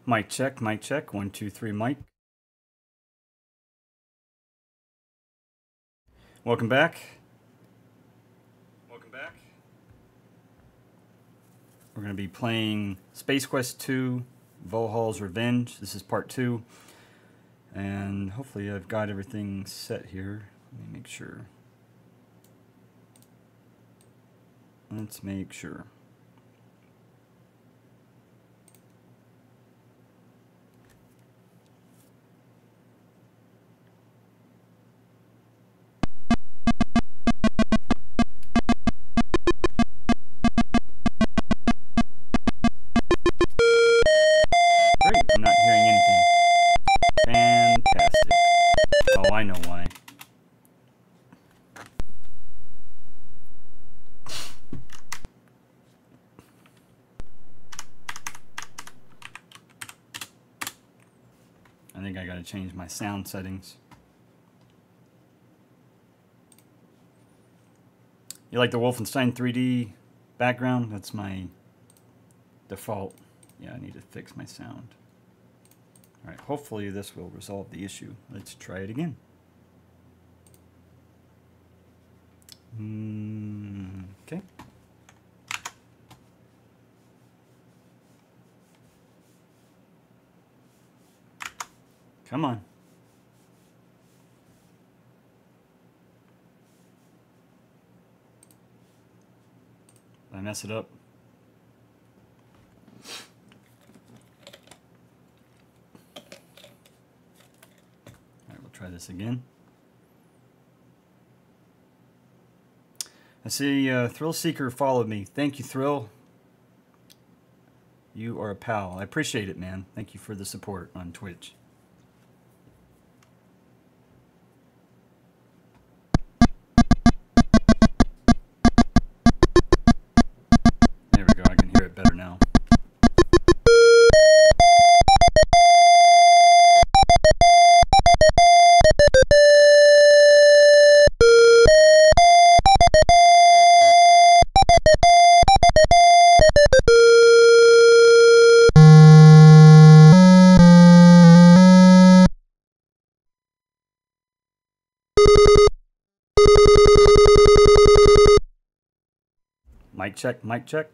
Mic check, mic check. 1, 2, 3, mic. Welcome back. Welcome back. We're going to be playing Space Quest 2, Vohaul's Revenge. This is part 2. And hopefully I've got everything set here. Let me make sure. Let's make sure. Great, I'm not hearing anything. Fantastic. Oh, I know why. I think I gotta change my sound settings. You like the Wolfenstein 3D background? That's my default. Yeah, I need to fix my sound. Alright, hopefully this will resolve the issue. Let's try it again. Okay. Come on. Did I mess it up? Alright, we'll try this again. I see Thrill Seeker followed me. Thank you, Thrill. You are a pal. I appreciate it, man. Thank you for the support on Twitch. There we go. I can hear it better now. Mic check, mic check.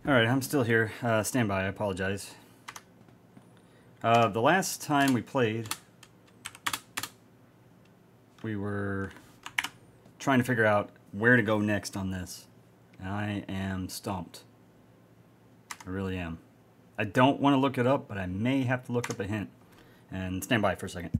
Alright, I'm still here. Stand by, I apologize. The last time we played, we were trying to figure out where to go next on this. And I am stumped. I really am. I don't want to look it up, but I may have to look up a hint. And stand by for a second.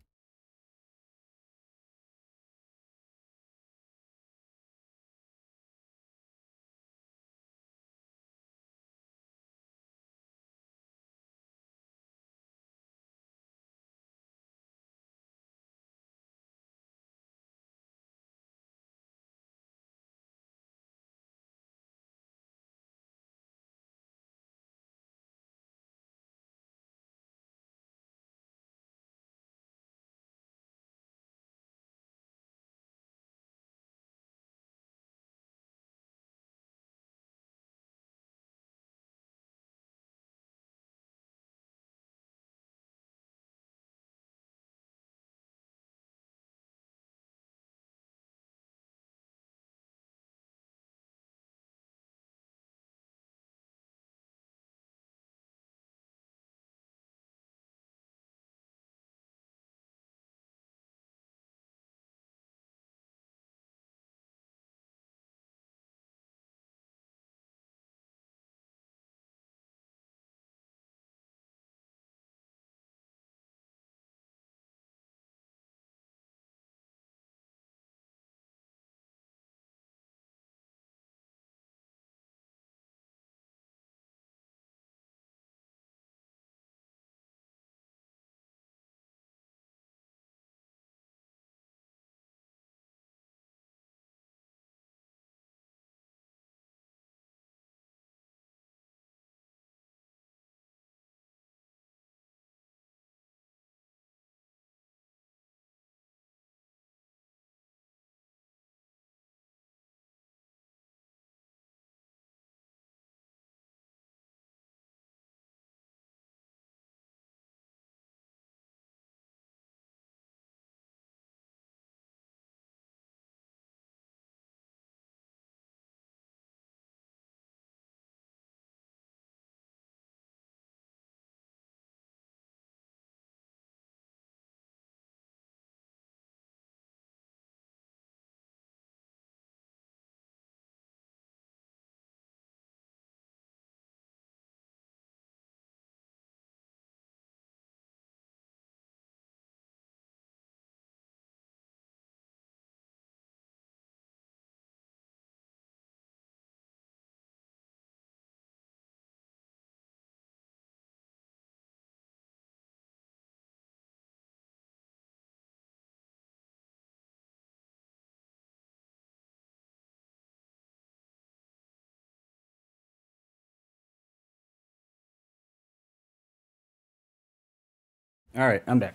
Alright, I'm back.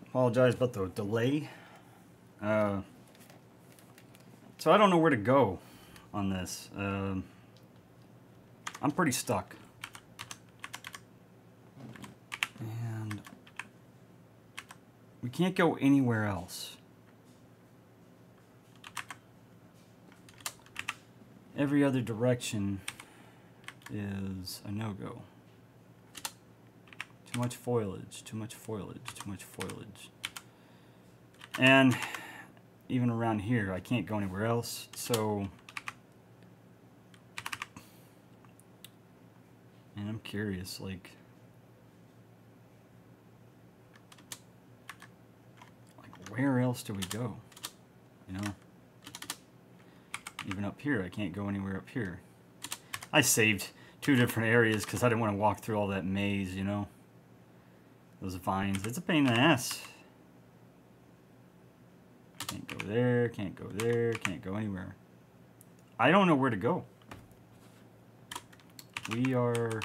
Apologize about the delay. So I don't know where to go on this. I'm pretty stuck. And we can't go anywhere else. Every other direction is a no-go. Too much foliage, too much foliage, too much foliage. And even around here, I can't go anywhere else, so... And I'm curious, like where else do we go? You know? Even up here, I can't go anywhere up here. I saved 2 different areas because I didn't want to walk through all that maze, you know? Those vines. It's a pain in the ass. Can't go there, can't go there, can't go anywhere. I don't know where to go. We are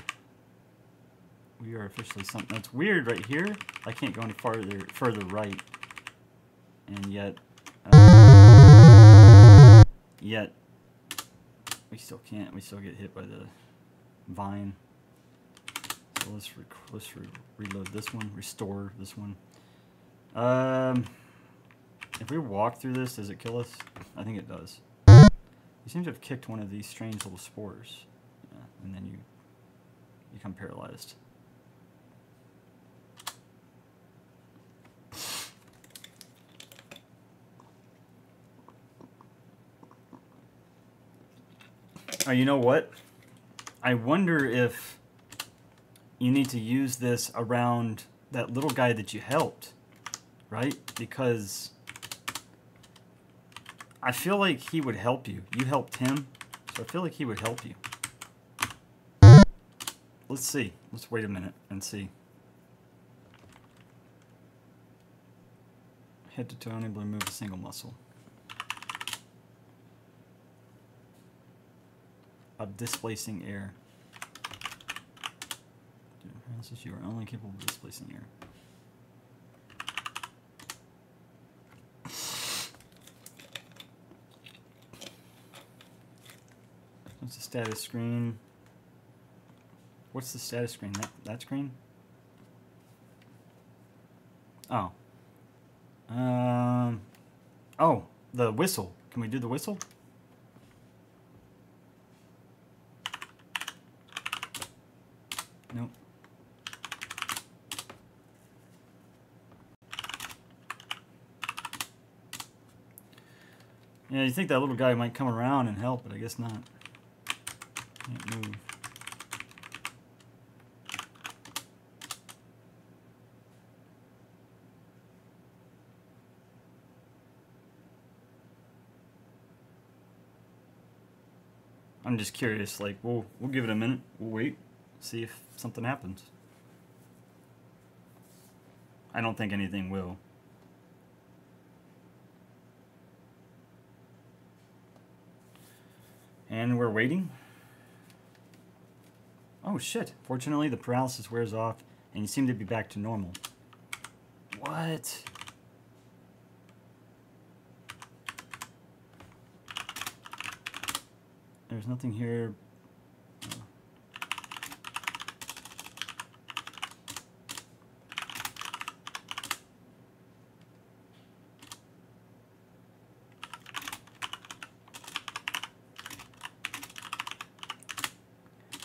officially something that's weird right here. I can't go any further right. And yet we still can't. We still get hit by the vine. So let's reload this one, restore this one. If we walk through this, does it kill us? I think it does. You seem to have kicked one of these strange little spores. and then you become paralyzed. Oh, you know what? I wonder if you need to use this around that little guy that you helped, right? Because I feel like he would help you. You helped him, so I feel like he would help you. Let's see. Let's wait a minute and see. Head to toe, unable to move a single muscle. Of displacing air. You are only capable of displacing air. What's the status screen? What's the status screen? That screen? Oh. Oh, the whistle. Can we do the whistle? Nope. Yeah, you think that little guy might come around and help, but I guess not. Can't move. I'm just curious, like, we'll give it a minute. We'll wait, see if something happens. I don't think anything will. And we're waiting. Oh shit. Fortunately, the paralysis wears off and you seem to be back to normal. What? There's nothing here.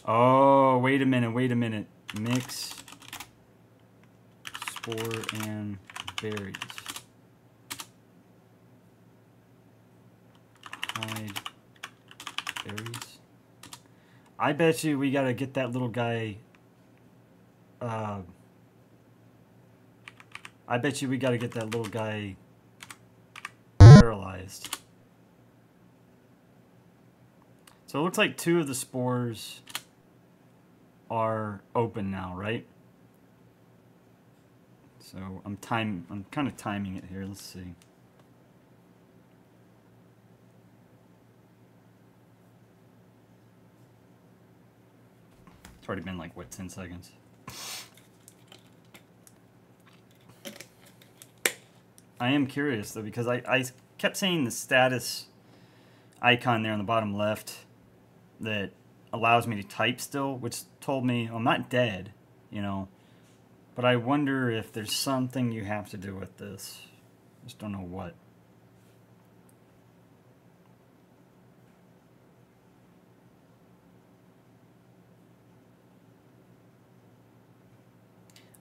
Oh, wait a minute. Mix spore and berries. Hide berries. I bet you we gotta get that little guy. I bet you we gotta get that little guy paralyzed. So it looks like 2 of the spores are open now, right? So I'm kind of timing it here. Let's see. It's already been like, what, 10 seconds? I am curious though, because I kept saying the status icon there on the bottom left that allows me to type still, which told me I'm not dead, you know, but I wonder if there's something you have to do with this. Just don't know what.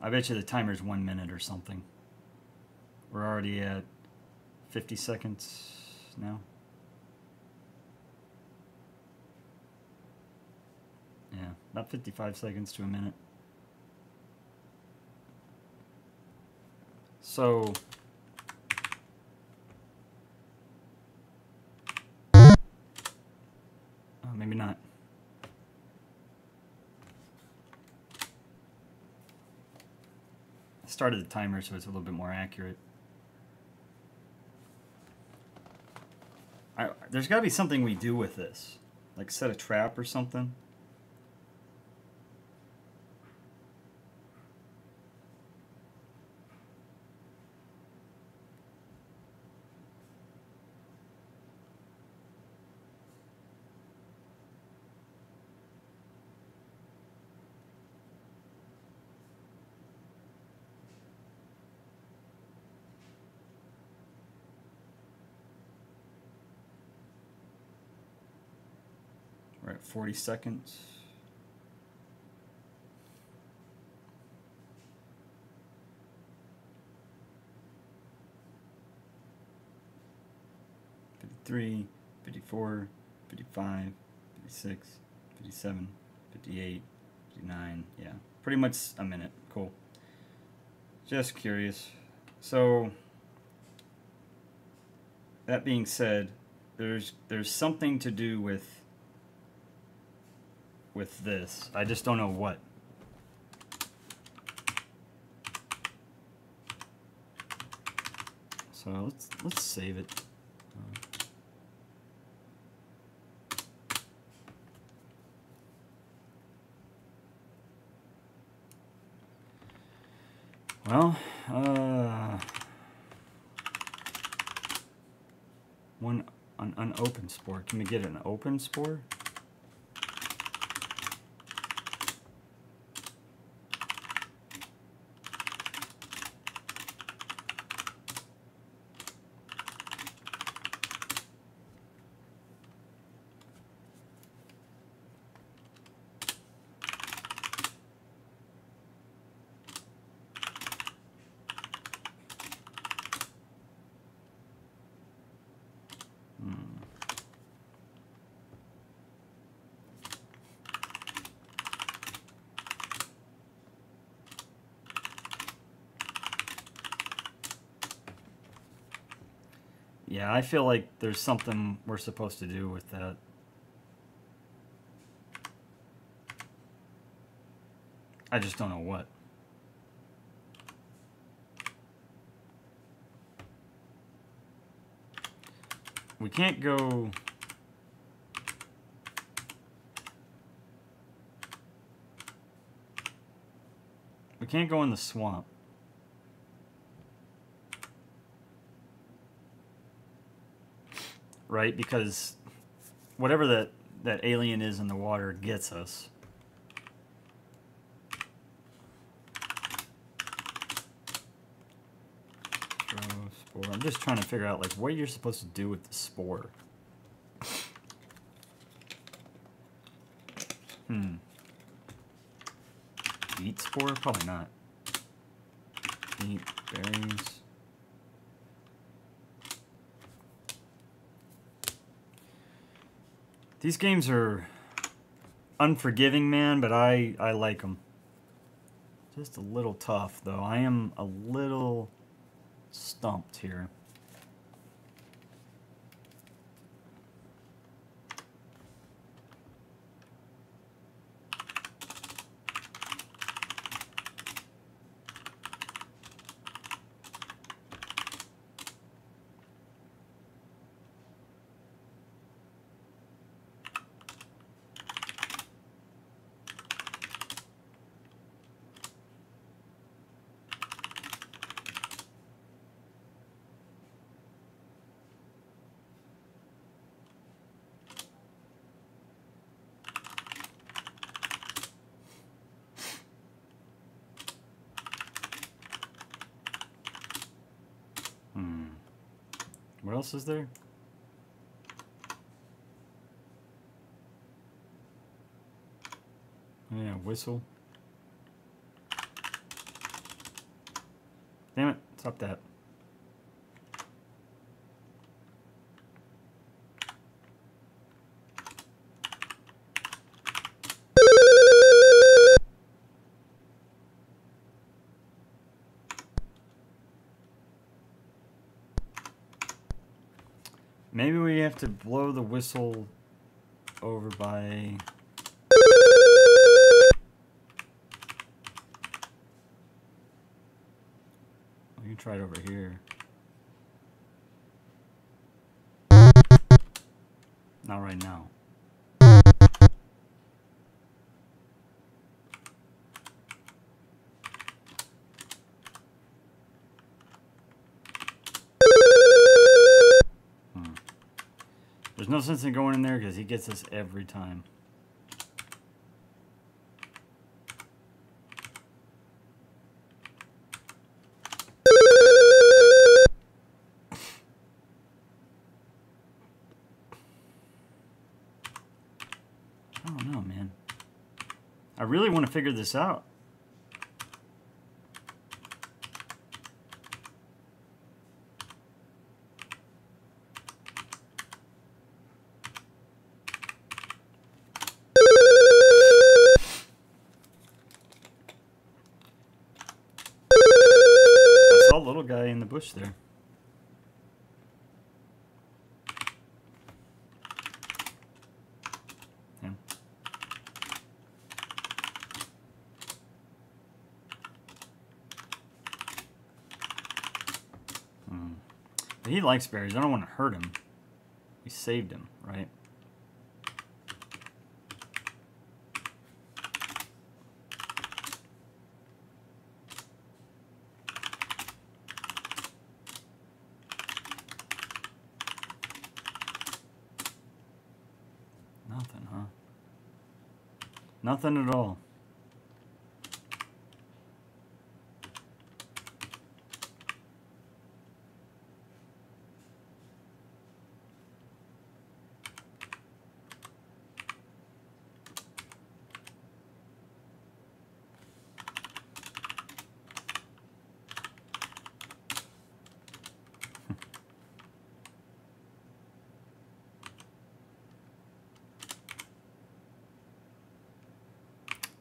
I bet you the timer's 1 minute or something. We're already at 50 seconds now. Yeah, about 55 seconds to a minute. So, maybe not. I started the timer so it's a little bit more accurate. There's got to be something we do with this, like set a trap or something. We're at 40 seconds. 53, 54, 55, 56, 57, 58, 59. Yeah, pretty much a minute. Cool. Just curious. So, that being said, there's something to do with this. I just don't know what. So let's save it. Well, an unopened spore. Can we get an open spore? Yeah, I feel like there's something we're supposed to do with that. I just don't know what. We can't go... We can't go in the swamp. Right? Because whatever that alien is in the water gets us. Spore. I'm just trying to figure out like what you're supposed to do with the spore. Eat spore? Probably not. Eat berries. These games are unforgiving, man, but I like them. Just a little tough, though. I am a little stumped here. What else is there? Oh, yeah, whistle. Damn it, stop that. Maybe we have to blow the whistle over by... You can try it over here. Not right now. There's no sense in going in there because he gets us every time. I don't know, man. I really want to figure this out. guy in the bush there. Yeah. But he likes berries. I don't want to hurt him. We saved him, right? Nothing, huh? Nothing at all.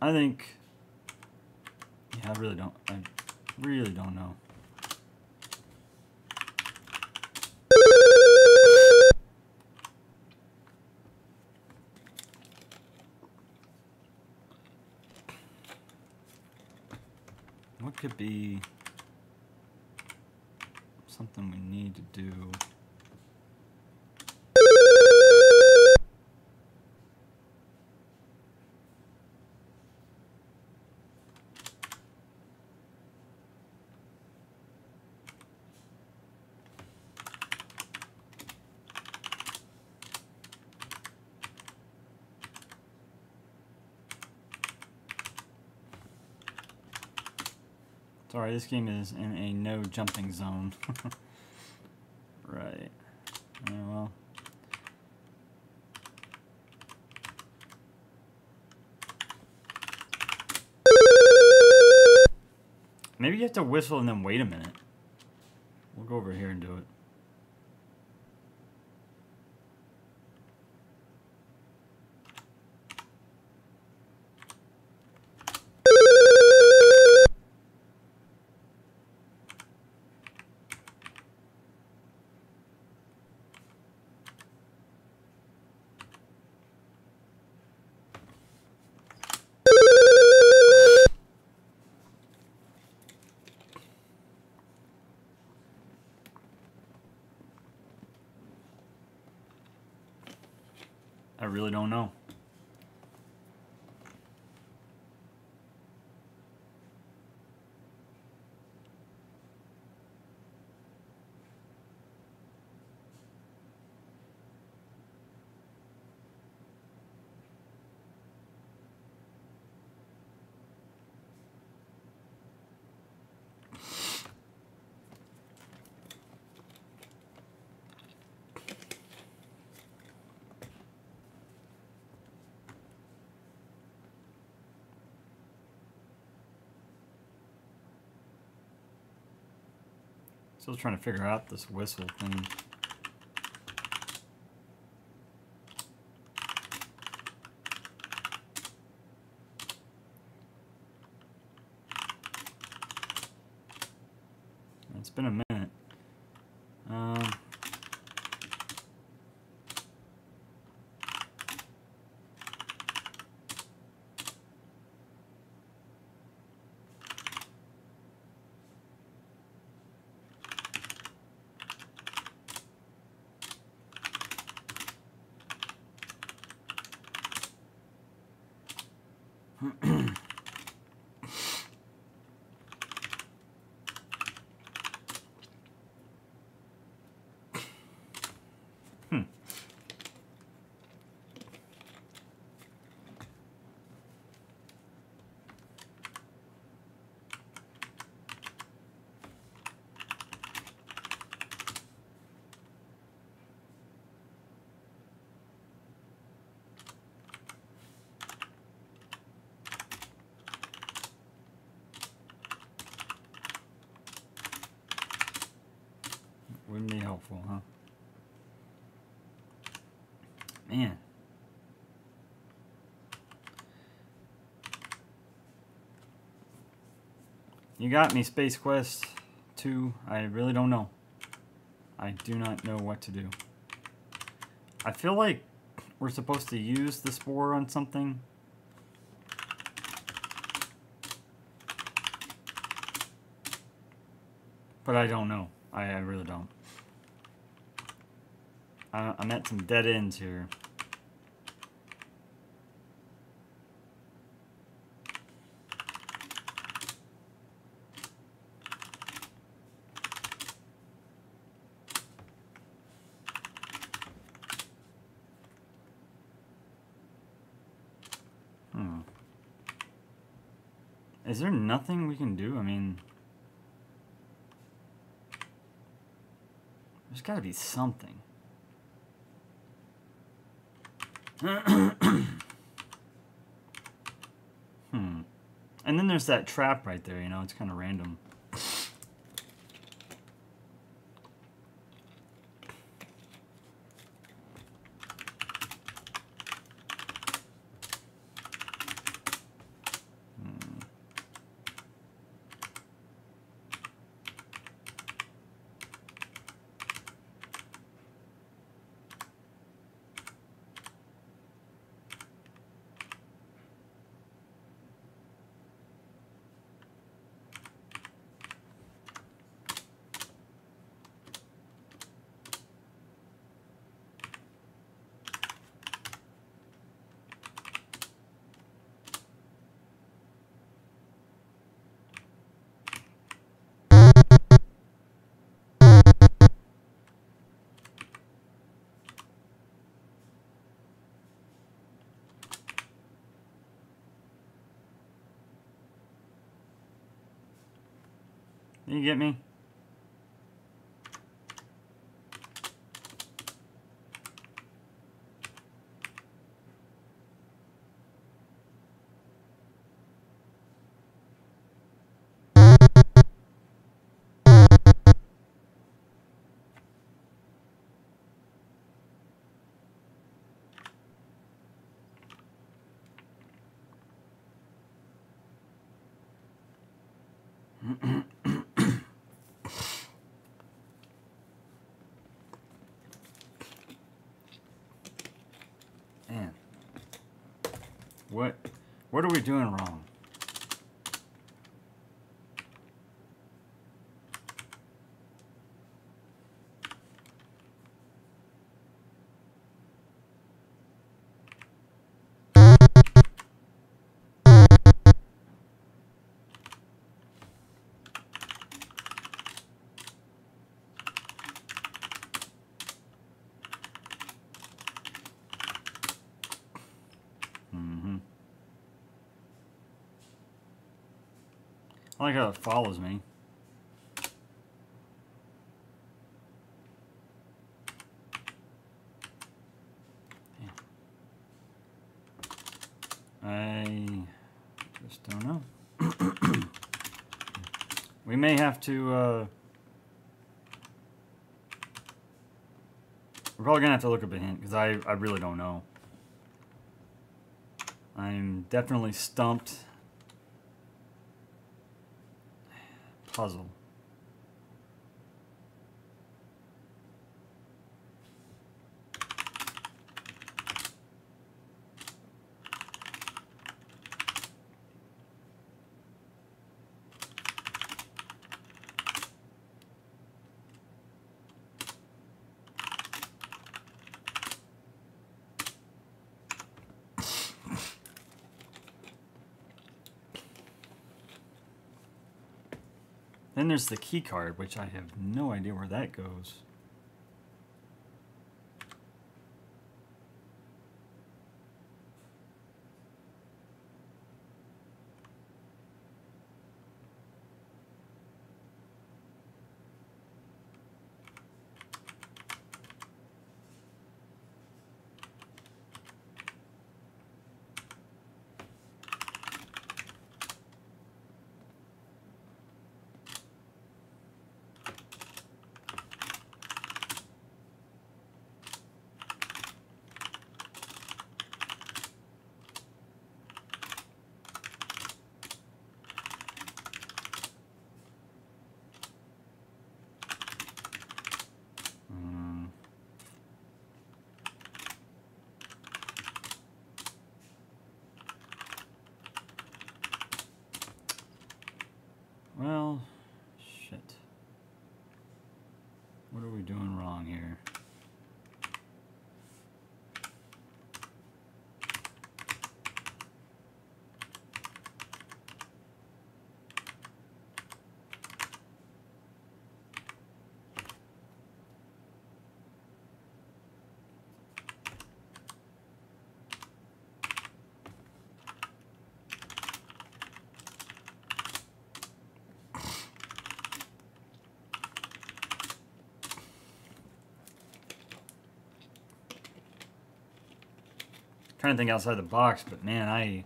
I think, yeah, I really don't know. What could be something we need to do? Sorry, this game is in a no jumping zone. Right. Yeah, well. Maybe you have to whistle and then wait a minute. We'll go over here and do it. I really don't know. Still trying to figure out this whistle thing. It's been a minute. Wouldn't be helpful, huh? Man. You got me, Space Quest to. I really don't know. I do not know what to do. I feel like we're supposed to use the spore on something. But I don't know. I really don't. I'm at some dead ends here. Is there nothing we can do? I mean, there's got to be something. And then there's that trap right there, you know, it's kind of random. You get me? Man, what are we doing wrong? I like how it follows me. I just don't know. We may have to, we're probably gonna have to look up a hint, because I really don't know. I'm definitely stumped. Puzzle. Then there's the key card, which I have no idea where that goes. What are we doing wrong here? Trying to think outside the box, but man, I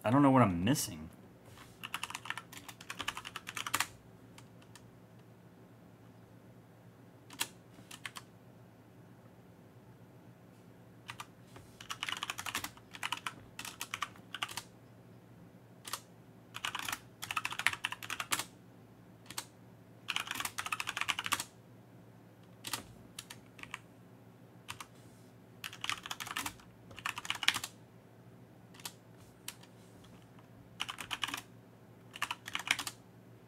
don't know what I'm missing.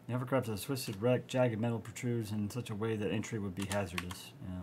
Never crafted a twisted wreck, jagged metal protrudes in such a way that entry would be hazardous. Yeah.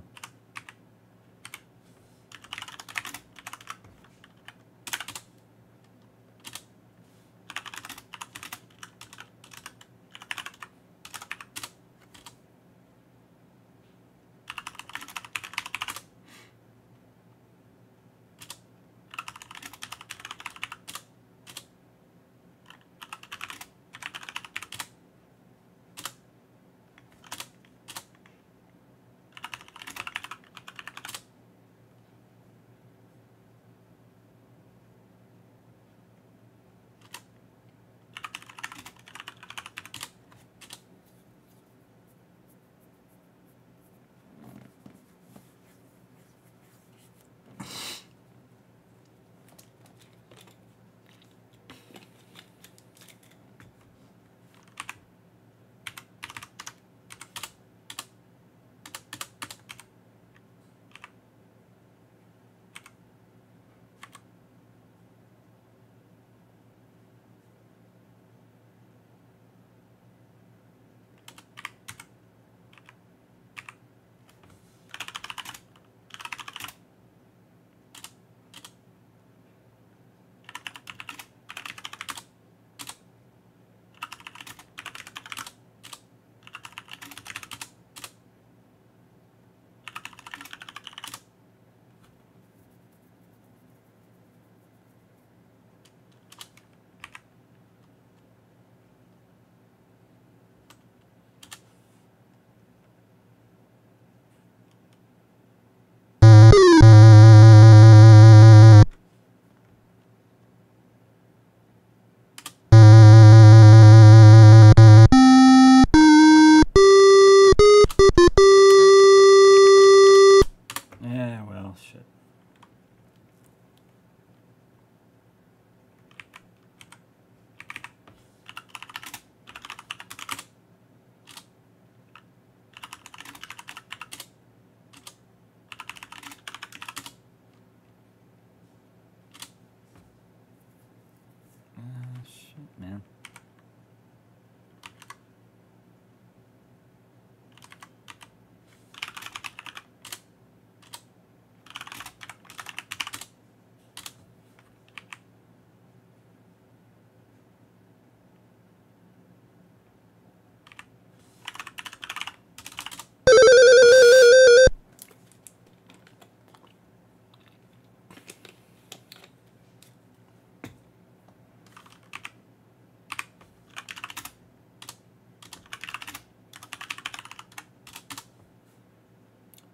Man.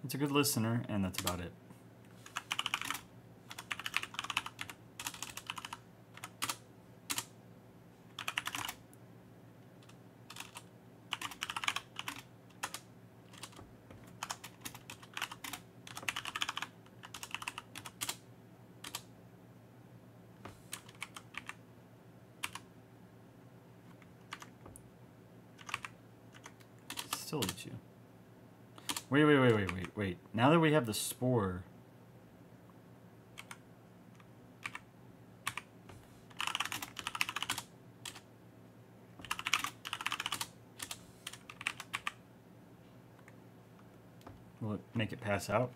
It's a good listener, and that's about it. Still eat you. Wait. Now that we have the spore... Will it make it pass out?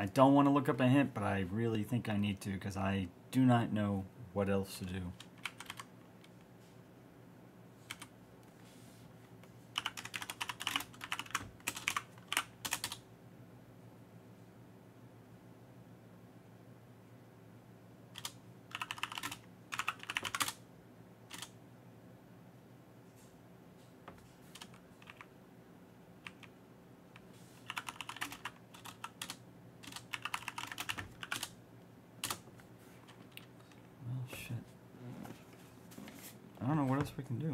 I don't want to look up a hint, but I really think I need to because I do not know what else to do. I don't know what else we can do.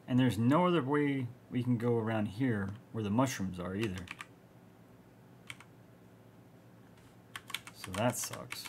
And there's no other way we can go around here where the mushrooms are either. So that sucks.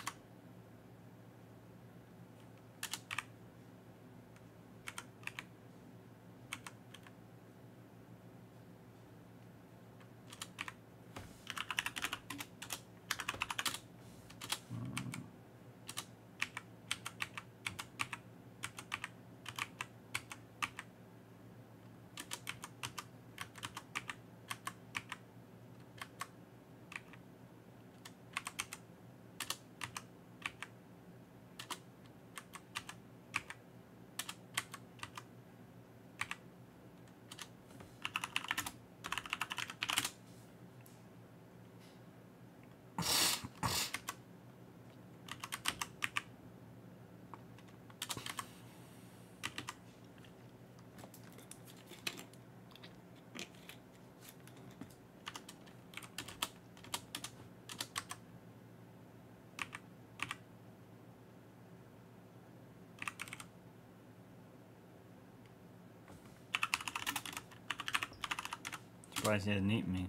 Surprised he hadn't eaten me.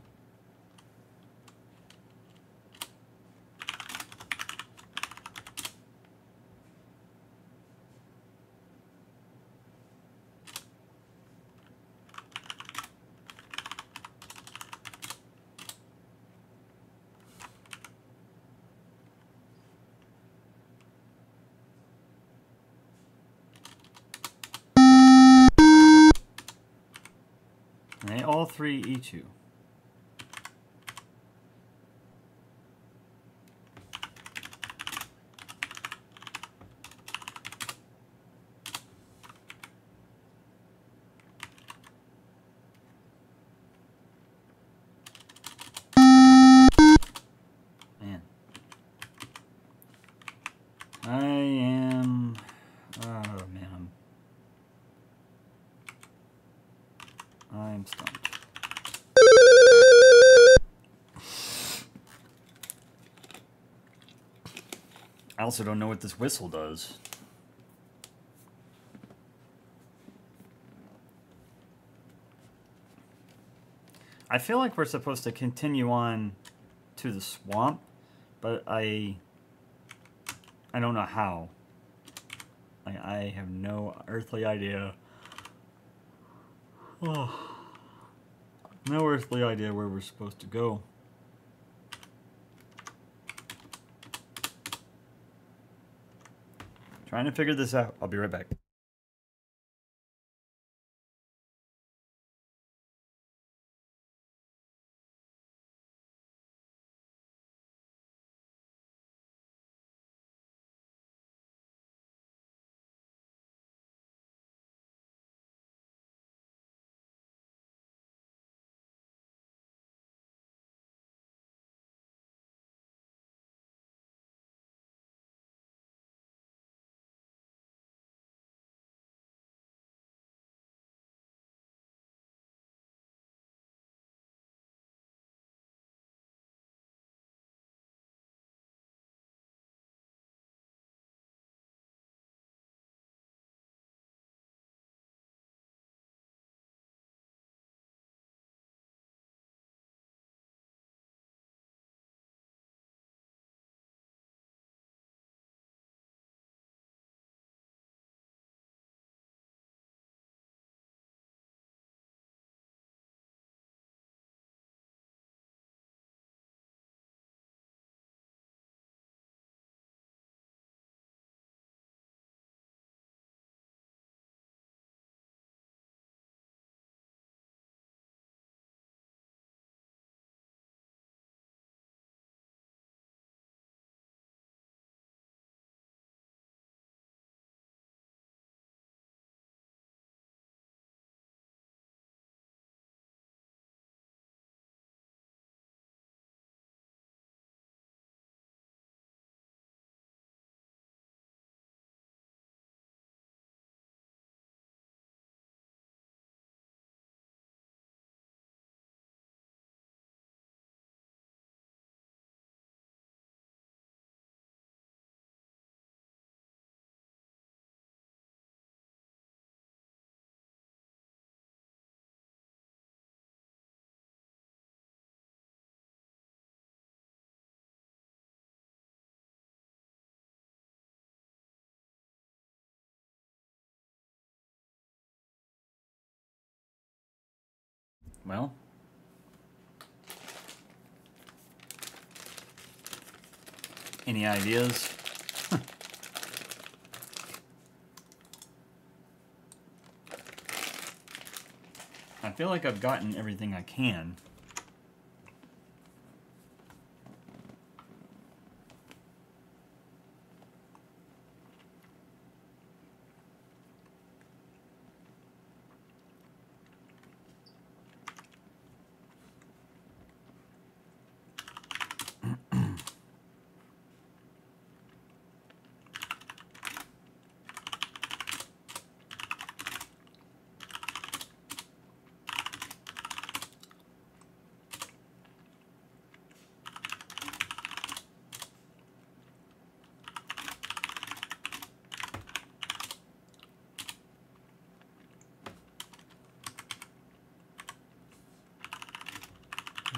And they all three eat you. Man. I am... Oh, man. I'm stumped. I also don't know what this whistle does. I feel like we're supposed to continue on to the swamp, but I don't know how. I have no earthly idea. Oh, no earthly idea where we're supposed to go. Trying to figure this out. I'll be right back. Well, any ideas? I feel like I've gotten everything I can.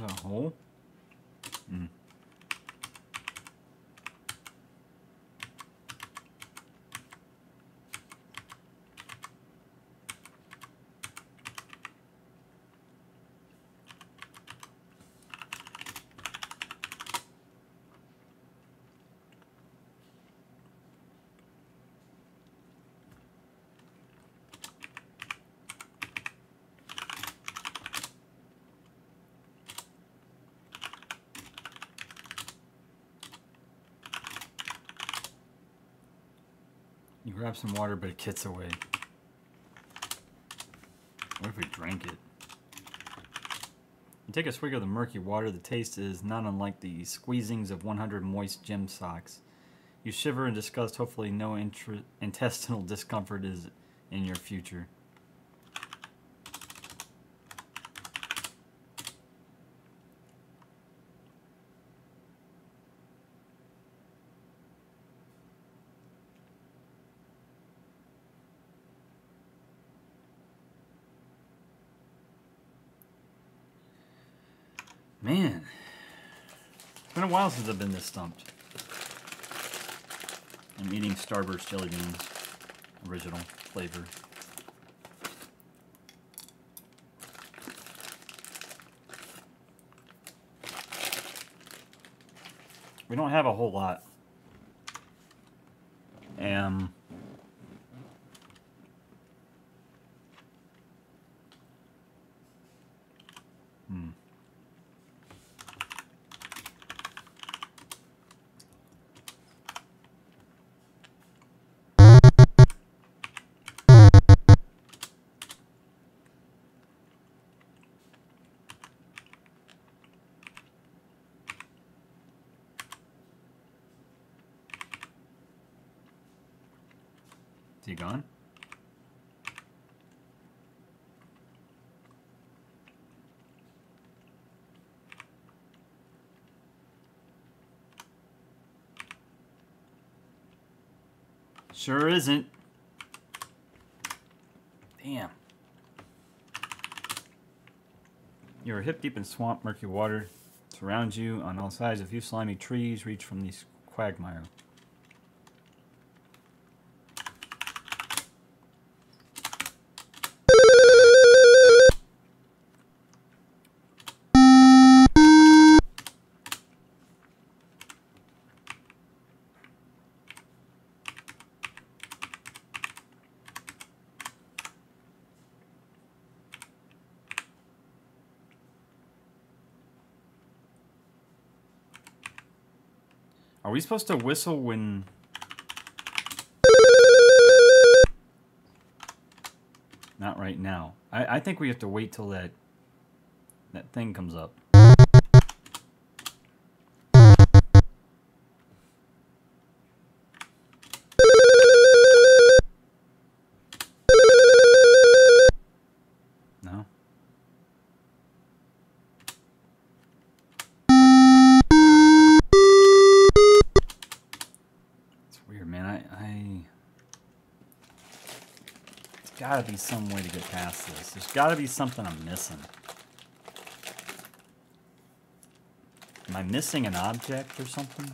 A hole? Mm. You grab some water, but it gets away. What if we drank it? You take a swig of the murky water. The taste is not unlike the squeezings of 100 moist gem socks. You shiver in disgust. Hopefully no intestinal discomfort is in your future. Man, it's been a while since I've been this stumped. I'm eating Starburst jelly beans, original flavor. We don't have a whole lot. Is he gone? Sure isn't. Damn. You're hip deep in swamp, murky water surrounds you on all sides. A few slimy trees reach from these quagmire. Are we supposed to whistle when... Not right now. I think we have to wait till that thing comes up. No? It's weird, man. There's gotta be some way to get past this. There's gotta be something I'm missing. Am I missing an object or something?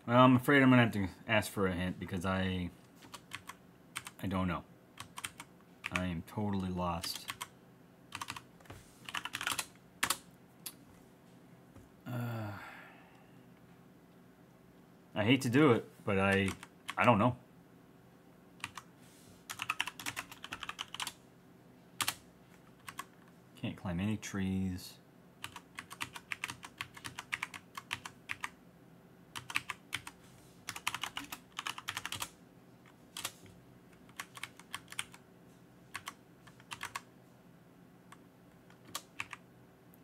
Well, I'm afraid I'm gonna have to ask for a hint because I don't know. I am totally lost. I hate to do it, but I don't know. Can't climb any trees.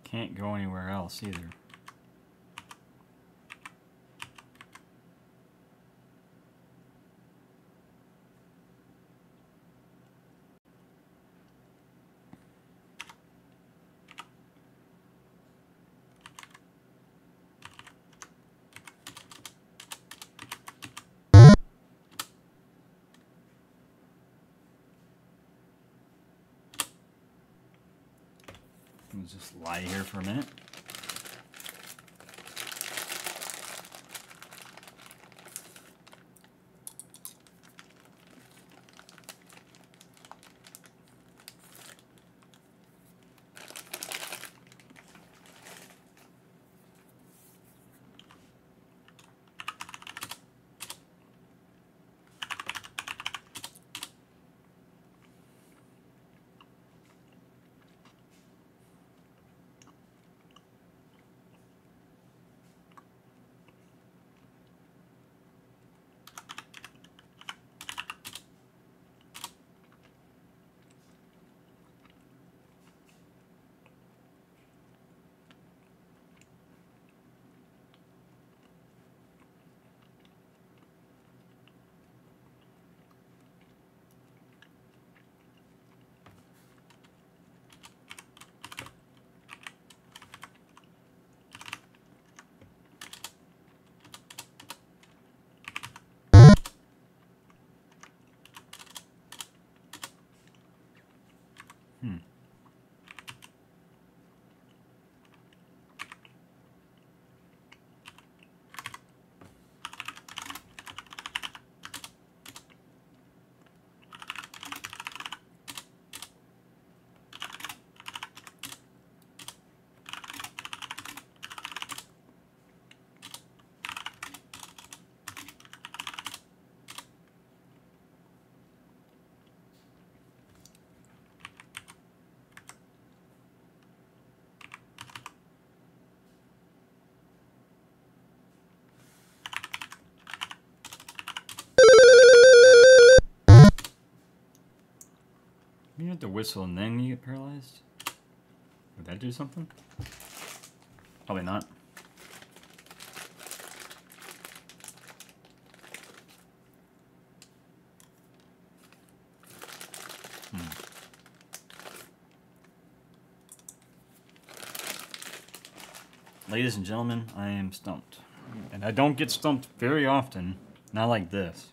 Can't go anywhere else either. Let's just lie here for a minute. You have to whistle and then you get paralyzed? Would that do something? Probably not. Ladies and gentlemen, I am stumped. And I don't get stumped very often. Not like this.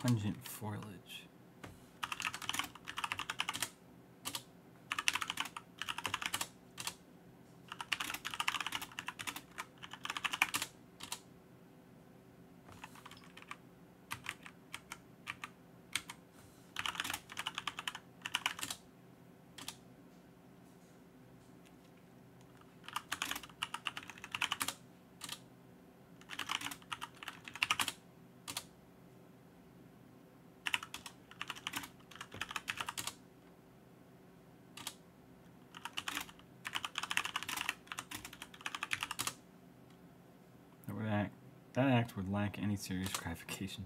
Pungent foliage. That act would lack any serious gratification.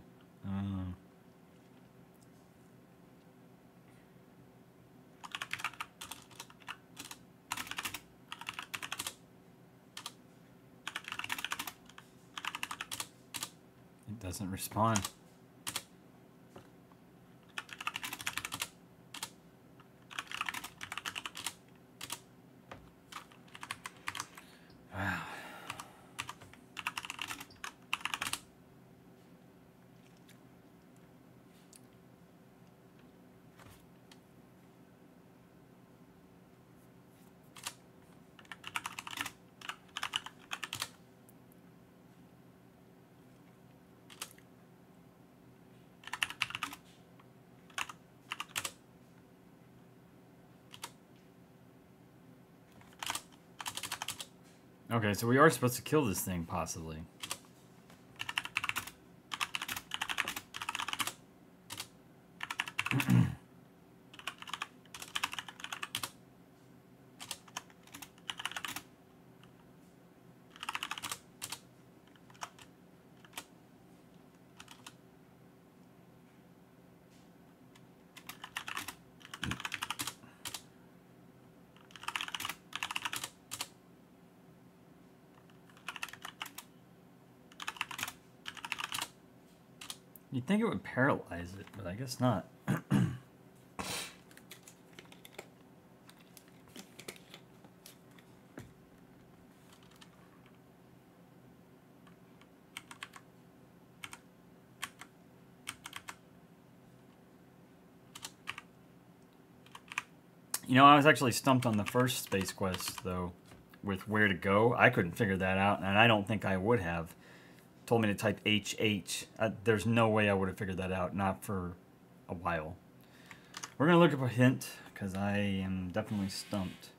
It doesn't respond. Wow. Okay, so we are supposed to kill this thing, possibly. You'd think it would paralyze it, but I guess not. You know, I was actually stumped on the first Space Quest, though, with where to go. I couldn't figure that out, and I don't think I would have. Told me to type HH. There's no way I would have figured that out, not for a while. We're going to look up a hint, because I am definitely stumped.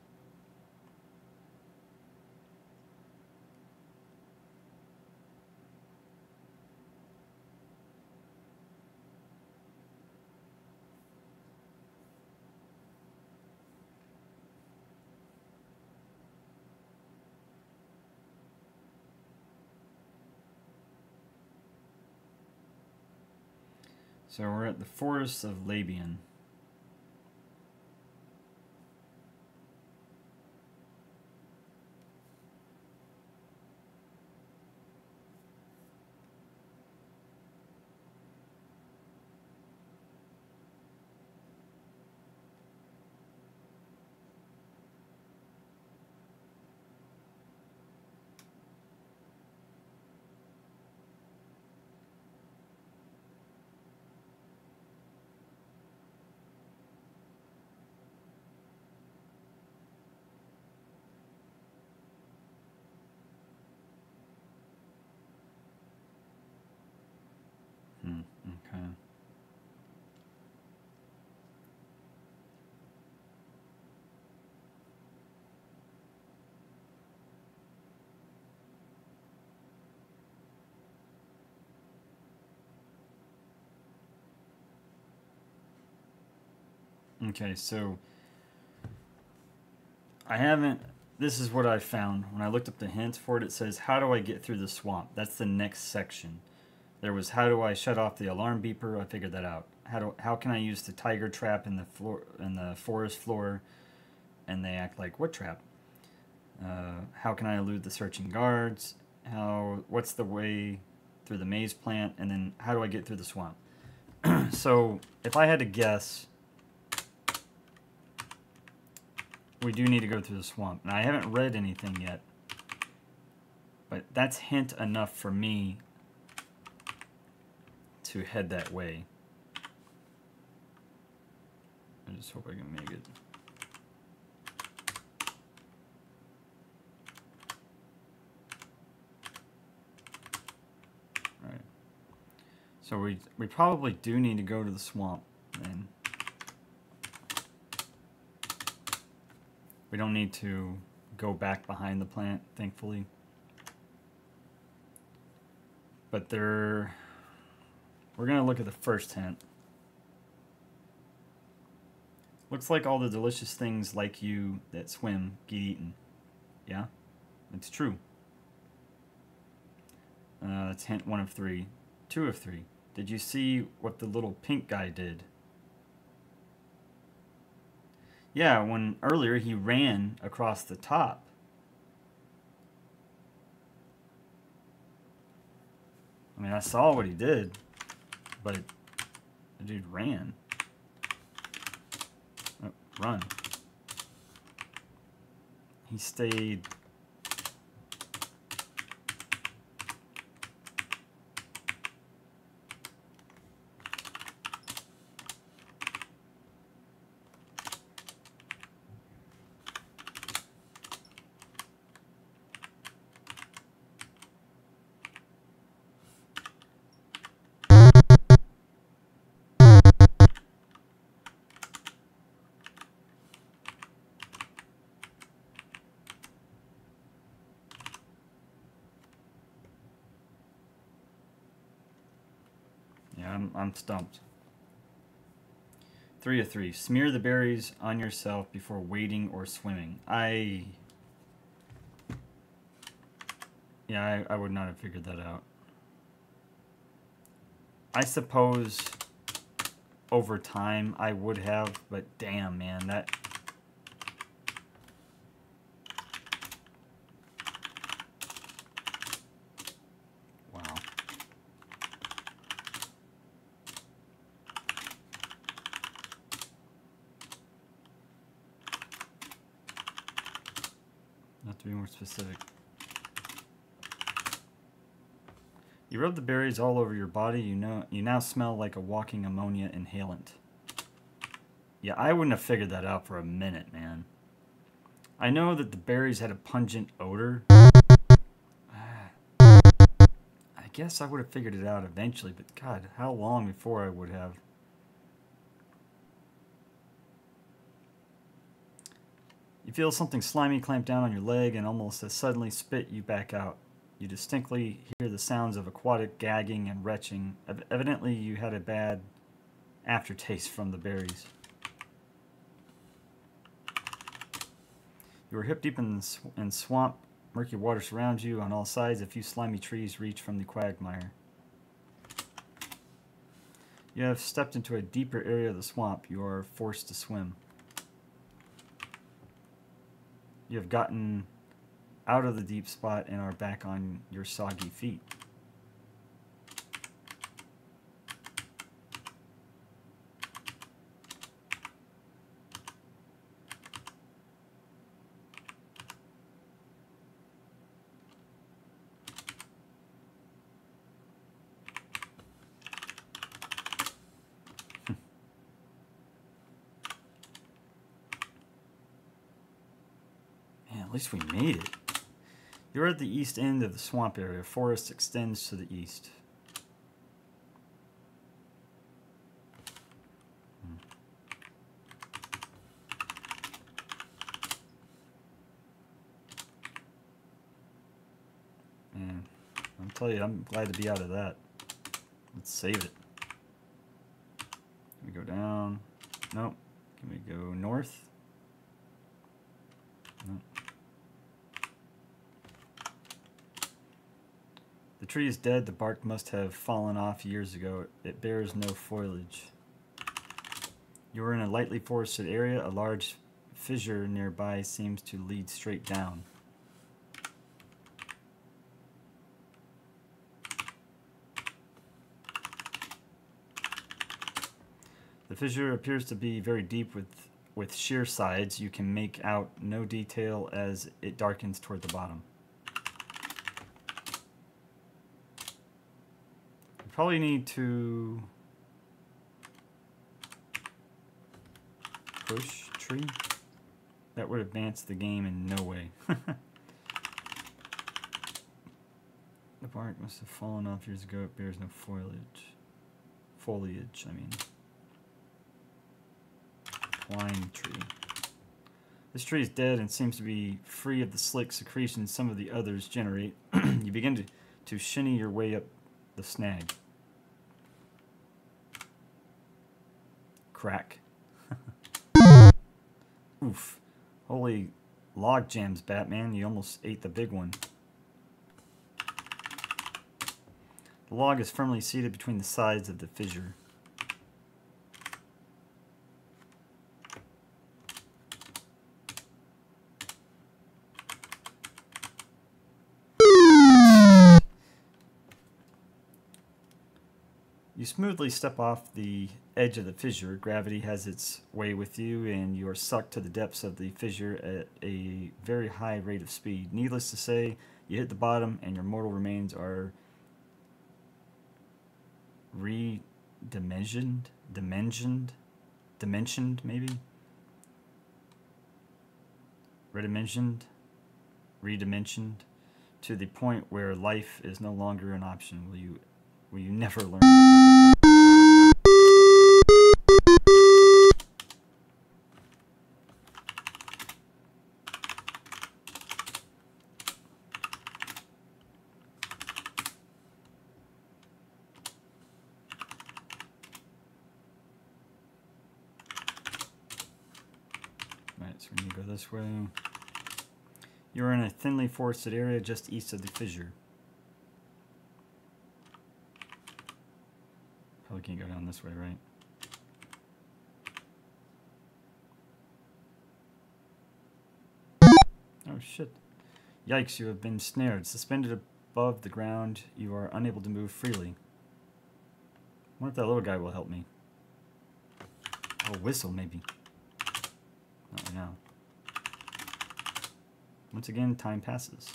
So we're at the Forest of Labian. Okay. Okay, so I haven't, this is what I found. When I looked up the hints for it, it says, how do I get through the swamp? That's the next section. There was, how do I shut off the alarm beeper? I figured that out. How can I use the tiger trap in the floor, in the forest floor? And they act like, what trap? How can I elude the searching guards? What's the way through the maze plant? And then how do I get through the swamp? So if I had to guess, we do need to go through the swamp. And I haven't read anything yet, but that's hint enough for me to head that way. I just hope I can make it. Alright. So we probably do need to go to the swamp then. We don't need to go back behind the plant, thankfully. But we're gonna look at the first hint. Looks like all the delicious things like you that swim get eaten. Yeah, it's true. It's hint 1 of 3. 2 of 3. Did you see what the little pink guy did? Yeah, when earlier he ran across the top. I mean, I saw what he did, but the dude ran. Oh, run. He stayed. Yeah, I'm stumped. 3 of 3. Smear the berries on yourself before wading or swimming. I would not have figured that out. I suppose over time I would have, but damn, man, that... Wow. Have to be more specific. You rub the berries all over your body, you now smell like a walking ammonia inhalant. Yeah, I wouldn't have figured that out for a minute, man. I know that the berries had a pungent odor. I guess I would have figured it out eventually, but God, how long before I would have? You feel something slimy clamp down on your leg and almost as suddenly spit you back out. You distinctly hear the sounds of aquatic gagging and retching. Evidently, you had a bad aftertaste from the berries. You are hip deep in swamp. Murky water surrounds you on all sides. A few slimy trees reach from the quagmire. You have stepped into a deeper area of the swamp. You are forced to swim. You have gotten out of the deep spot and are back on your soggy feet. Man, at least we made it. You're at the east end of the swamp area. Forest extends to the east. Man, I'll tell you, I'm glad to be out of that. Let's save it. Can we go down? Nope. Can we go north? Nope. The tree is dead. The bark must have fallen off years ago. It bears no foliage. You are in a lightly forested area. A large fissure nearby seems to lead straight down. The fissure appears to be very deep with sheer sides. You can make out no detail as it darkens toward the bottom. We probably need to... push tree. That would advance the game in no way. The bark must have fallen off years ago. It bears no foliage. Foliage, I mean. Pine tree. This tree is dead and seems to be free of the slick secretions some of the others generate. You begin to shinny your way up the snag. Crack. Oof. Holy log jams, Batman. You almost ate the big one. The log is firmly seated between the sides of the fissure. You smoothly step off the edge of the fissure. Gravity has its way with you, and you are sucked to the depths of the fissure at a very high rate of speed. Needless to say, you hit the bottom, and your mortal remains are dimensioned, maybe? Redimensioned, to the point where life is no longer an option. Will you never learn? Right, so we need to go this way. You're in a thinly forested area just east of the fissure. Probably can't go down this way, right? Oh shit. Yikes, you have been snared. Suspended above the ground, you are unable to move freely. I wonder if that little guy will help me. Oh, whistle, maybe. Not right now. Once again, time passes.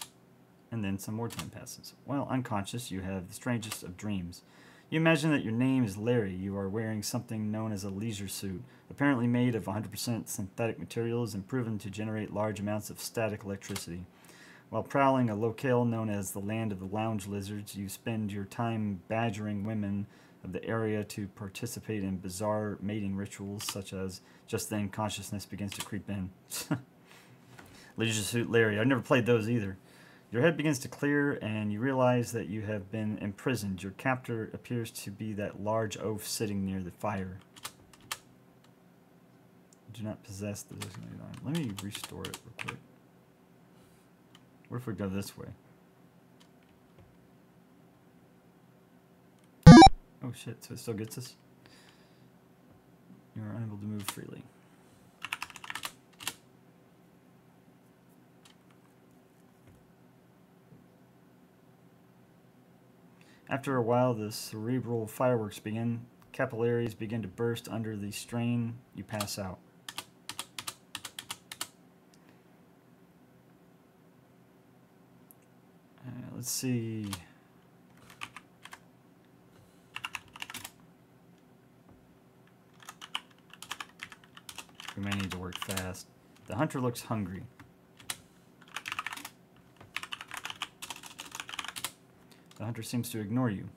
And then some more time passes. While unconscious, you have the strangest of dreams. You imagine that your name is Larry. You are wearing something known as a leisure suit, apparently made of 100% synthetic materials and proven to generate large amounts of static electricity. While prowling a locale known as the Land of the Lounge Lizards, you spend your time badgering women of the area to participate in bizarre mating rituals, such as just then consciousness begins to creep in. Leisure Suit Larry. I've never played those either. Your head begins to clear, and you realize that you have been imprisoned. Your captor appears to be that large oaf sitting near the fire. Do not possess the designated arm. Let me restore it real quick. What if we go this way? Oh shit, so it still gets us? You are unable to move freely. After a while, the cerebral fireworks begin. Capillaries begin to burst under the strain. You pass out. Let's see. We may need to work fast. The hunter looks hungry. The hunter seems to ignore you.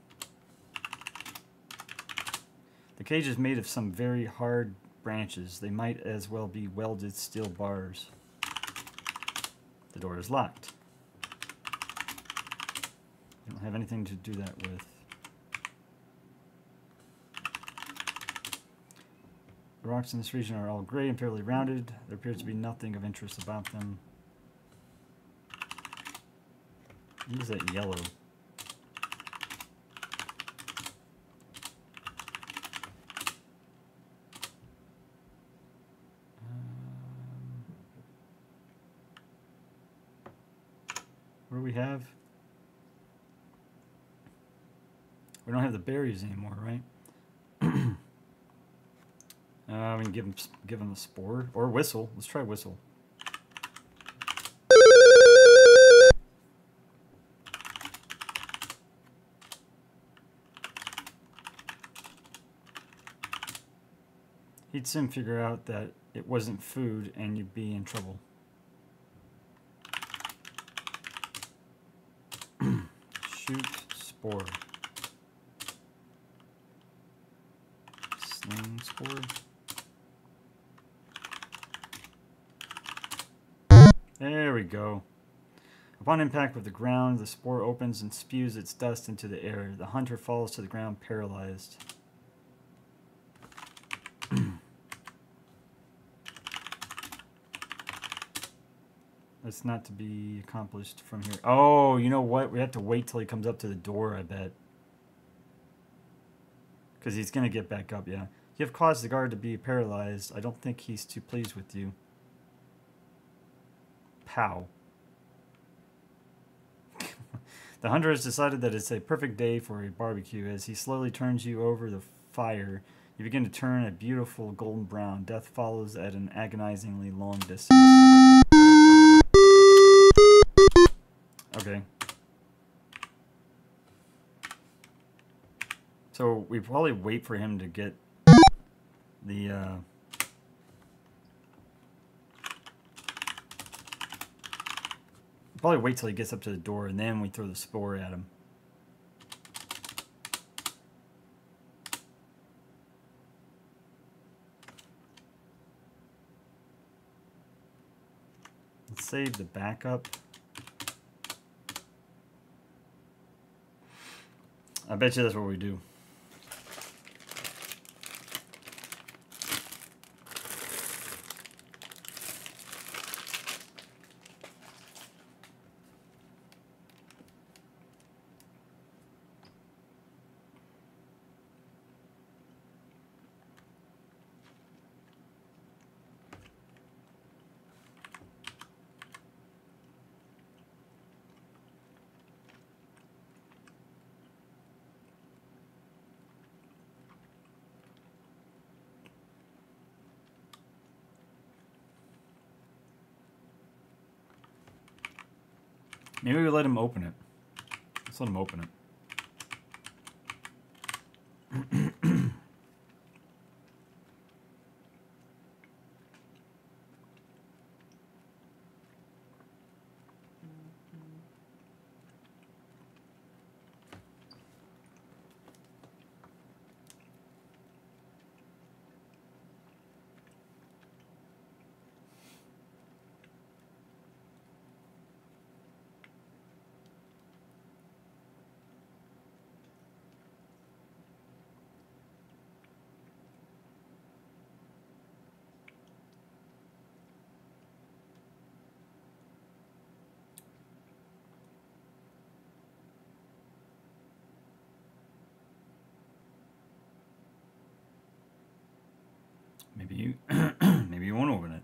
The cage is made of some very hard branches. They might as well be welded steel bars. The door is locked. I don't have anything to do that with. The rocks in this region are all gray and fairly rounded. There appears to be nothing of interest about them. Use that yellow. What do we have? We don't have the berries anymore, right? We can give him a spore or whistle. Let's try whistle. He'd soon figure out that it wasn't food and you'd be in trouble. Shoot spore. Sling spore. There we go. Upon impact with the ground, the spore opens and spews its dust into the air. The hunter falls to the ground paralyzed. That's not to be accomplished from here. Oh, you know what? We have to wait till he comes up to the door, I bet. Because he's going to get back up, yeah. You have caused the guard to be paralyzed. I don't think he's too pleased with you. Pow. The hunter has decided that it's a perfect day for a barbecue. As he slowly turns you over the fire, you begin to turn a beautiful golden brown. Death follows at an agonizingly long distance. Okay. So we probably wait for him to get the probably wait till he gets up to the door and then we throw the spore at him. Let's save the backup. I bet you that's what we do. Maybe we let him open it. Let's let him open it. 'Maybe you won't open it.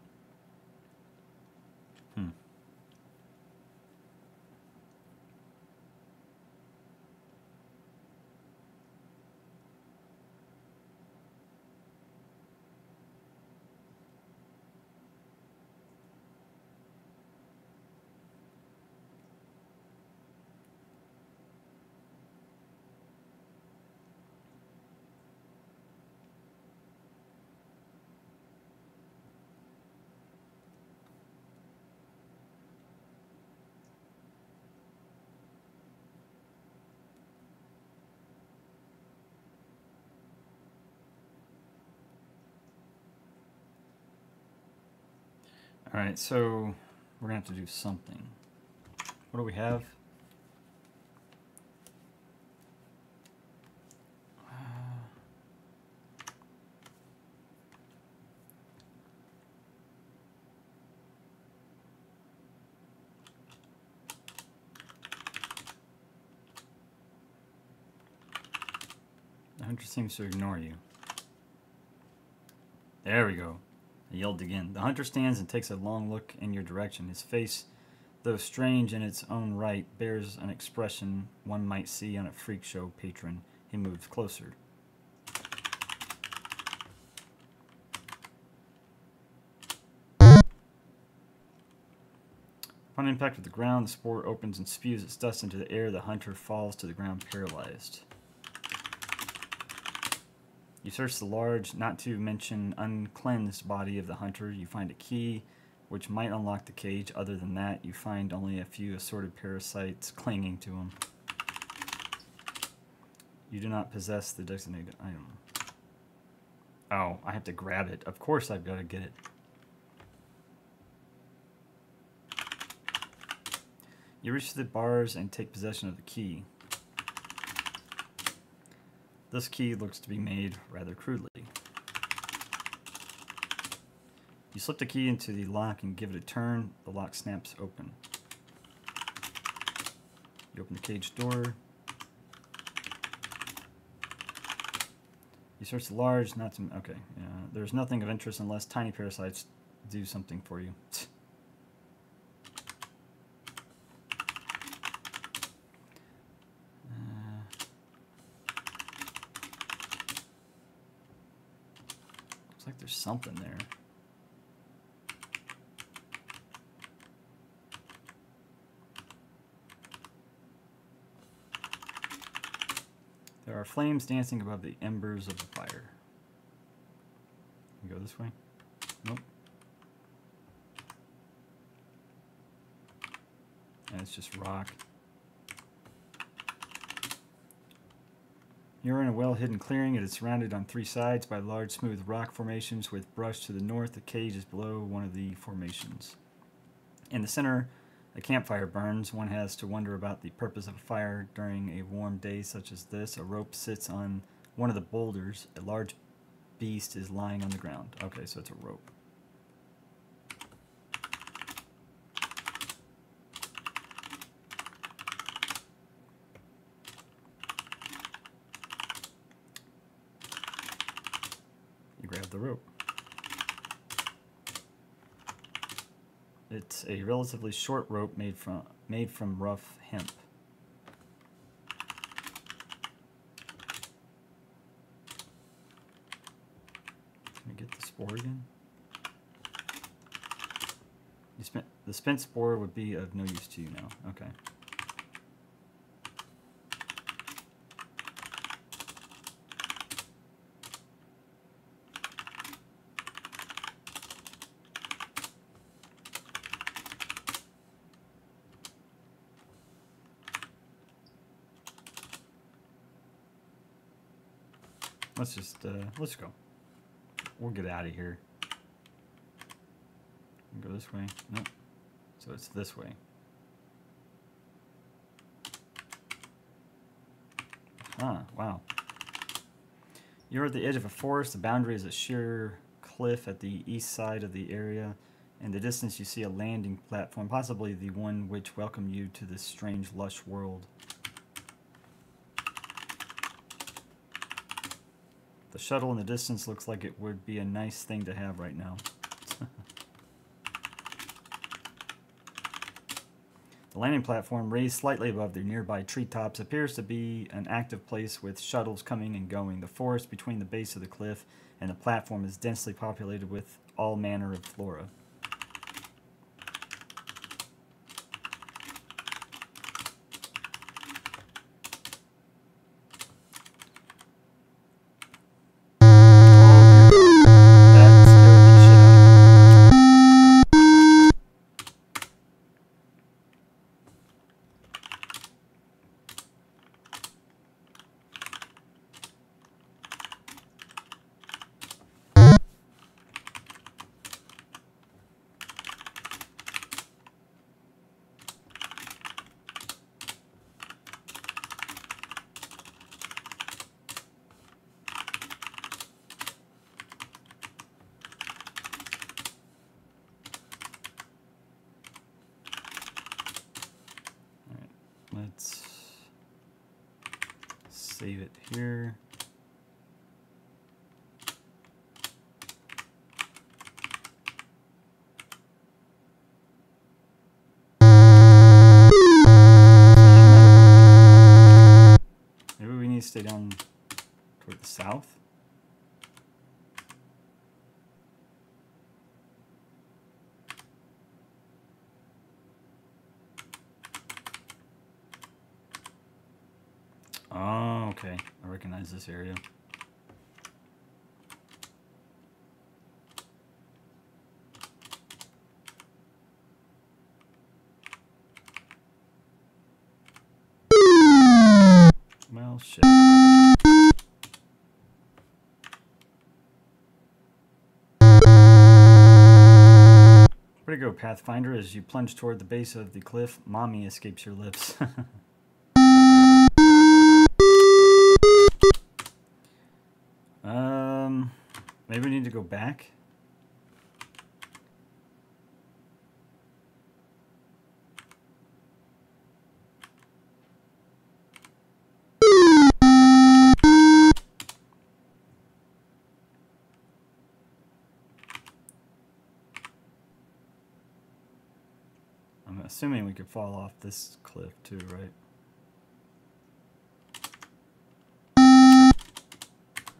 Alright, so we're going to have to do something. What do we have? The hunter seems to ignore you. There we go. I yelled again. The hunter stands and takes a long look in your direction. His face, though strange in its own right, bears an expression one might see on a freak show patron. He moves closer. Upon impact with the ground, the spore opens and spews its dust into the air. The hunter falls to the ground paralyzed. You search the large, not to mention uncleansed body of the hunter. You find a key, which might unlock the cage. Other than that, you find only a few assorted parasites clinging to him. You do not possess the designated item. Oh, I have to grab it. Of course I've got to get it. You reach the bars and take possession of the key. This key looks to be made rather crudely. You slip the key into the lock and give it a turn. The lock snaps open. You open the cage door. You search the large, not to... Okay, yeah, there's nothing of interest unless tiny parasites do something for you. Looks like there's something there. There are flames dancing above the embers of the fire. Can we go this way? Nope. And it's just rock. You're in a well-hidden clearing. It is surrounded on three sides by large, smooth rock formations with brush to the north. The cage is below one of the formations. In the center, a campfire burns. One has to wonder about the purpose of a fire during a warm day such as this. A rope sits on one of the boulders. A large beast is lying on the ground. Okay, so it's a rope. You grab the rope. It's a relatively short rope made from rough hemp. Can we get the spore again? The spent spore would be of no use to you now. Okay. Let's go. We'll get out of here. Go this way. Nope. So it's this way. Ah, wow. You're at the edge of a forest. The boundary is a sheer cliff at the east side of the area. In the distance you see a landing platform, possibly the one which welcomed you to this strange, lush world. The shuttle in the distance looks like it would be a nice thing to have right now. The landing platform, raised slightly above the nearby treetops, appears to be an active place with shuttles coming and going. The forest between the base of the cliff and the platform is densely populated with all manner of flora. Let's save it here. Maybe we need to stay down toward the south. Oh, okay. I recognize this area. Well, shit. Where to go, Pathfinder? As you plunge toward the base of the cliff, mommy escapes your lips. Maybe we need to go back. I'm assuming we could fall off this cliff too, right?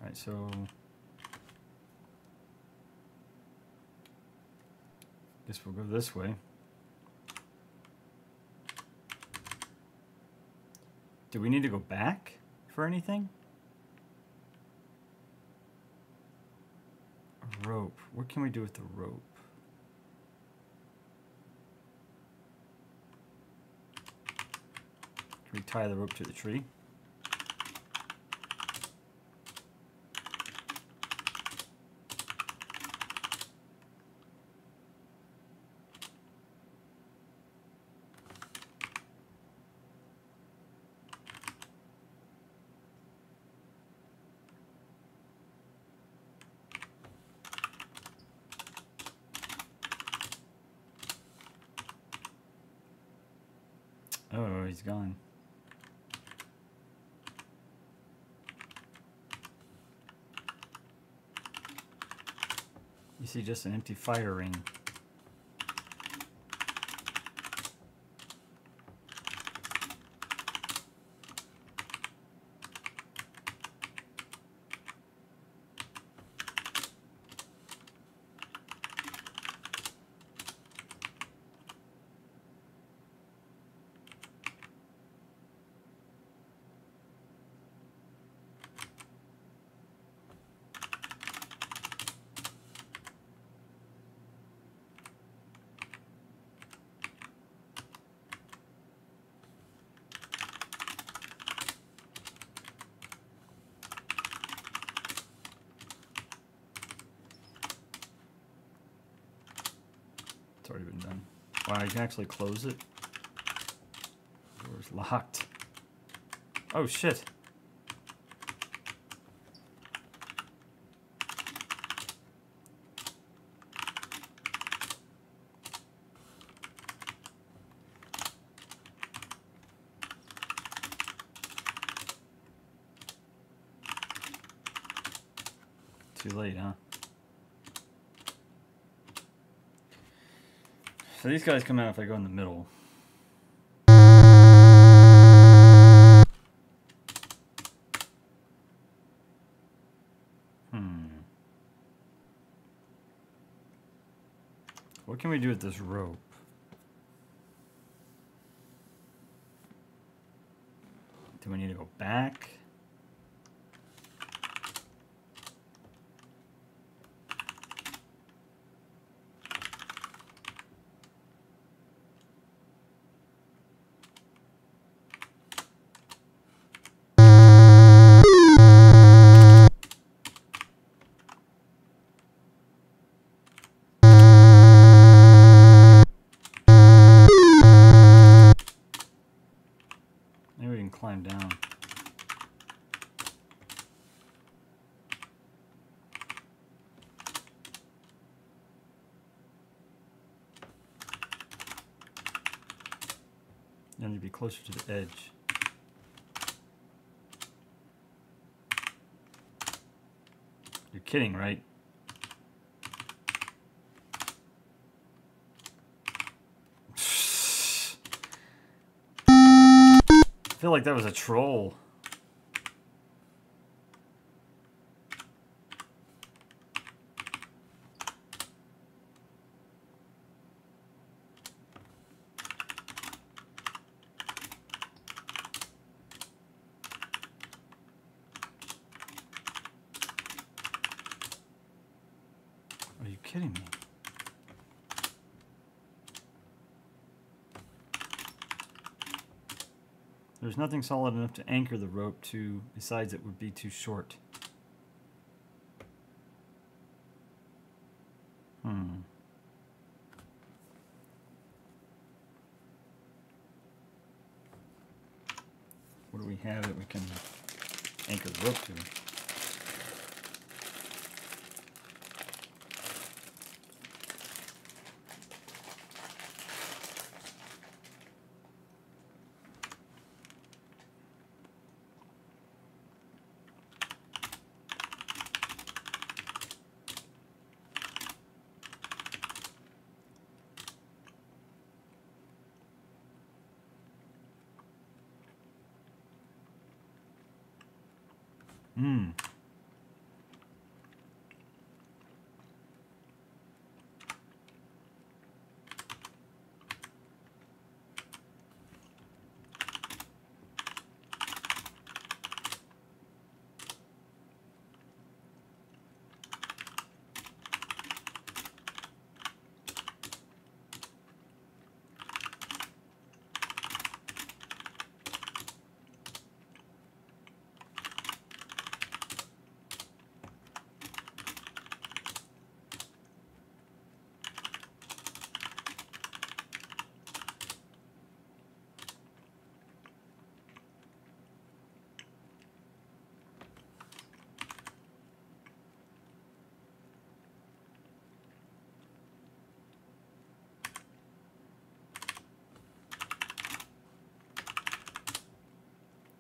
Alright, so guess we'll go this way. Do we need to go back for anything? A rope. What can we do with the rope? Can we tie the rope to the tree? Oh, he's gone. You see just an empty fire ring. It's already been done. Wow, you can actually close it. Door's locked. Oh shit. Too late, huh? So these guys come out if I go in the middle. What can we do with this rope? Do we need to go back? Climb down. You need to be closer to the edge. You're kidding, right? I feel like that was a troll. Are you kidding me? There's nothing solid enough to anchor the rope to, besides it would be too short. What do we have that we can anchor the rope to?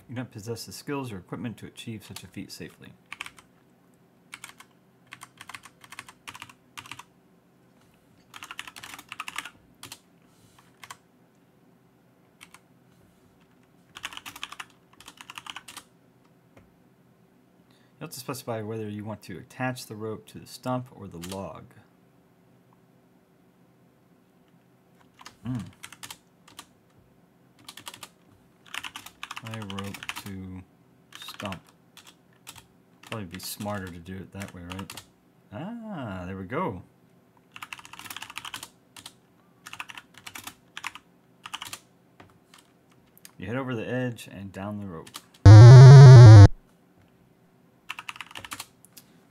You don't possess the skills or equipment to achieve such a feat safely. You have to specify whether you want to attach the rope to the stump or the log. Tie rope to stump. Probably be smarter to do it that way, right? Ah, there we go. You head over the edge and down the rope.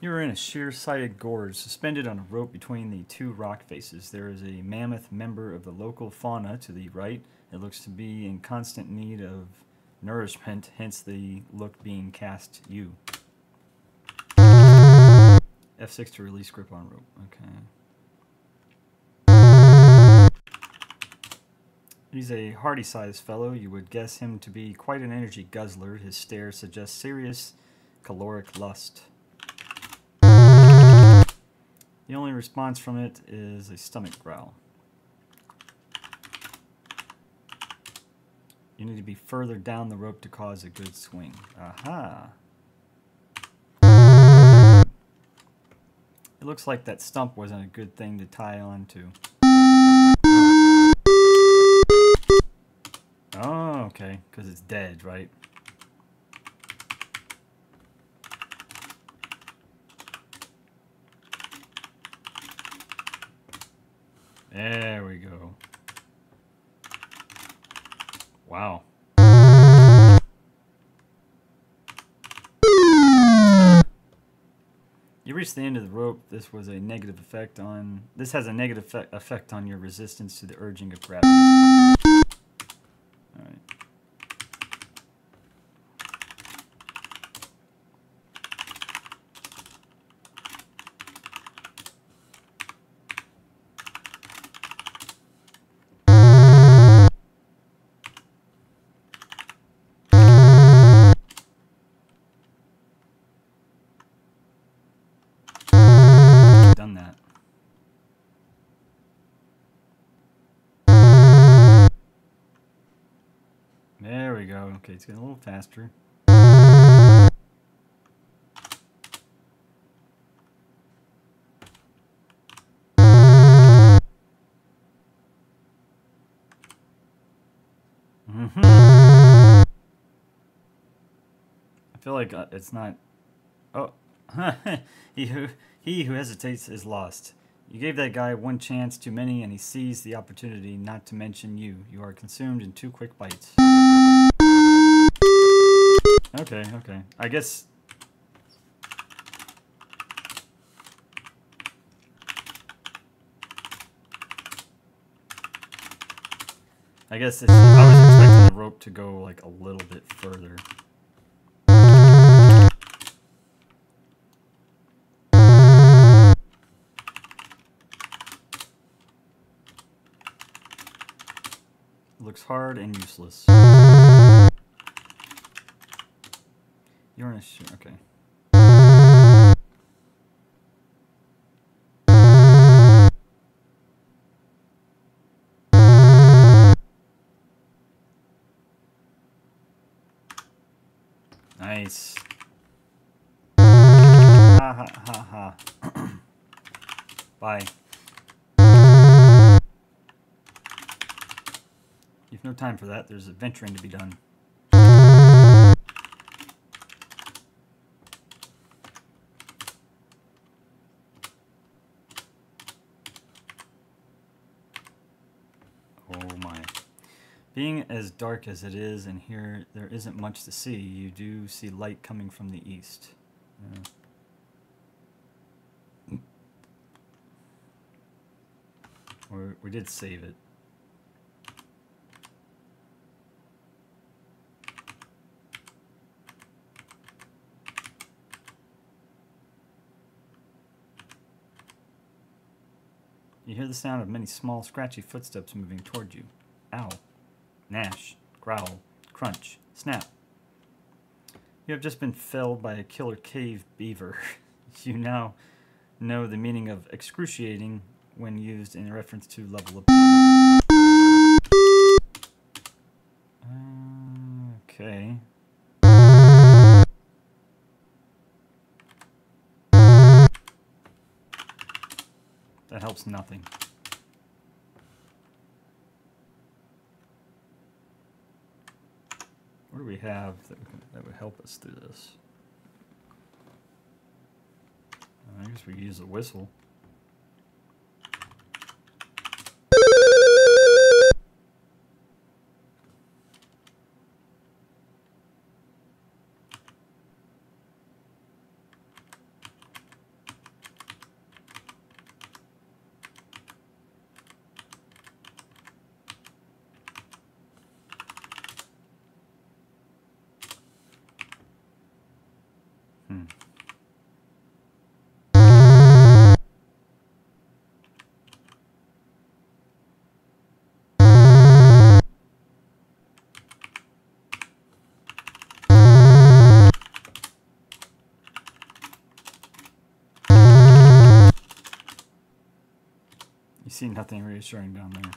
You are in a sheer-sided gorge, suspended on a rope between the two rock faces. There is a mammoth member of the local fauna to the right. It looks to be in constant need of nourishment, hence the look being cast you. F6 to release grip on rope. Okay. He's a hardy-sized fellow. You would guess him to be quite an energy guzzler. His stare suggests serious caloric lust. The only response from it is a stomach growl. You need to be further down the rope to cause a good swing. Aha! It looks like that stump wasn't a good thing to tie on to. Oh, okay, because it's dead, right? There we go. Wow. You reach the end of the rope. This has a negative effect on your resistance to the urging of gravity. All right. Done that. There we go. Okay, it's getting a little faster. I feel like it's not. Oh. He who hesitates is lost. You gave that guy one chance too many, and he seized the opportunity, not to mention you. You are consumed in 2 quick bites. okay, okay. I guess... I was expecting the rope to go like a little bit further. Looks hard and useless. You're in a shoe. Okay. Nice. Ha ha ha ha. Bye. You've no time for that. There's adventuring to be done. Oh my. Being as dark as it is, and here there isn't much to see, you do see light coming from the east. We did save it. You hear the sound of many small, scratchy footsteps moving toward you. Ow. Gnash. Growl. Crunch. Snap. You have just been felled by a killer cave beaver. You now know the meaning of excruciating when used in reference to level of... Okay. That helps nothing. What do we have that would help us through this? I guess we could use a whistle. You see nothing reassuring down there.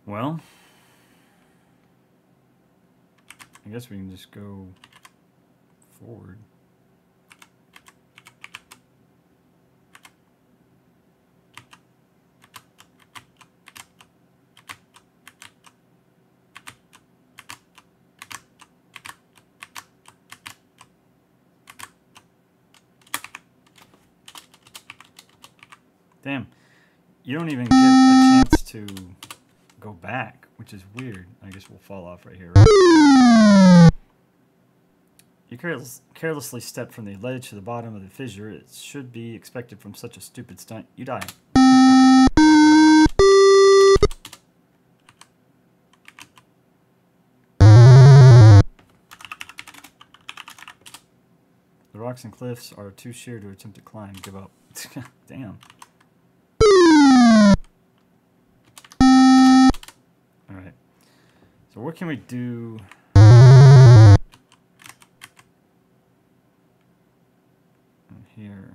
Well, I guess we can just go forward. Damn, you don't even get a chance to go back, which is weird. I guess we'll fall off right here, right? You carelessly stepped from the ledge to the bottom of the fissure. It should be expected from such a stupid stunt. You die. The rocks and cliffs are too sheer to attempt to climb. Give up. Damn. Alright. So what can we do? Here.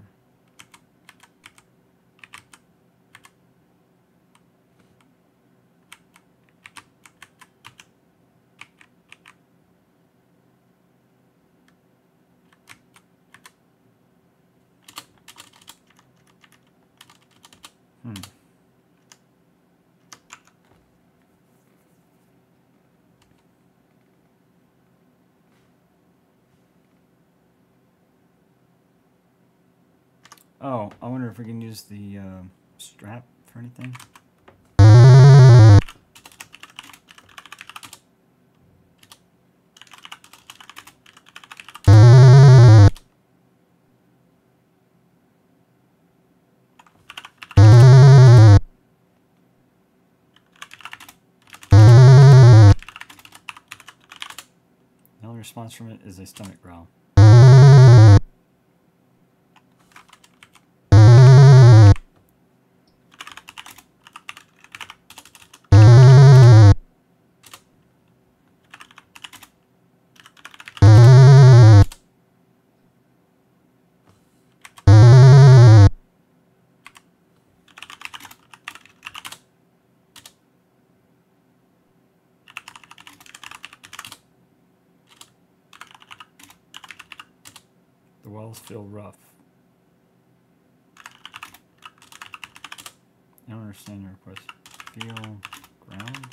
Oh, I wonder if we can use the strap for anything. The only response from it is a stomach growl. The walls feel rough. I don't understand your request. Feel ground?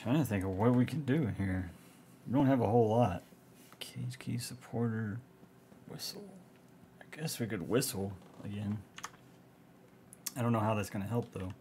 Trying to think of what we can do here. We don't have a whole lot. Cage key supporter, whistle. I guess we could whistle again. I don't know how that's going to help though.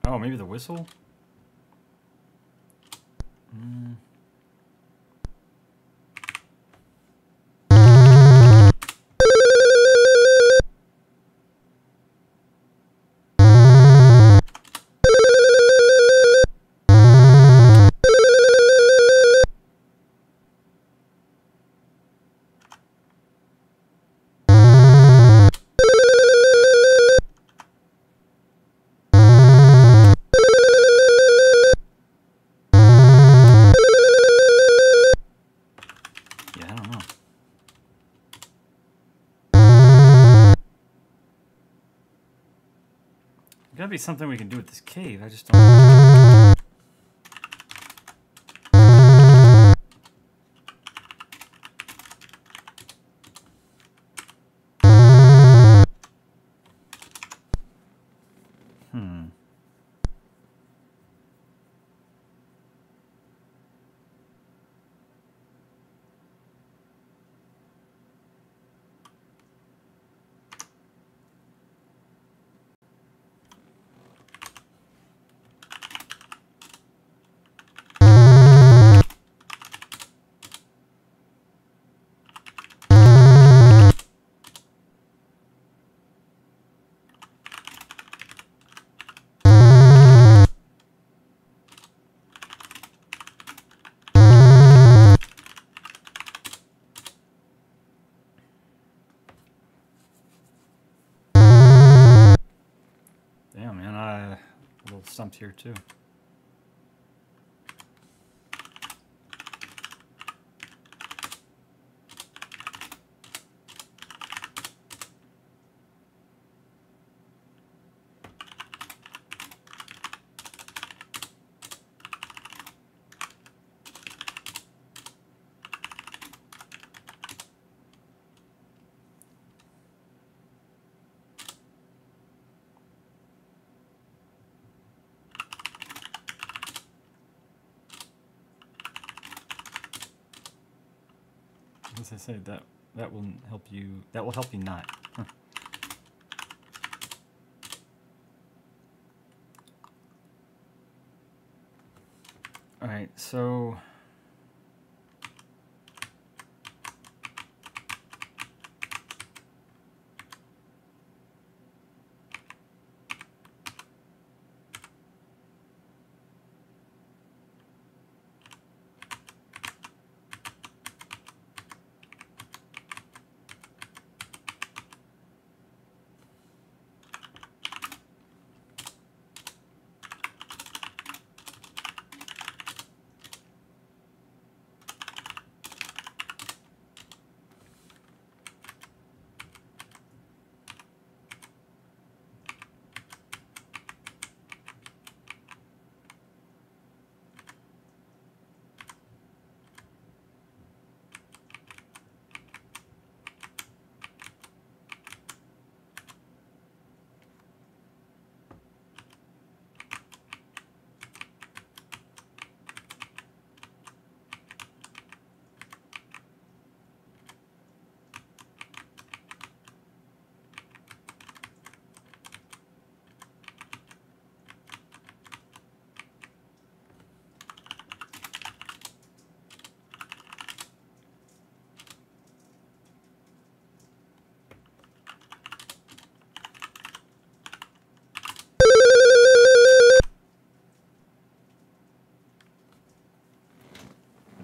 Oh, maybe the whistle? Gotta be something we can do with this cave. I just don't. stumps here too. As I say, that will help you. That will help you not. Huh. All right, so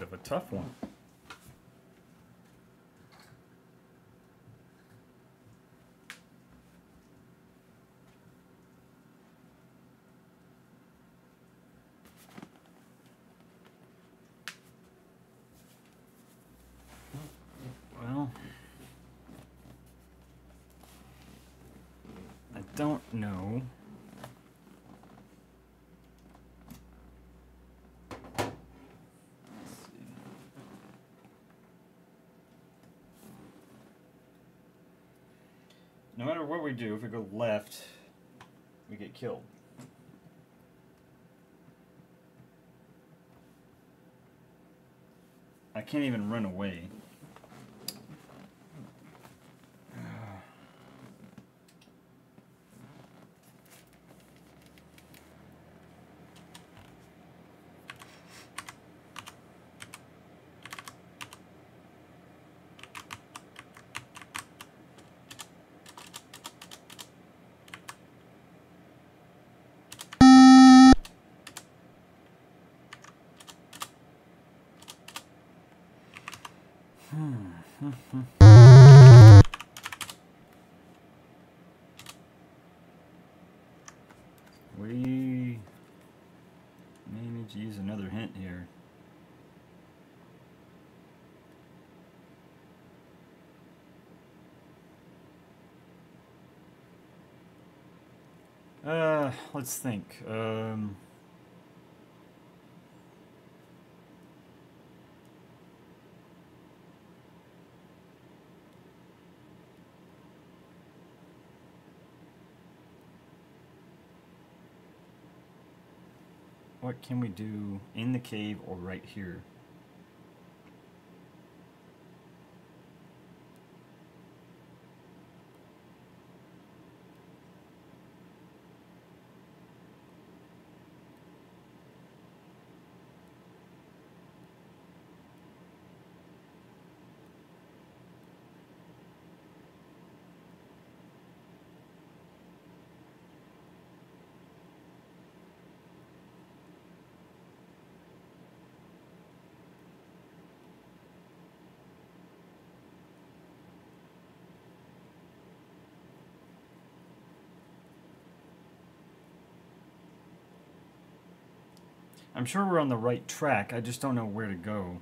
bit of a tough one. Well, I don't know. No matter what we do, if we go left, we get killed. I can't even run away. We may need to use another hint here. Let's think. What can we do in the cave or right here? I'm sure we're on the right track, I just don't know where to go.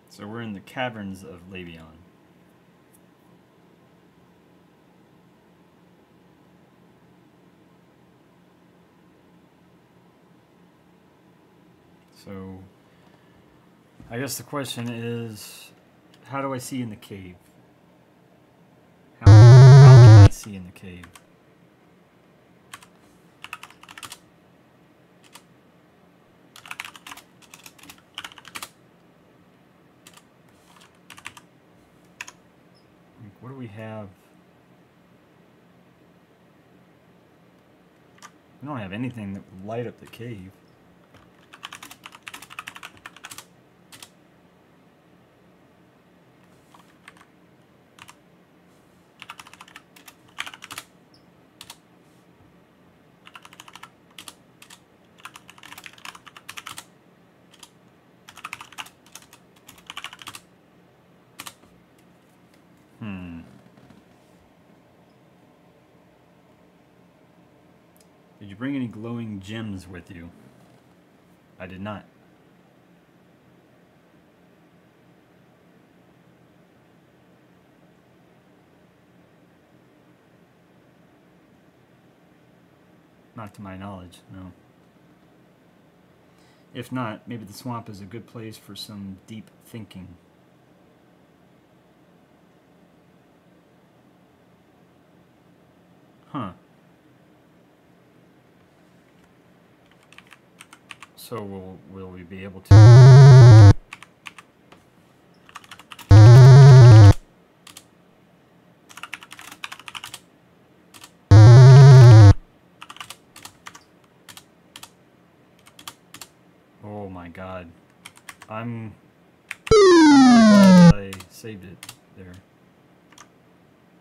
So we're in the caverns of Labion. So I guess the question is, how do I see in the cave? How can I see in the cave? What do we have? We don't have anything that would light up the cave. Did you bring any glowing gems with you? I did not. Not to my knowledge, no. If not, maybe the swamp is a good place for some deep thinking. Huh. So will we be able to... Oh my god. I'm glad I saved it there.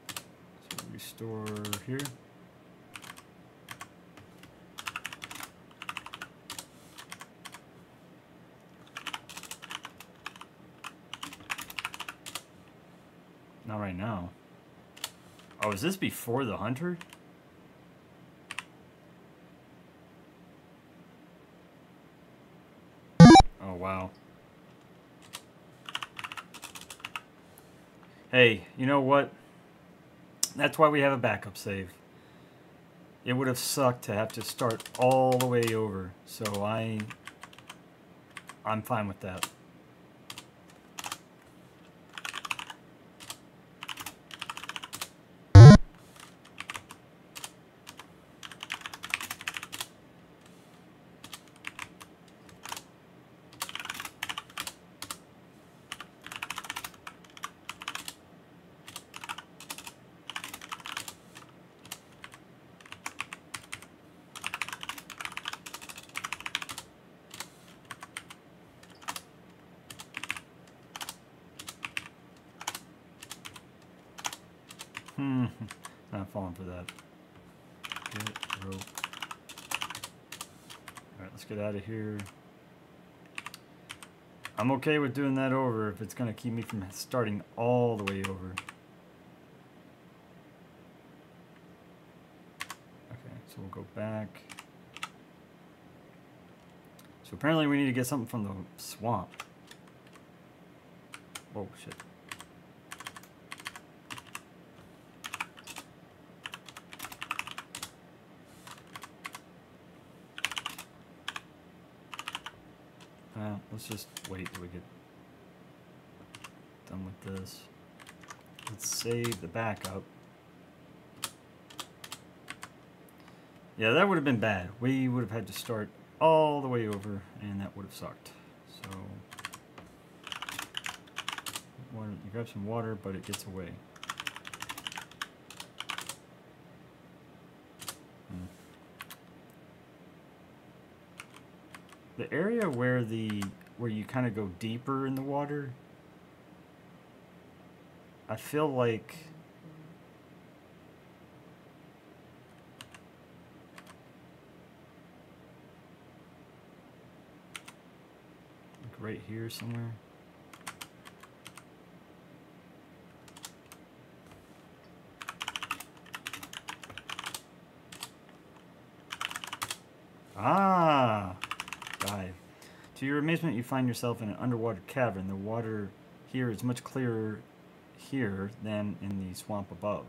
So restore here. Not right now. Oh, is this before the hunter? Oh, wow. Hey, you know what? That's why we have a backup save. It would have sucked to have to start all the way over, so I'm fine with that. Not falling for that. Get rope. Alright, let's get out of here. I'm okay with doing that over if it's going to keep me from starting all the way over. Okay, so we'll go back. So apparently we need to get something from the swamp. Oh, shit. Let's just wait till we get... done with this. Let's save the backup. Yeah, that would have been bad. We would have had to start all the way over, and that would have sucked. So, water, you grab some water, but it gets away. The area where you kind of go deeper in the water, I feel like right here somewhere. Ah! Dive. To your amazement, you find yourself in an underwater cavern. The water here is much clearer here than in the swamp above.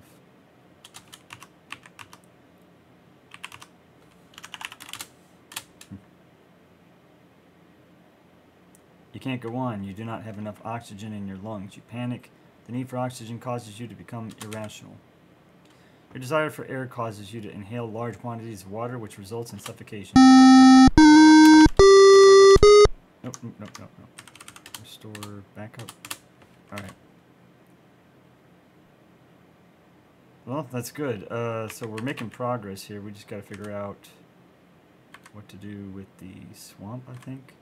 You can't go on. You do not have enough oxygen in your lungs. You panic. The need for oxygen causes you to become irrational. Your desire for air causes you to inhale large quantities of water, which results in suffocation. Nope. Restore backup. Alright. Well, that's good. So we're making progress here. We just got to figure out what to do with the swamp, I think.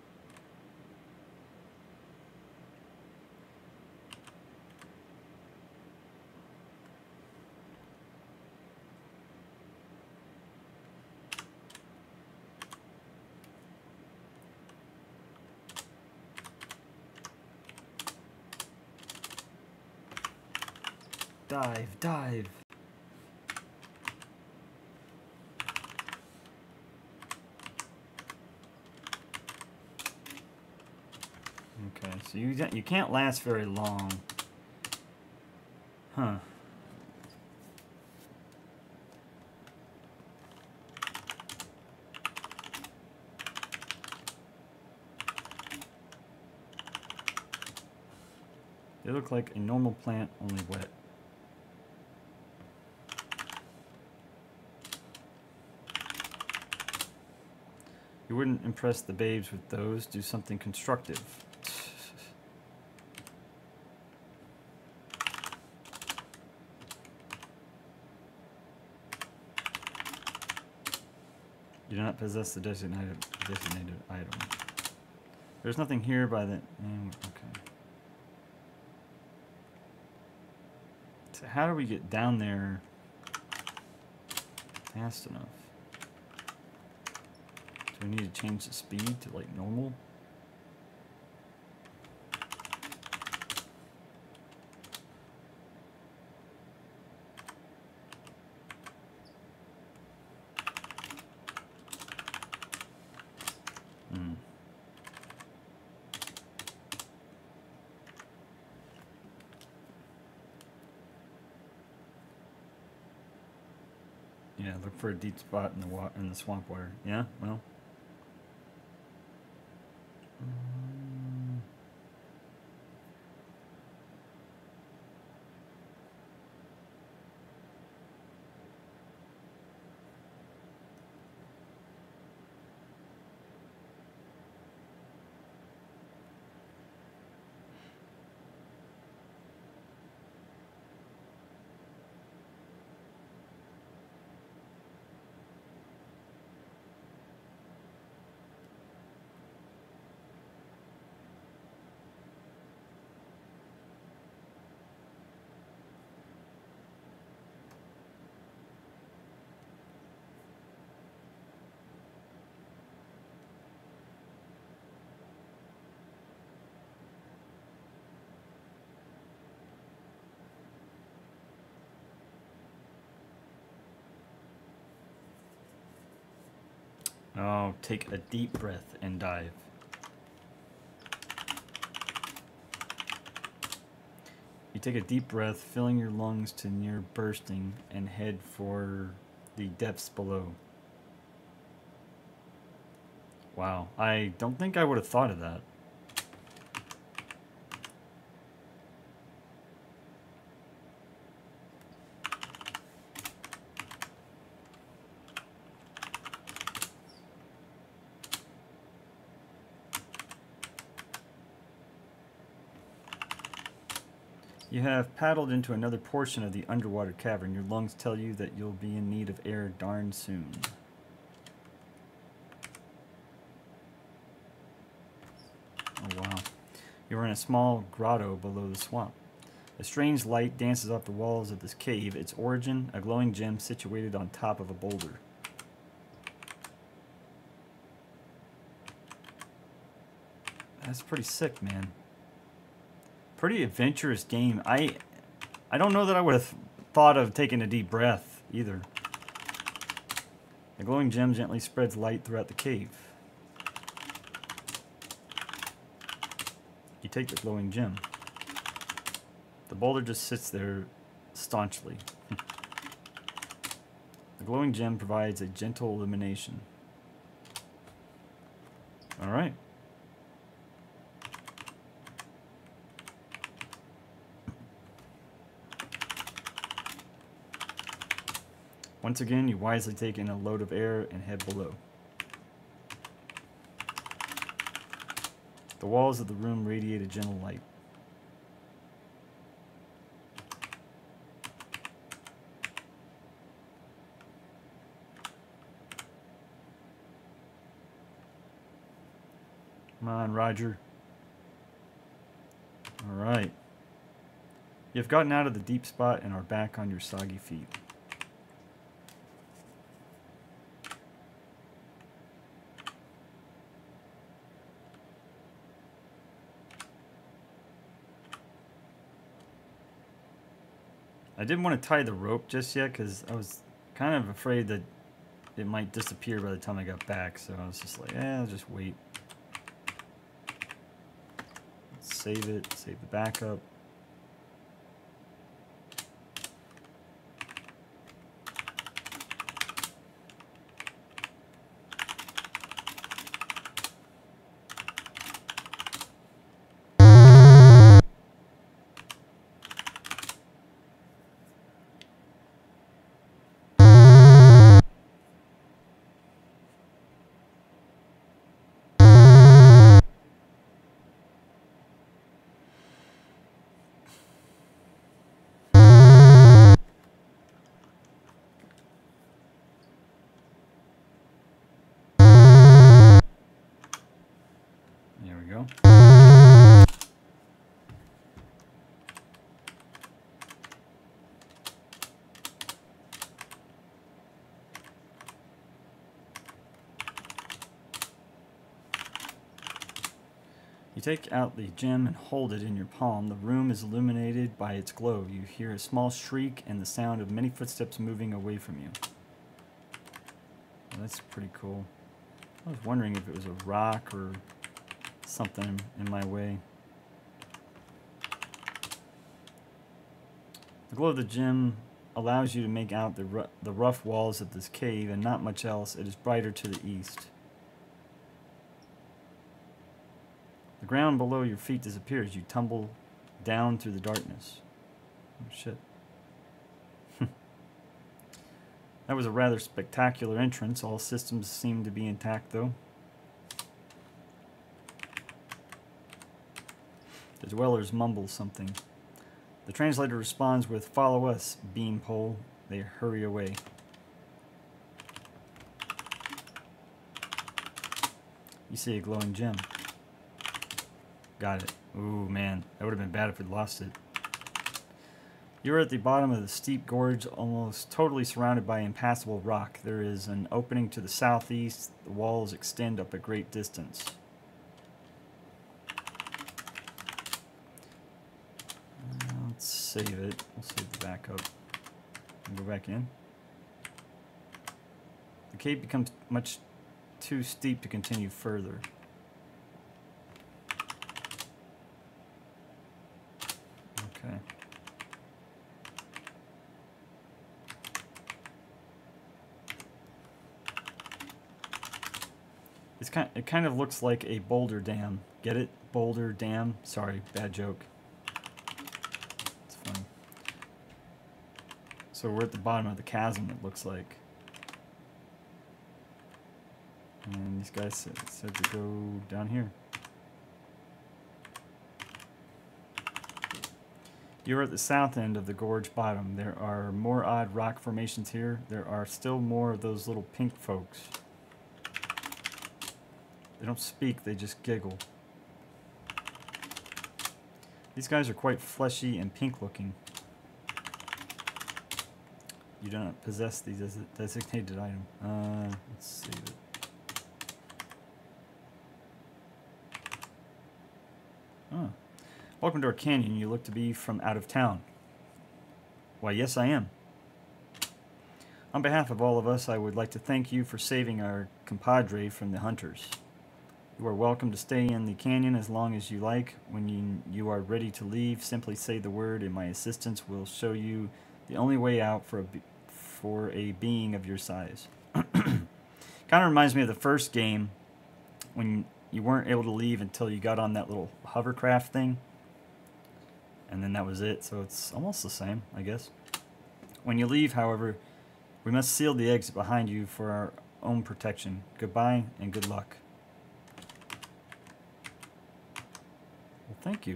Dive. Okay, so you can't last very long. Huh. They look like a normal plant, only wet. You wouldn't impress the babes with those. Do something constructive. You do not possess the designated item. There's nothing here by the... okay. So how do we get down there fast enough? Do we need to change the speed to like normal? Yeah, look for a deep spot in the swamp water. Yeah, well. Oh, take a deep breath and dive. You take a deep breath, filling your lungs to near bursting, and head for the depths below. Wow, I don't think I would have thought of that. You have paddled into another portion of the underwater cavern. Your lungs tell you that you'll be in need of air darn soon. Oh wow. You are in a small grotto below the swamp. A strange light dances off the walls of this cave. Its origin, a glowing gem situated on top of a boulder. That's pretty sick, man. Pretty adventurous game. I don't know that I would have thought of taking a deep breath either. The glowing gem gently spreads light throughout the cave. You take the glowing gem. The boulder just sits there staunchly. The glowing gem provides a gentle illumination. Alright. Once again, you wisely take in a load of air and head below. The walls of the room radiate a gentle light. Come on, Roger. Alright. You've gotten out of the deep spot and are back on your soggy feet. I didn't want to tie the rope just yet because I was kind of afraid that it might disappear by the time I got back, so I was just like, I'll just wait. Let's save it, save the backup. There we go. You take out the gem and hold it in your palm. The room is illuminated by its glow. You hear a small shriek and the sound of many footsteps moving away from you. Well, that's pretty cool. I was wondering if it was a rock or something in my way. The glow of the gem allows you to make out the rough walls of this cave and not much else. It is brighter to the east. The ground below your feet disappears. You tumble down through the darkness. Oh, shit. That was a rather spectacular entrance. All systems seem to be intact, though. The dwellers mumble something. The translator responds with, "Follow us, beanpole." They hurry away. You see a glowing gem. Got it. Ooh, man. That would have been bad if we'd lost it. You're at the bottom of the steep gorge, almost totally surrounded by impassable rock. There is an opening to the southeast. The walls extend up a great distance. Let's save it. We'll save the backup. And go back in. The cave becomes much too steep to continue further. Okay. It kind of looks like a boulder dam. Get it? Boulder dam. Sorry, bad joke. It's funny. So we're at the bottom of the chasm, it looks like. And these guys said to go down here. You're at the south end of the gorge bottom. There are more odd rock formations here. There are still more of those little pink folks. They don't speak, they just giggle. These guys are quite fleshy and pink looking. You do not possess these as a designated item. Let's save it. Oh. Welcome to our canyon. You look to be from out of town. Why, yes, I am. On behalf of all of us, I would like to thank you for saving our compadre from the hunters. You are welcome to stay in the canyon as long as you like. When you are ready to leave, simply say the word and my assistants will show you the only way out for a being of your size. Kind of reminds me of the first game when you weren't able to leave until you got on that little hovercraft thing. And then that was it, so it's almost the same, I guess. When you leave, however, we must seal the exit behind you for our own protection. Goodbye and good luck. Well, thank you.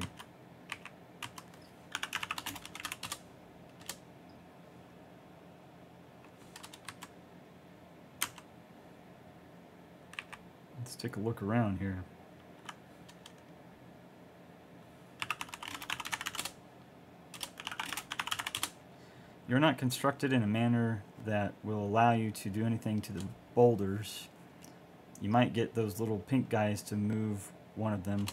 Let's take a look around here. You're not constructed in a manner that will allow you to do anything to the boulders. You might get those little pink guys to move one of them.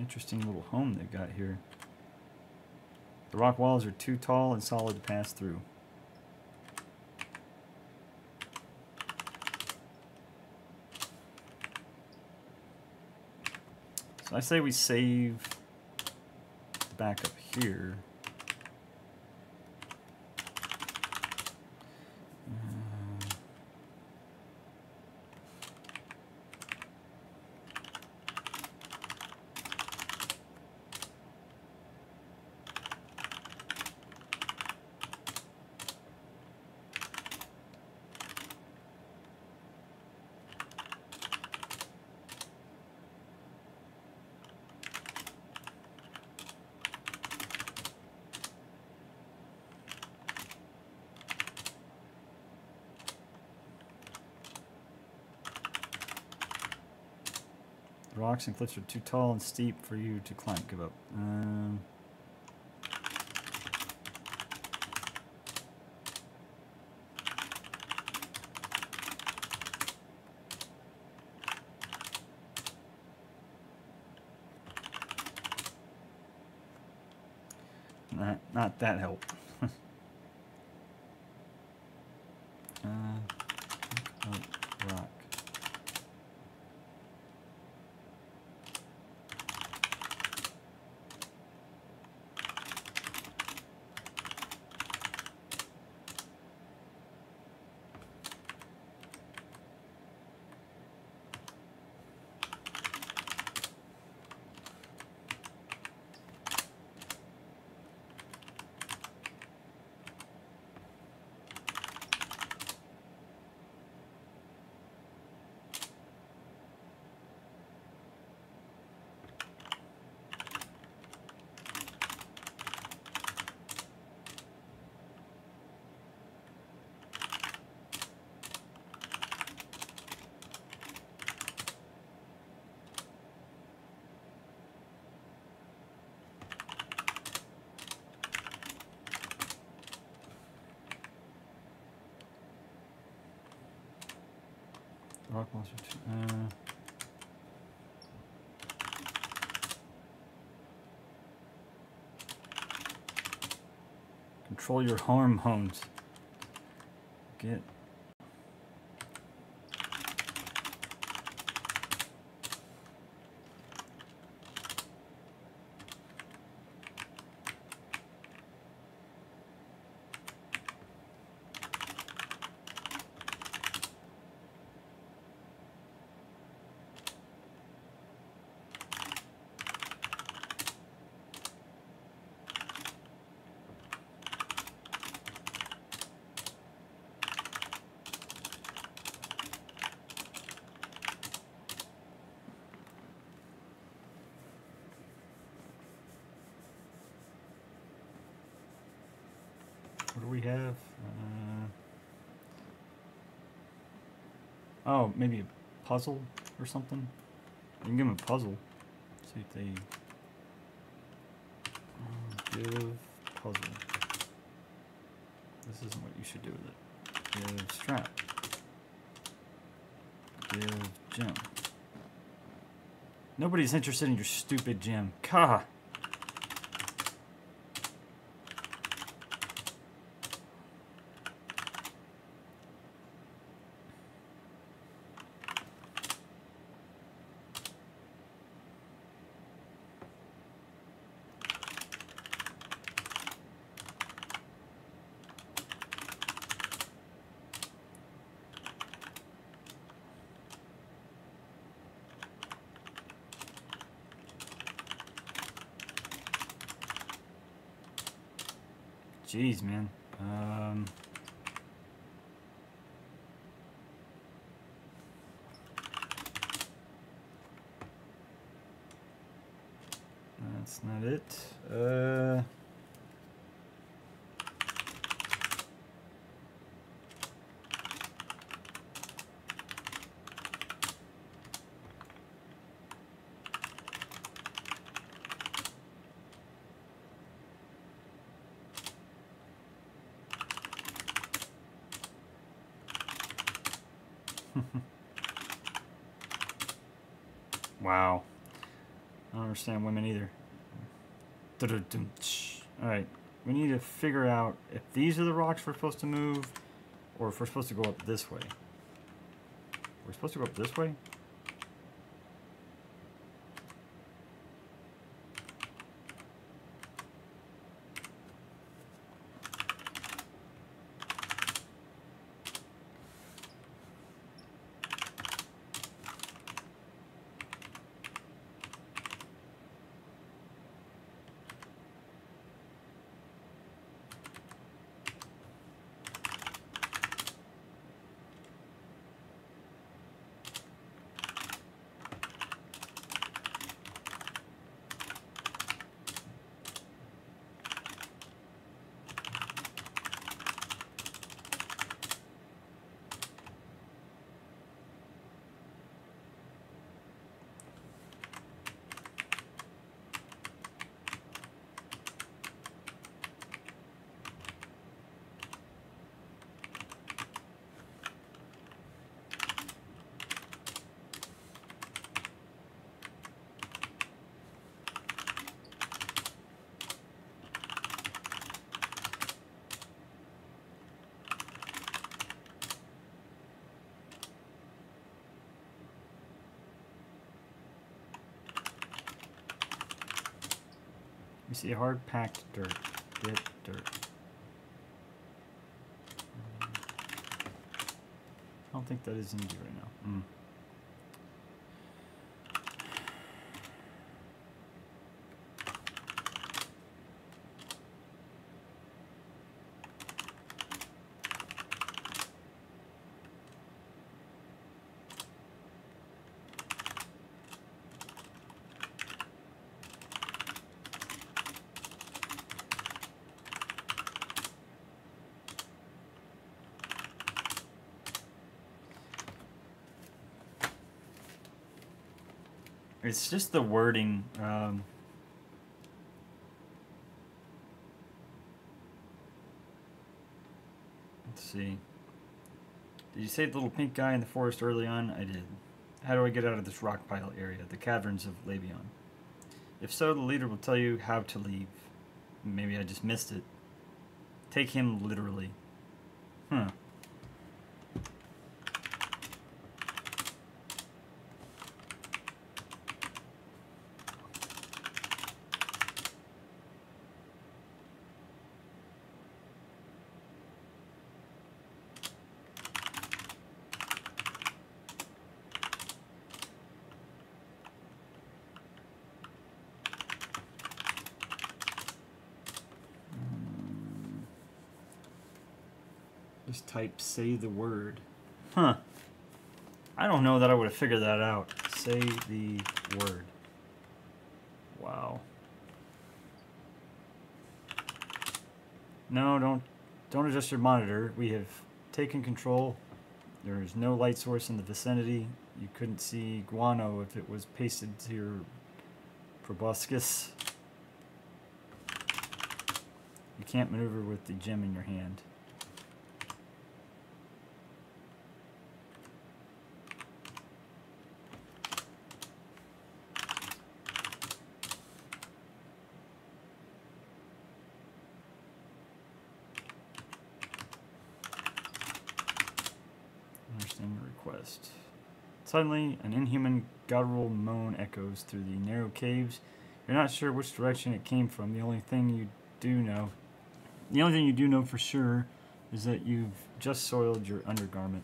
Interesting little home they've got here. The rock walls are too tall and solid to pass through. So I say we save back up here. The rocks and cliffs are too tall and steep for you to climb. Give up. Not that help. Rock. Rock monster 2. Control your hormones. Get. What do we have? Oh, maybe a puzzle or something? You can give them a puzzle. See if they... give puzzle. This isn't what you should do with it. Give strap. Give gem. Nobody's interested in your stupid gem. Ka! Jeez, man. That's not it. Wow. I don't understand women either. Alright, we need to figure out if these are the rocks we're supposed to move, or if we're supposed to go up this way. We're supposed to go up this way? You see hard packed dirt. Get dirt. I don't think that is in here right now. It's just the wording. Let's see. Did you save the little pink guy in the forest early on? I did. How do I get out of this rock pile area? The caverns of Labion. If so, the leader will tell you how to leave. Maybe I just missed it. Take him literally. Huh. Just type say the word. Huh. I don't know that I would have figured that out. Say the word. Wow. No, don't don't adjust your monitor. We have taken control. There is no light source in the vicinity. You couldn't see guano if it was pasted to your proboscis. You can't maneuver with the gem in your hand. Understand your request. Suddenly, an inhuman guttural moan echoes through the narrow caves. You're not sure which direction it came from. The only thing you do know for sure is that you've just soiled your undergarment.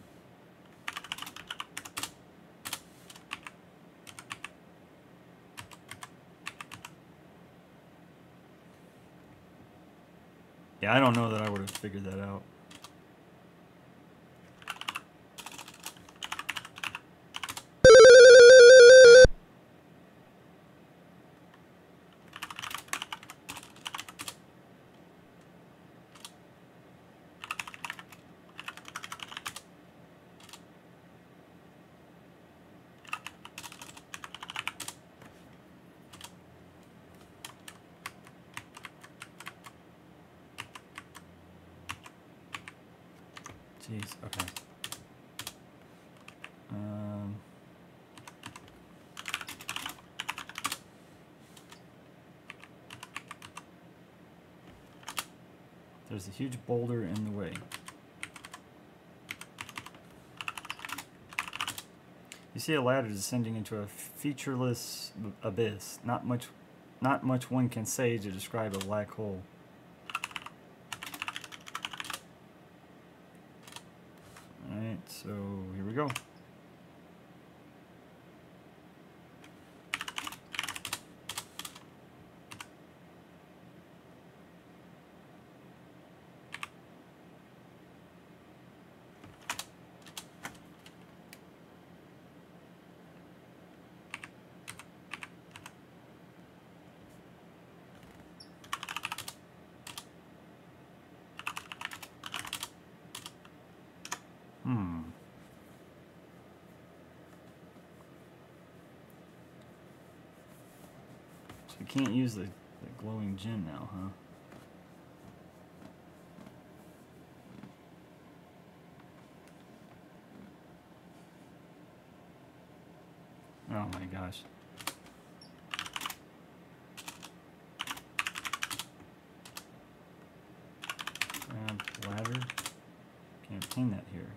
Yeah, I don't know that I would have figured that out. Jeez, okay. There's a huge boulder in the way. You see a ladder descending into a featureless abyss. Not much one can say to describe a black hole. Alright, so here we go. So we can't use the glowing gem now, huh? Oh my gosh. Ladder. Can't obtain that here.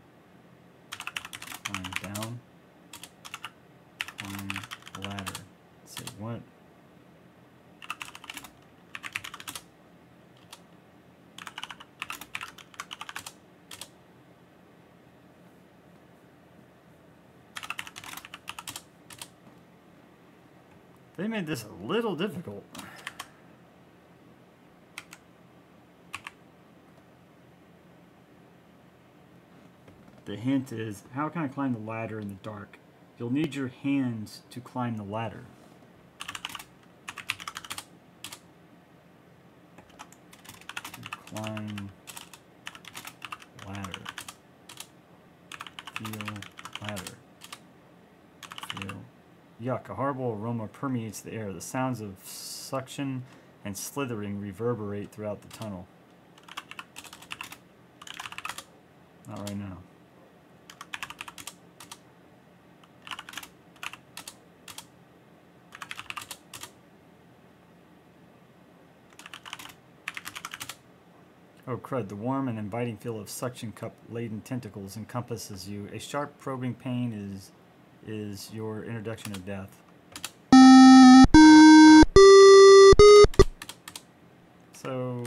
Climb down. Climb ladder. Let's see what. They made this a little difficult. The hint is, how can I climb the ladder in the dark? You'll need your hands to climb the ladder. Climb ladder. Feel ladder. Feel. Yuck, a horrible aroma permeates the air. The sounds of suction and slithering reverberate throughout the tunnel. Not right now. Oh crud, the warm and inviting feel of suction cup-laden tentacles encompasses you. A sharp probing pain is your introduction of death. So...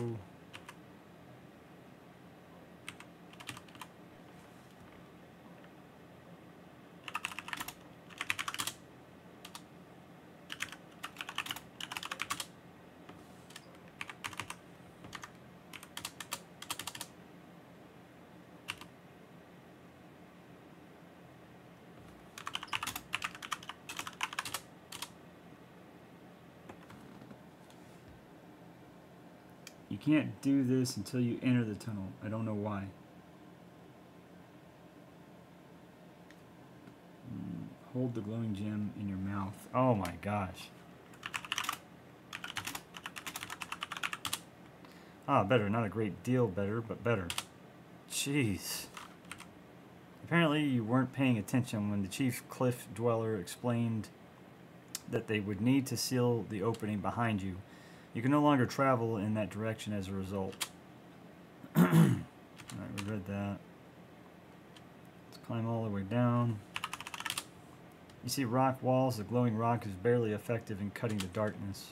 You can't do this until you enter the tunnel. I don't know why. Hold the glowing gem in your mouth. Oh my gosh. Ah, better. Not a great deal better, but better. Jeez. Apparently you weren't paying attention when the chief cliff dweller explained that they would need to seal the opening behind you. You can no longer travel in that direction as a result. Alright, we read that. Let's climb all the way down. You see rock walls. The glowing rock is barely effective in cutting the darkness.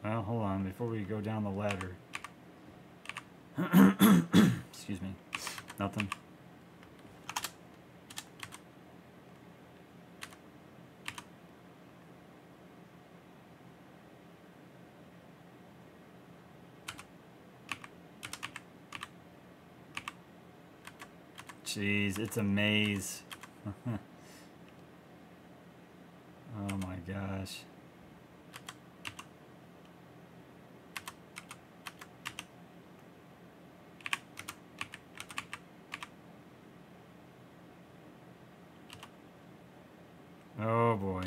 Well, hold on, before we go down the ladder. Excuse me. Nothing. Jeez, it's a maze. Oh my gosh. Oh boy.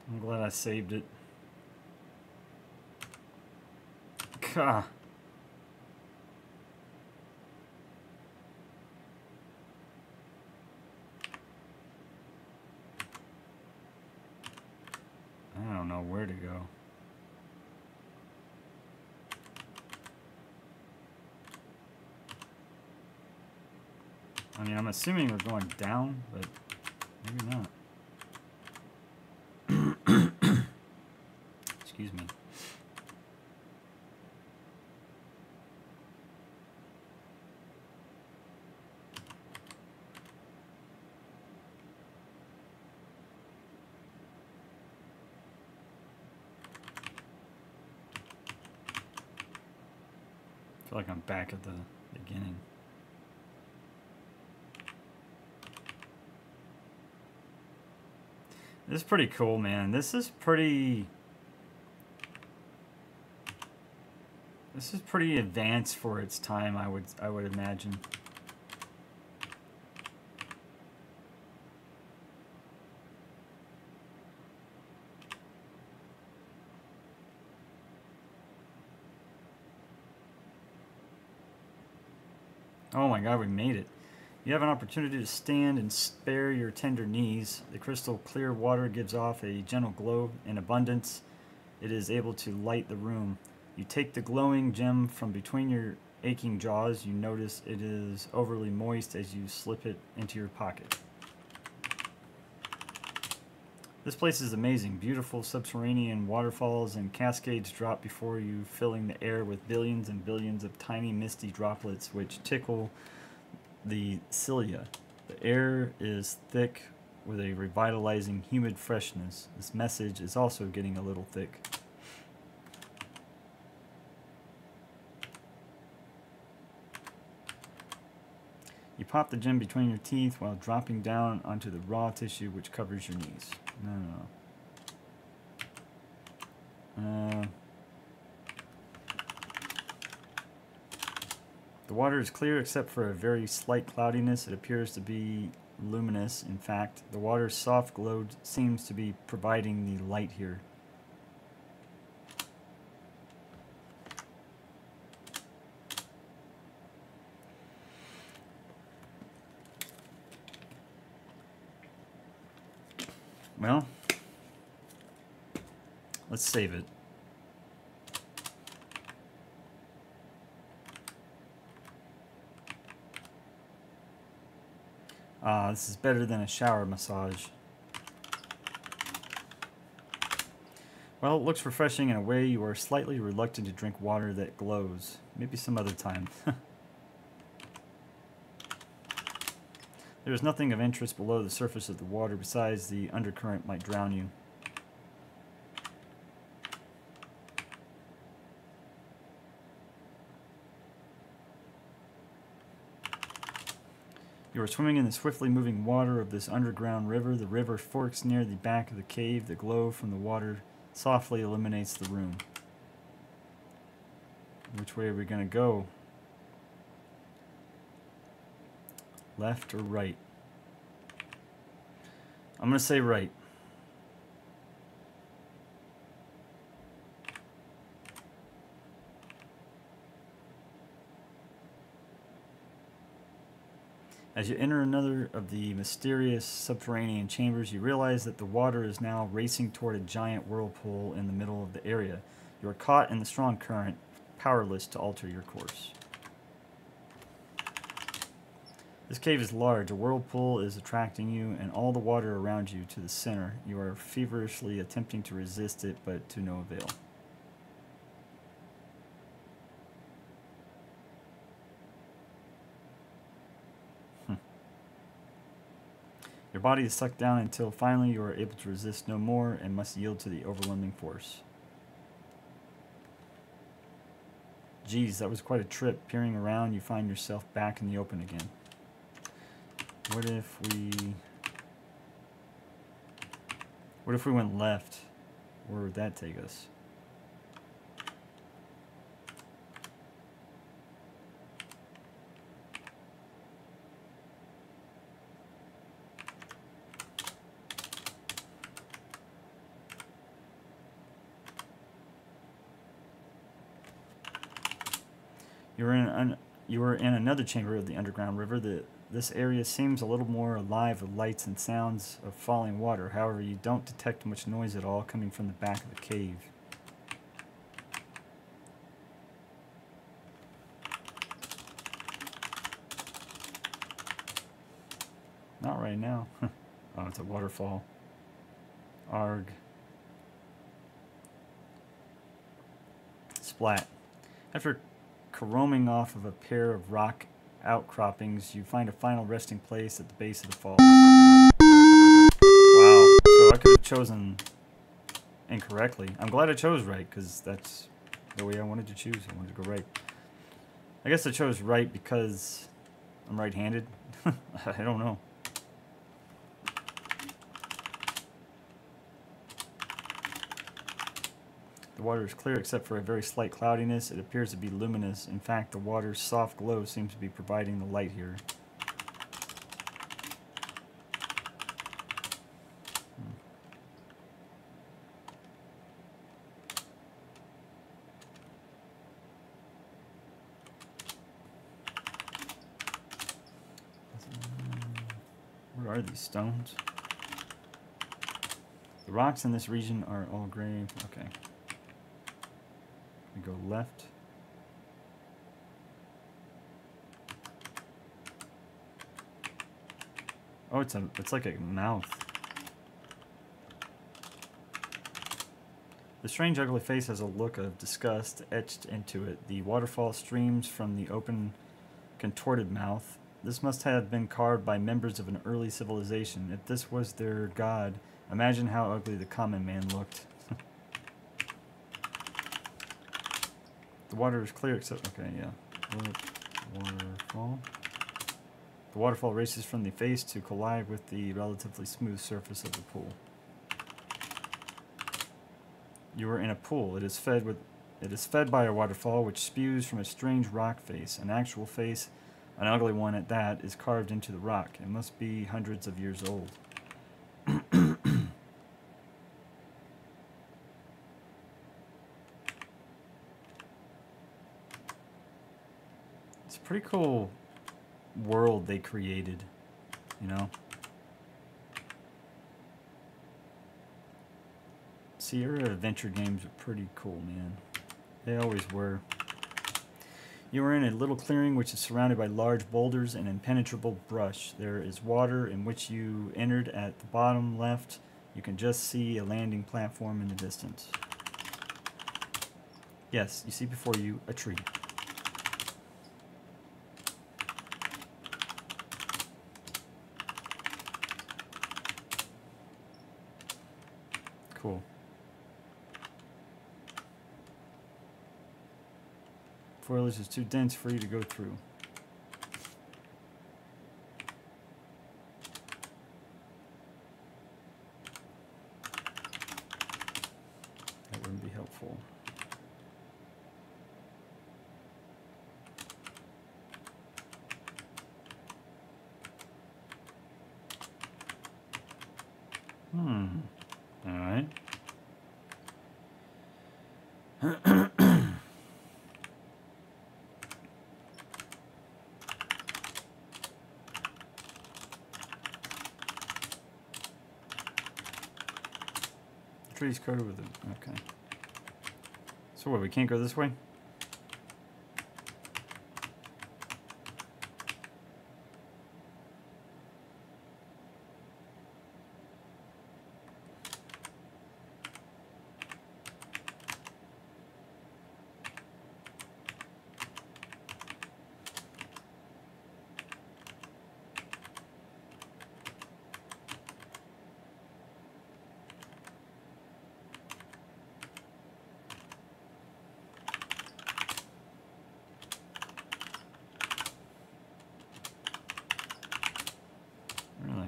I'm glad I saved it. Gah. I don't know where to go. I mean, I'm assuming we're going down, but maybe not. Excuse me. I feel like I'm back at the beginning. This is pretty cool, man. This is pretty advanced for its time, I would imagine. Oh my god, we made it. You have an opportunity to stand and spare your tender knees. The crystal clear water gives off a gentle glow in abundance. It is able to light the room. You take the glowing gem from between your aching jaws. You notice it is overly moist as you slip it into your pocket. This place is amazing. Beautiful subterranean waterfalls and cascades drop before you, filling the air with billions and billions of tiny misty droplets which tickle the cilia. The air is thick with a revitalizing, humid freshness. This message is also getting a little thick. You pop the gem between your teeth while dropping down onto the raw tissue which covers your knees. The water is clear except for a very slight cloudiness. It appears to be luminous. In fact, the water's soft glow seems to be providing the light here. Well, let's save it. This is better than a shower massage. Well, it looks refreshing in a way you are slightly reluctant to drink water that glows. Maybe some other time. There is nothing of interest below the surface of the water besides the undercurrent might drown you. You are swimming in the swiftly moving water of this underground river. The river forks near the back of the cave. The glow from the water softly illuminates the room. Which way are we going to go? Left or right? I'm going to say right. As you enter another of the mysterious subterranean chambers, you realize that the water is now racing toward a giant whirlpool in the middle of the area. You are caught in the strong current, powerless to alter your course. This cave is large. A whirlpool is attracting you and all the water around you to the center. You are feverishly attempting to resist it, but to no avail. Your body is sucked down until finally you are able to resist no more and must yield to the overwhelming force. Geez, that was quite a trip. Peering around, you find yourself back in the open again. What if we went left? Where would that take us? You are in another chamber of the underground river. This area seems a little more alive with lights and sounds of falling water. However, you don't detect much noise at all coming from the back of the cave. Not right now. Oh, it's a waterfall. Arg. Splat. After caroming off of a pair of rock outcroppings, you find a final resting place at the base of the fall. Wow. So I could have chosen incorrectly. I'm glad I chose right, because that's the way I wanted to choose. I wanted to go right. I guess I chose right because I'm right-handed. I don't know. The water is clear except for a very slight cloudiness. It appears to be luminous. In fact, the water's soft glow seems to be providing the light here. Where are these stones? The rocks in this region are all gray. Okay. We go left. Oh, it's like a mouth. The strange ugly face has a look of disgust etched into it. The waterfall streams from the open, contorted mouth. This must have been carved by members of an early civilization. If this was their god, imagine how ugly the common man looked. The water is clear except... Okay, yeah. Waterfall. The waterfall races from the face to collide with the relatively smooth surface of the pool. You are in a pool. It is fed by a waterfall which spews from a strange rock face. An actual face, an ugly one at that, is carved into the rock. It must be hundreds of years old. It's a pretty cool world they created, you know? Sierra adventure games are pretty cool, man. They always were. You are in a little clearing which is surrounded by large boulders and impenetrable brush. There is water in which you entered at the bottom left. You can just see a landing platform in the distance. Yes, you see before you a tree. Cool. Foliage is too dense for you to go through. That wouldn't be helpful. All right. Tree's coated with it. Okay. So what, we can't go this way? Really?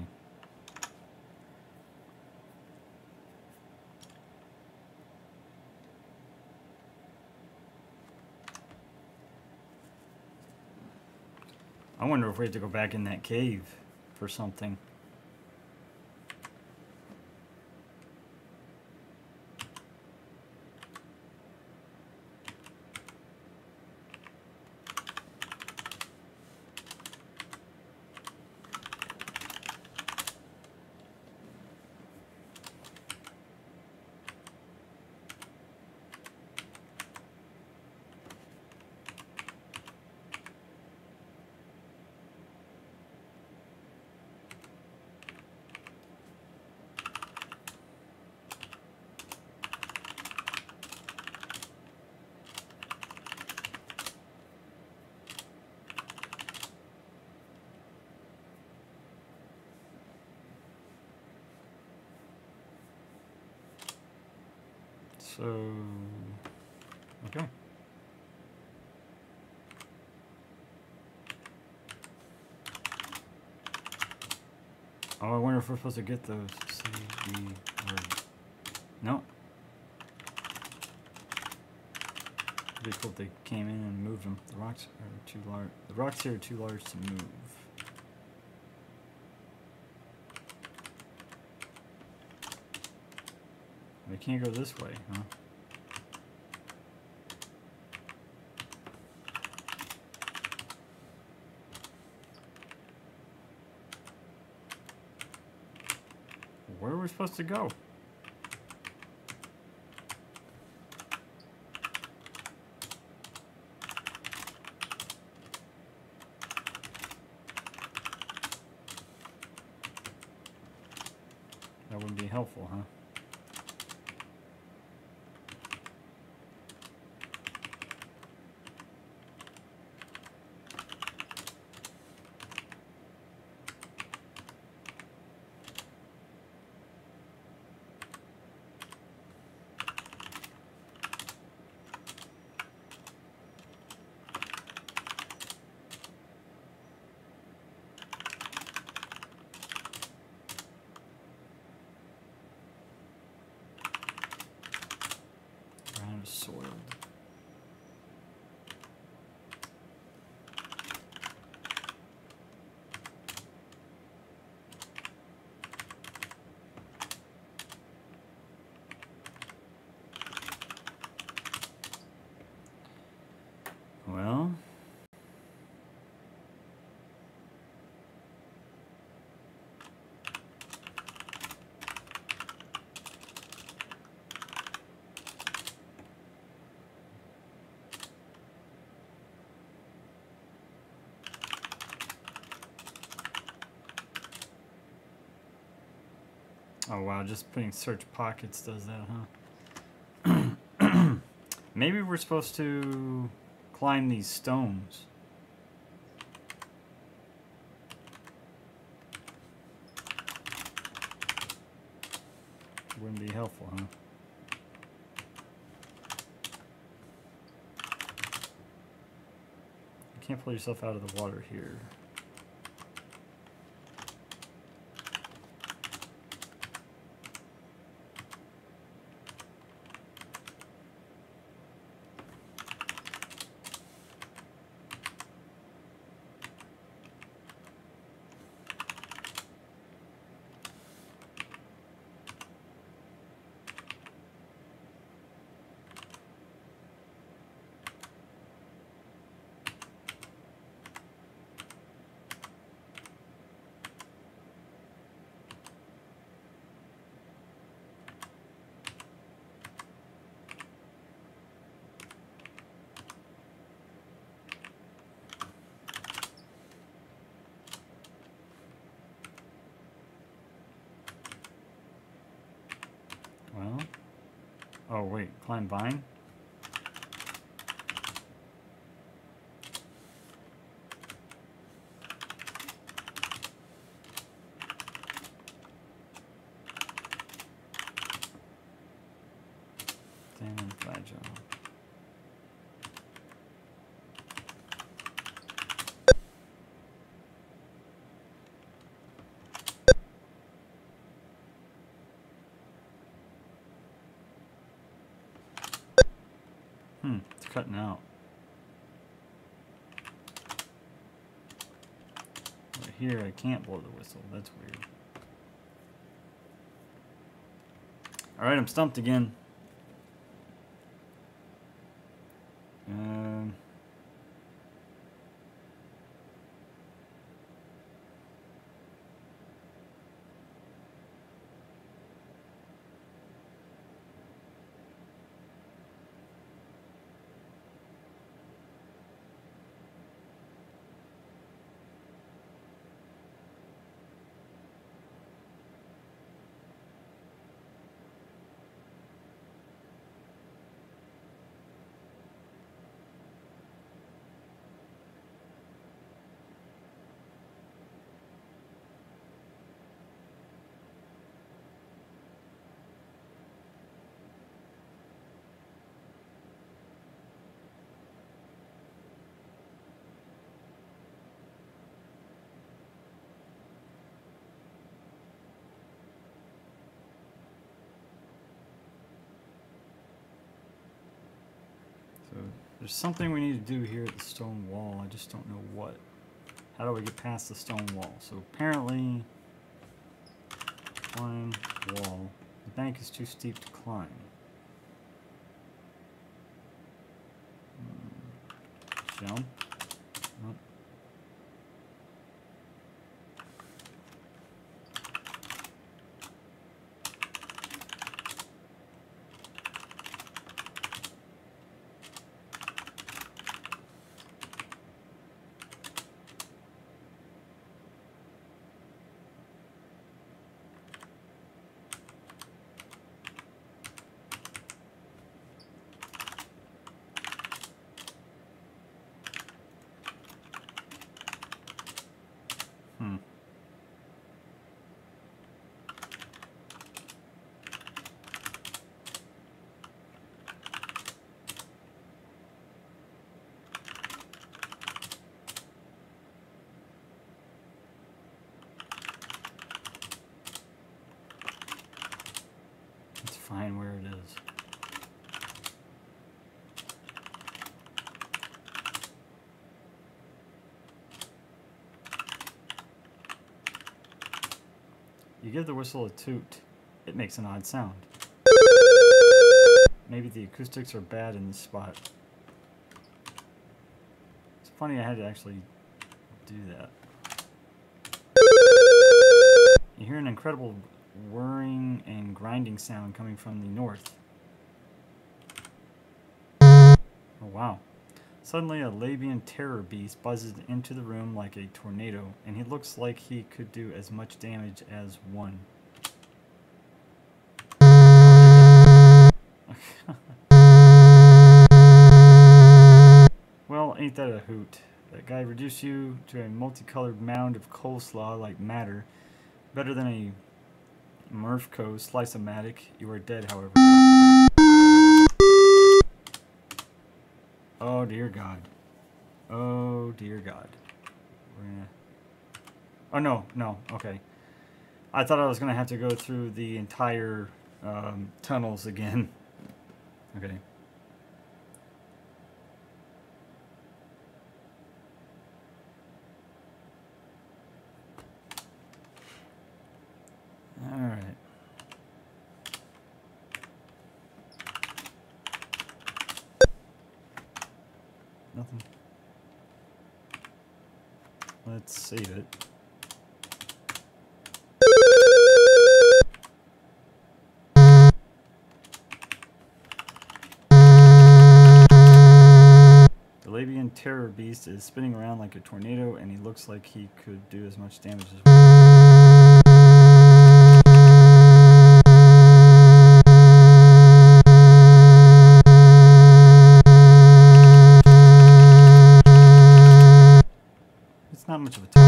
I wonder if we have to go back in that cave for something. So, okay. Oh, I wonder if we're supposed to get those. C, D, or... No. It'd be cool if they came in and moved them. The rocks are too large. The rocks here are too large to move. We can't go this way, huh? Where are we supposed to go? That wouldn't be helpful, huh? Oh wow, just putting search pockets does that, huh? Maybe we're supposed to climb these stones. Wouldn't be helpful, huh? You can't pull yourself out of the water here. Well, oh wait, climb vine? Damn and fragile. It's cutting out. Right here, I can't blow the whistle. That's weird. Alright, I'm stumped again. So there's something we need to do here at the stone wall. I just don't know what. How do we get past the stone wall? So apparently, climb wall. The bank is too steep to climb. Jump. Nope. It's fine where it is. You give the whistle a toot, it makes an odd sound. Maybe the acoustics are bad in this spot. It's funny I had to actually do that. You hear an incredible whirring and grinding sound coming from the north. Oh wow. Suddenly a Labian terror beast buzzes into the room like a tornado, and he looks like he could do as much damage as one. Well, ain't that a hoot? That guy reduced you to a multicolored mound of coleslaw like matter. Better than a Murphco slice-o-matic. You are dead, however. Oh dear God. Oh dear God. We're gonna... Oh no, no, okay. I thought I was gonna have to go through the entire tunnels again. Okay. Alright. Nothing. Let's save it. The Labian Terror Beast is spinning around like a tornado, and he looks like he could do as much damage as well. It's not much of a talk.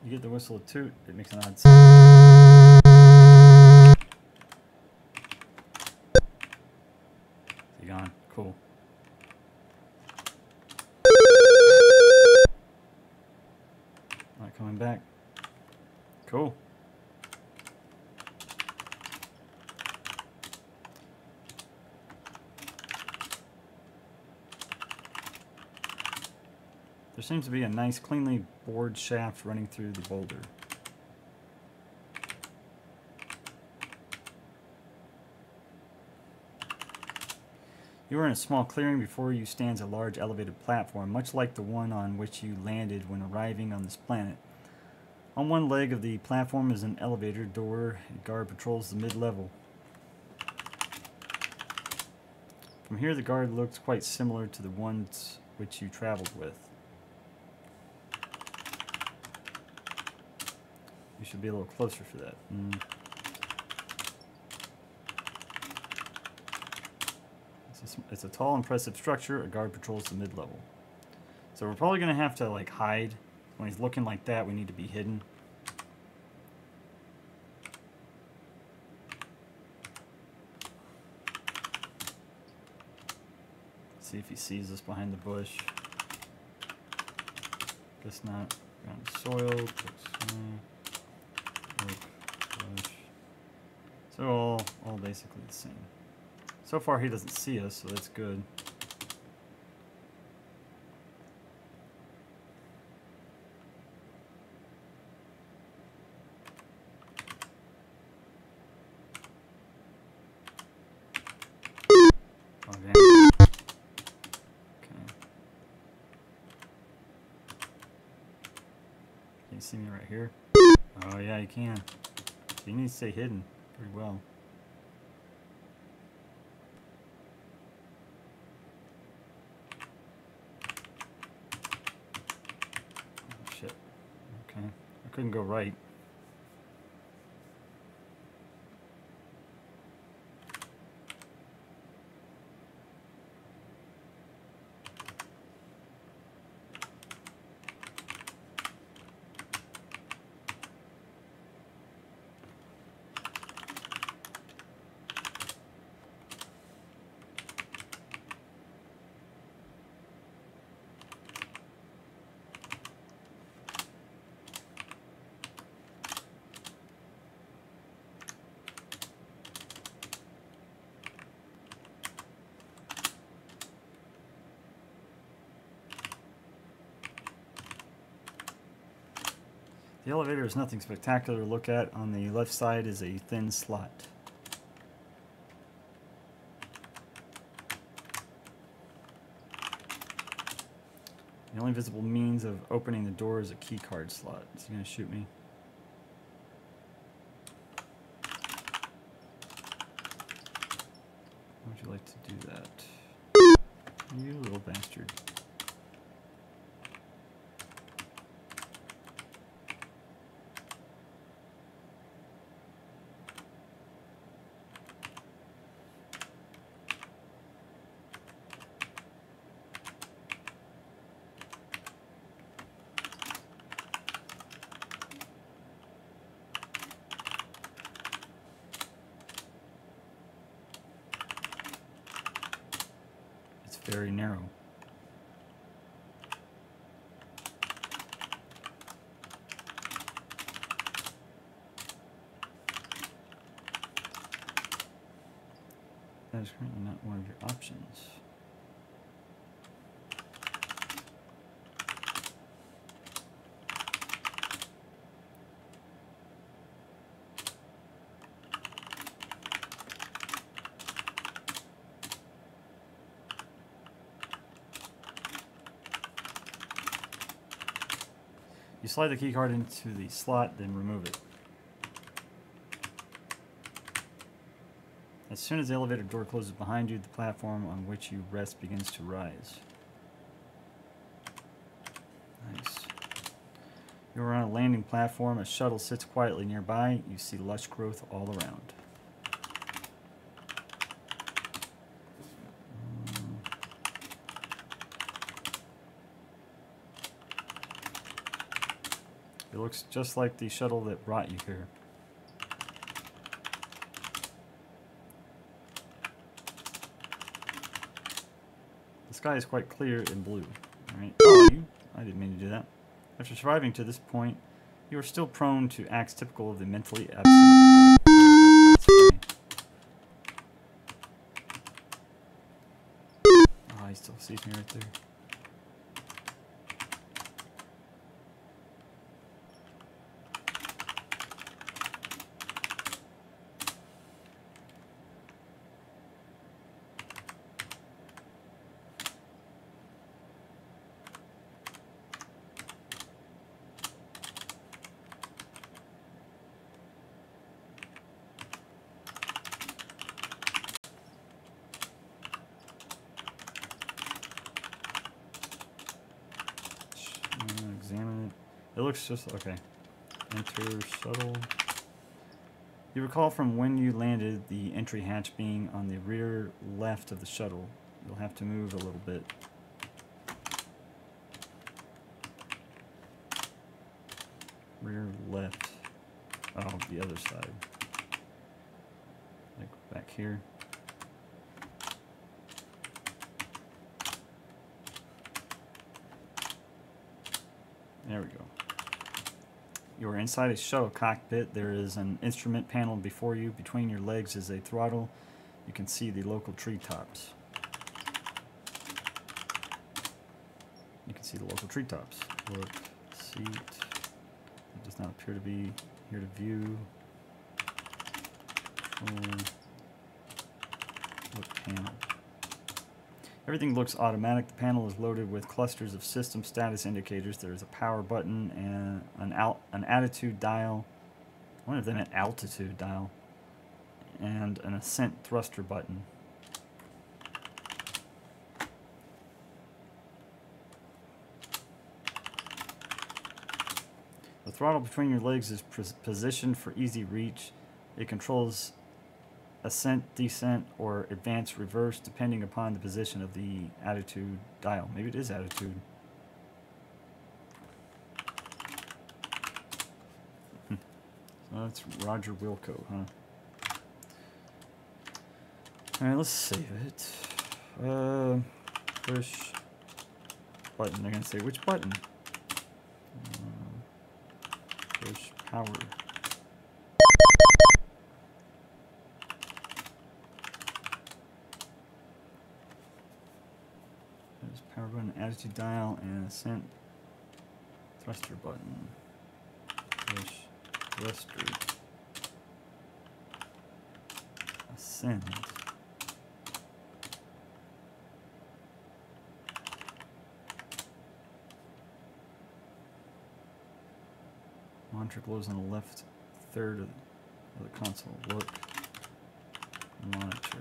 You get the whistle of toot, it makes an odd sound. Is he gone? Cool. Not coming back. Cool. There seems to be a nice, cleanly bored shaft running through the boulder. You are in a small clearing. Before you stands a large elevated platform, much like the one on which you landed when arriving on this planet. On one leg of the platform is an elevator door. A guard patrols the mid-level. From here, the guard looks quite similar to the ones which you traveled with. You should be a little closer for that. It's a tall, impressive structure. A guard patrols the mid-level. So we're probably going to have to like hide. When he's looking like that, we need to be hidden. See if he sees us behind the bush. Guess not. Ground soil. Bush. So all basically the same. So far he doesn't see us, so that's good. Oh, damn. Okay. Can you see me right here? Oh yeah, you can. You need to stay hidden pretty well. Oh, shit. Okay. I couldn't go right. The elevator is nothing spectacular to look at. On the left side is a thin slot. The only visible means of opening the door is a key card slot. Is he going to shoot me? How would you like to do that? You little bastard. very narrow. That is currently not one of your options. You slide the keycard into the slot, then remove it. As soon as the elevator door closes behind you, the platform on which you rest begins to rise. Nice. You are on a landing platform. A shuttle sits quietly nearby. You see lush growth all around. It looks just like the shuttle that brought you here. The sky is quite clear and blue. Alright. Oh, I didn't mean to do that. After surviving to this point, you are still prone to acts typical of the mentally absent. Oh, he still sees me right there. Examine it. It looks just okay. Enter shuttle. You recall from when you landed the entry hatch being on the rear left of the shuttle. You'll have to move a little bit. Rear left. Oh, the other side. Like back here. There we go. You are inside a shuttle cockpit. There is an instrument panel before you. Between your legs is a throttle. You can see the local treetops. You can see the local treetops. Look, seat. It does not appear to be here to view. Look panel. Everything looks automatic. The panel is loaded with clusters of system status indicators. There is a power button and an attitude dial. I wonder if they meant altitude dial. And an ascent thruster button. The throttle between your legs is positioned for easy reach. It controls ascent, descent, or advance reverse depending upon the position of the attitude dial. Maybe it is attitude. So that's Roger Wilco, huh? Alright, let's save it. Push button. They're going to say, which button? Push power. Power button, attitude dial, and ascent thruster button. Push thruster. Ascend. Monitor glows on the left third of the console. Look. Monitor.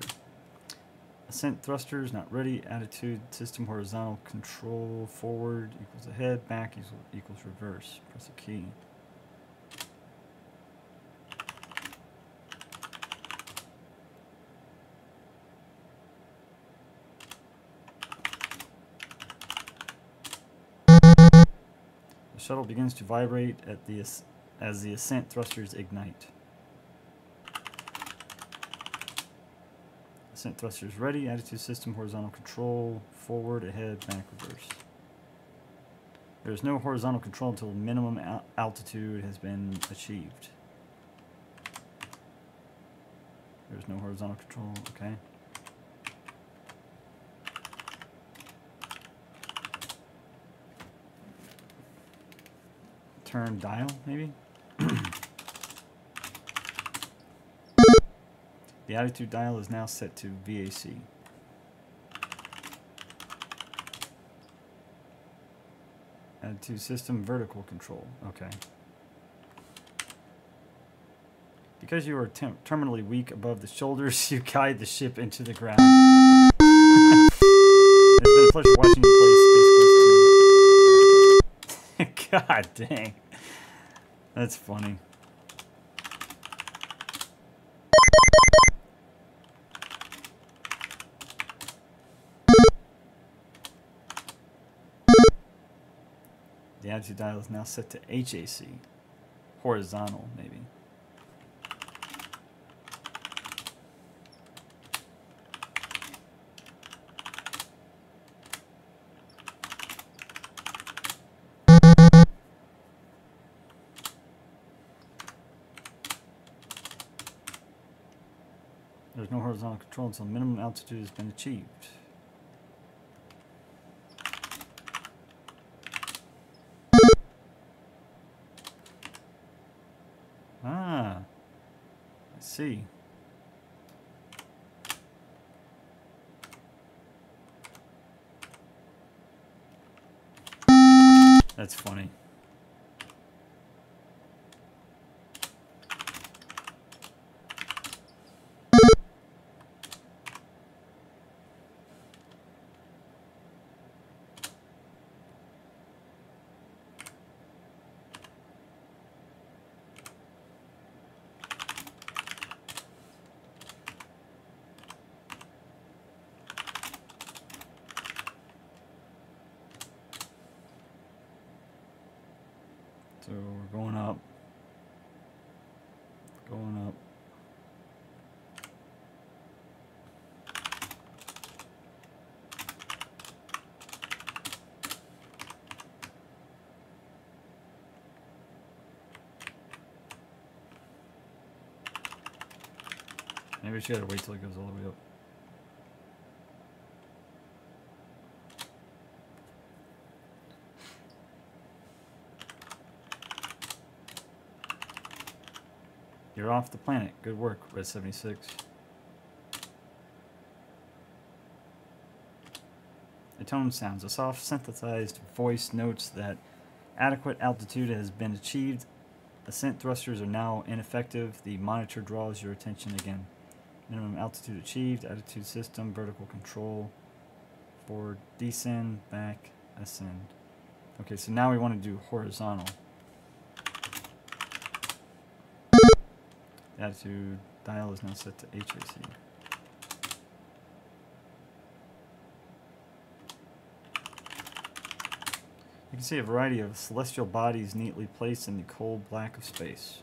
Ascent thrusters not ready. Attitude system horizontal control forward equals ahead. Back equals reverse. Press a key. The shuttle begins to vibrate as the ascent thrusters ignite. Ascent thrusters ready. Attitude system, horizontal control, forward, ahead, back, reverse. There's no horizontal control until minimum altitude has been achieved. There's no horizontal control, okay. Turn dial, maybe? The attitude dial is now set to VAC. Attitude system vertical control. Okay. Because you are terminally weak above the shoulders, you guide the ship into the ground. It's been a pleasure watching you play Space Quest 2. God dang. That's funny. The attitude dial is now set to HAC. Horizontal, maybe. There's no horizontal control until minimum altitude has been achieved. Ah, I see. That's funny. So we're going up. Going up. Maybe we should gotta wait till it goes all the way up. You're off the planet. Good work, Red 76. The tone sounds. A soft synthesized voice notes that adequate altitude has been achieved. Ascent thrusters are now ineffective. The monitor draws your attention again. Minimum altitude achieved. Attitude system, vertical control. Forward, descend, back, ascend. Okay, so now we want to do horizontal. The attitude dial is now set to HAC. You can see a variety of celestial bodies neatly placed in the cold black of space.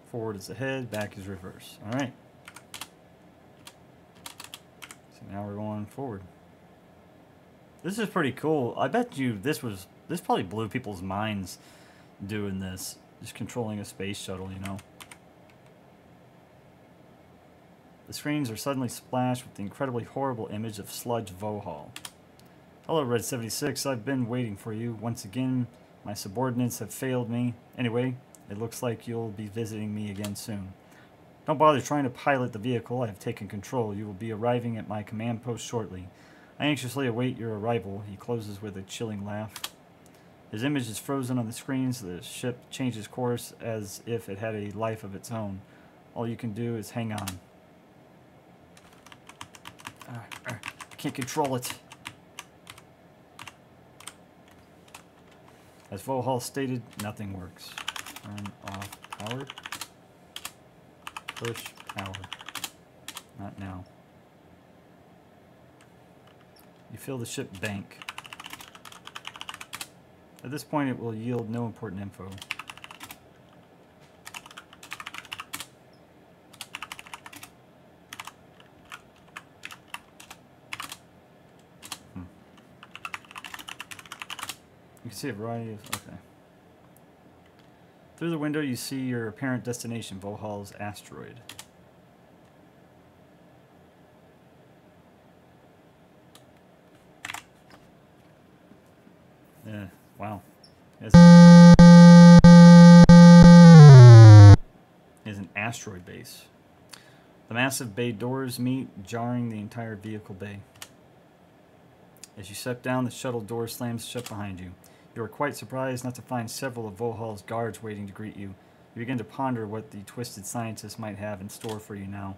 Forward is ahead, back is reverse. Alright. So now we're going forward. This is pretty cool. I bet you this probably blew people's minds doing this. Just controlling a space shuttle, you know. The screens are suddenly splashed with the incredibly horrible image of sludge Vohaul. Hello, Red 76. I've been waiting for you. Once again, my subordinates have failed me. Anyway, it looks like you'll be visiting me again soon. Don't bother trying to pilot the vehicle. I have taken control. You will be arriving at my command post shortly. I anxiously await your arrival. He closes with a chilling laugh. His image is frozen on the screens. The ship changes course as if it had a life of its own. All you can do is hang on. I can't control it. As Vohaul stated, nothing works. Turn off power. Push power. Not now. You fill the ship bank. At this point, it will yield no important info. You can see a variety of... Okay. Through the window, you see your apparent destination, Vohaul's asteroid. Yeah, wow. It's an asteroid base. The massive bay doors meet, jarring the entire vehicle bay. As you step down, the shuttle door slams shut behind you. You are quite surprised not to find several of Vohaul's guards waiting to greet you. You begin to ponder what the twisted scientist might have in store for you now.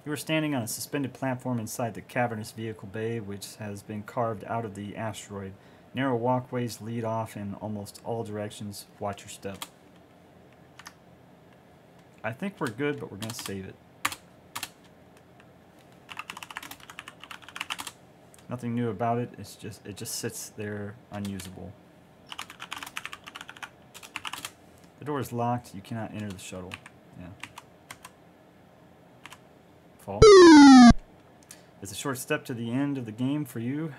You are standing on a suspended platform inside the cavernous vehicle bay, which has been carved out of the asteroid. Narrow walkways lead off in almost all directions. Watch your step. I think we're good, but we're going to save it. Nothing new about it. It just sits there unusable. The door is locked. You cannot enter the shuttle. Yeah. Fall. It's a short step to the end of the game for you.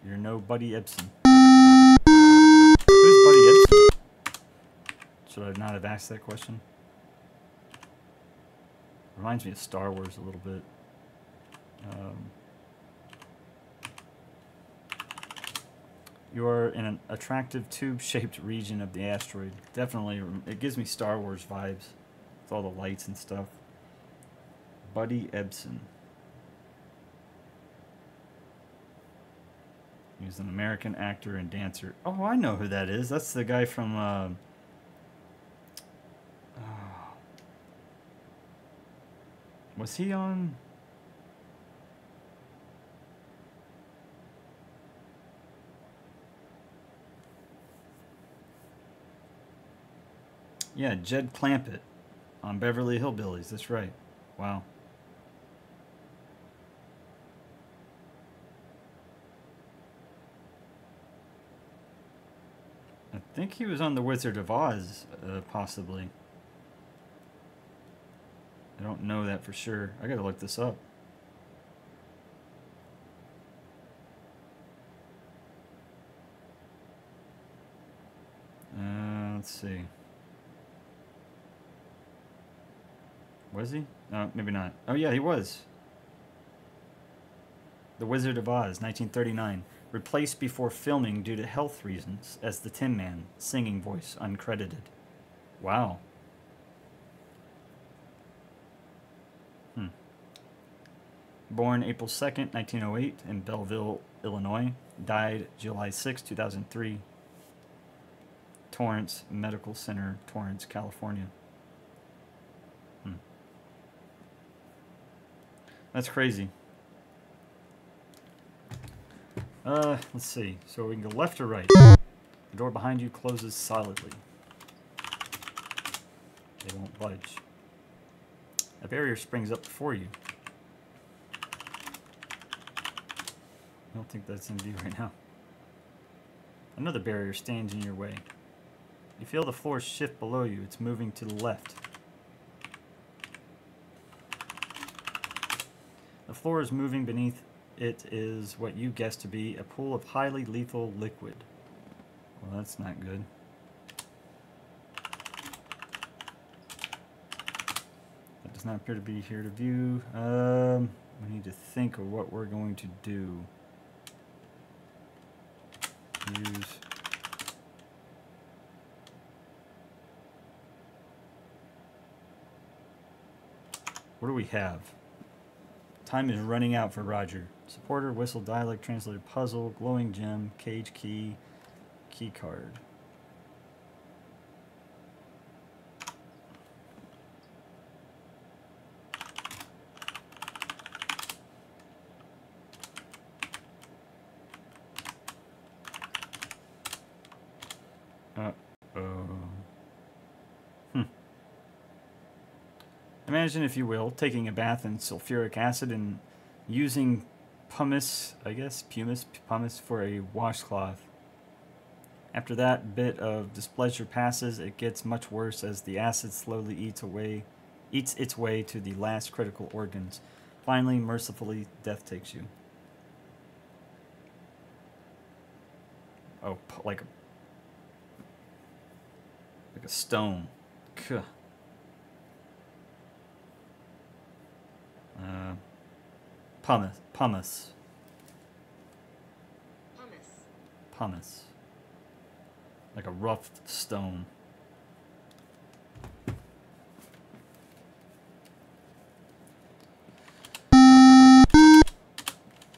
You're no Buddy Ebsen. Who's Buddy Ebsen? Should I not have asked that question? Reminds me of Star Wars a little bit. You are in an attractive tube-shaped region of the asteroid. Definitely, it gives me Star Wars vibes. With all the lights and stuff. Buddy Ebsen. He's an American actor and dancer. Oh, I know who that is. That's the guy from... was he on... Yeah, Jed Clampett on Beverly Hillbillies. That's right. Wow. I think he was on The Wizard of Oz, possibly. I don't know that for sure. I gotta look this up. Let's see. Was he? No, maybe not. Oh yeah, he was. The Wizard of Oz, 1939. Replaced before filming due to health reasons as the Tin Man, singing voice, uncredited. Wow. Born April 2nd, 1908 in Belleville, Illinois. Died July 6, 2003. Torrance Medical Center, Torrance, California. That's crazy. Let's see. So we can go left or right. The door behind you closes solidly. They won't budge. A barrier springs up before you. I don't think that's in view right now. Another barrier stands in your way. You feel the floor shift below you. It's moving to the left. The floor is moving beneath it is what you guess to be a pool of highly lethal liquid. Well, that's not good. That does not appear to be here to view. We need to think of what we're going to do. Use. What do we have? Time is running out for Roger. Supporter, whistle, dialect, translator, puzzle, glowing gem, cage key, key card. Imagine, if you will, taking a bath in sulfuric acid and using pumice, I guess, pumice for a washcloth. After that bit of displeasure passes, it gets much worse as the acid slowly eats its way to the last critical organs. Finally, mercifully, death takes you. Oh, like a stone. Kuh. Pumice. Pumice. Pumice. Like a rough stone.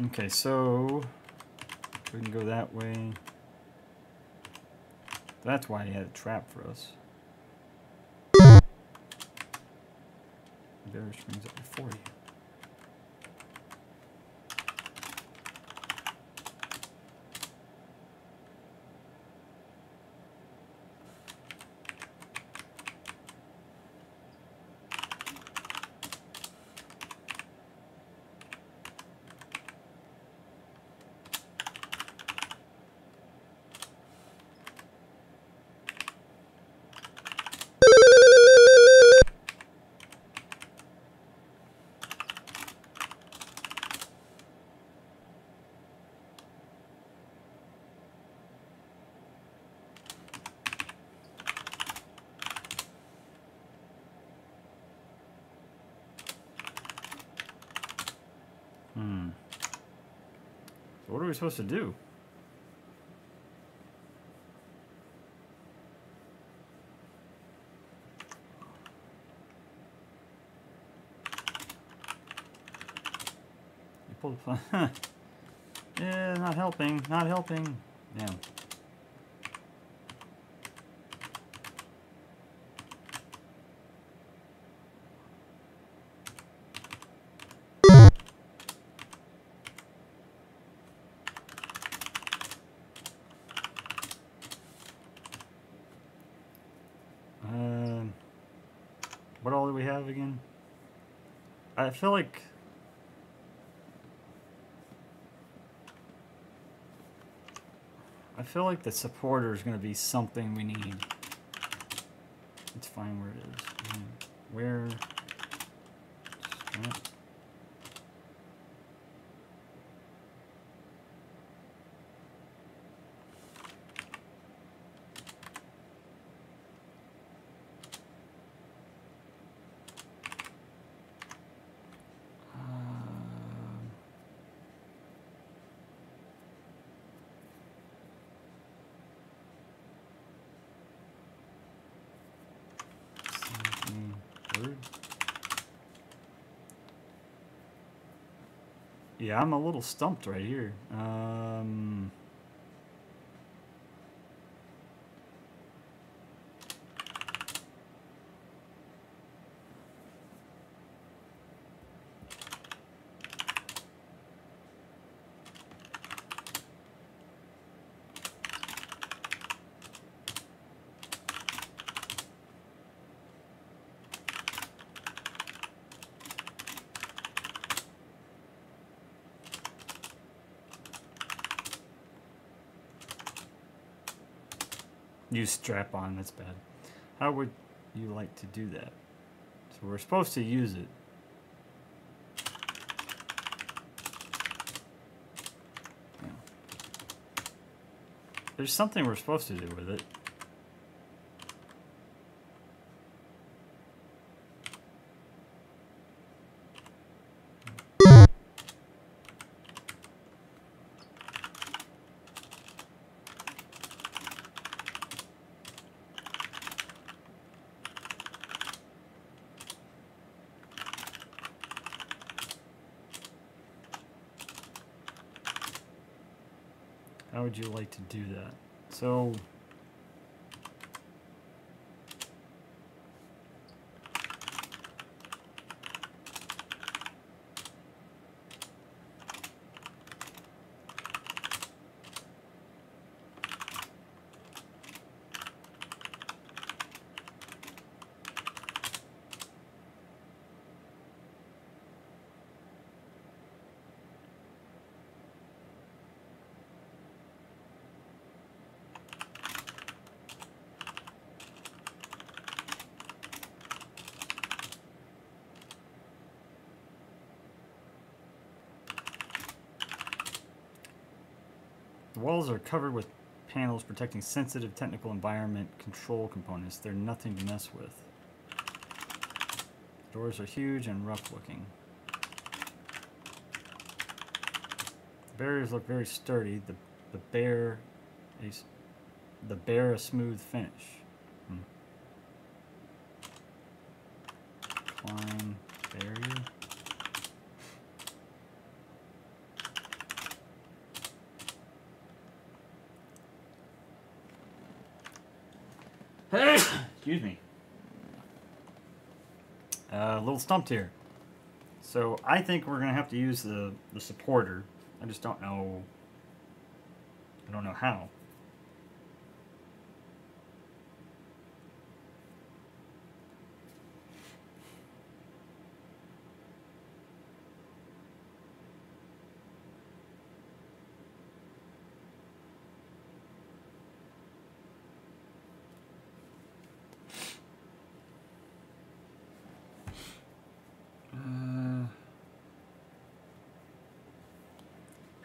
Okay, so we can go that way. That's why he had a trap for us. Bear springs up before you. So what are we supposed to do? You pull the plug. Yeah, not helping. Not helping. Yeah. What all do we have again? I feel like the supporter is going to be something we need. Let's find where it is. Where? Strap. Yeah, I'm a little stumped right here. Use strap on, that's bad. How would you like to do that? So we're supposed to use it. Yeah. There's something we're supposed to do with it. How would you like to do that? So the walls are covered with panels protecting sensitive technical environment control components. They're nothing to mess with. Doors are huge and rough looking. The barriers look very sturdy. The bear a smooth finish. Klein barrier. Excuse me. A little stumped here. So I think we're gonna have to use the supporter. I just don't know. I don't know how.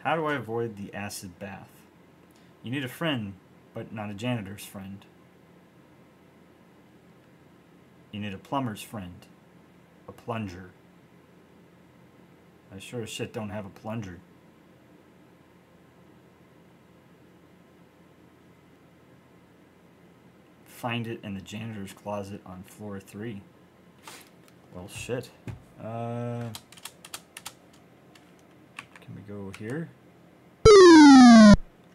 How do I avoid the acid bath? You need a friend, but not a janitor's friend. You need a plumber's friend. A plunger. I sure as shit don't have a plunger. Find it in the janitor's closet on floor 3. Well, shit. Can we go here?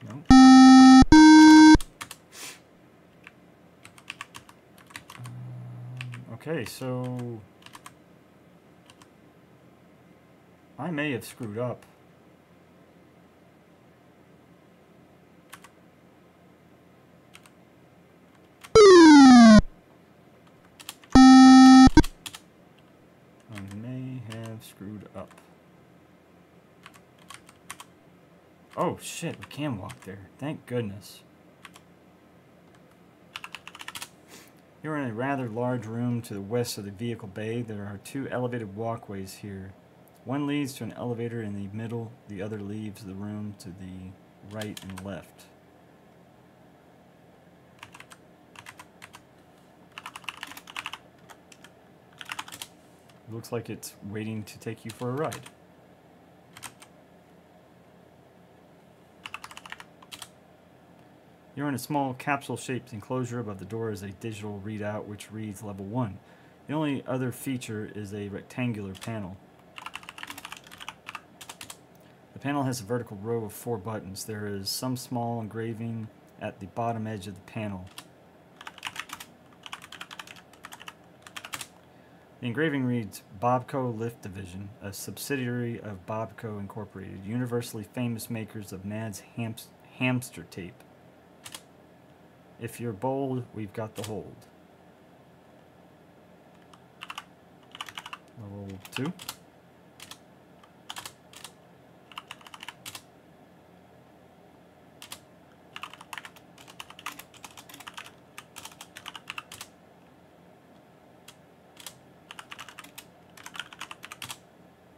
No. Okay, so I may have screwed up. Screwed up. Oh shit, we can walk there. Thank goodness. You're in a rather large room to the west of the vehicle bay. There are 2 elevated walkways here. One leads to an elevator in the middle, the other leaves the room to the right and left. Looks like it's waiting to take you for a ride. You're in a small capsule-shaped enclosure. Above the door is a digital readout which reads level 1. The only other feature is a rectangular panel. The panel has a vertical row of 4 buttons. There is some small engraving at the bottom edge of the panel. The engraving reads, Bobco Lift Division, a subsidiary of Bobco Incorporated, universally famous makers of Mad's hamster tape. If you're bold, we've got the hold. Level 2.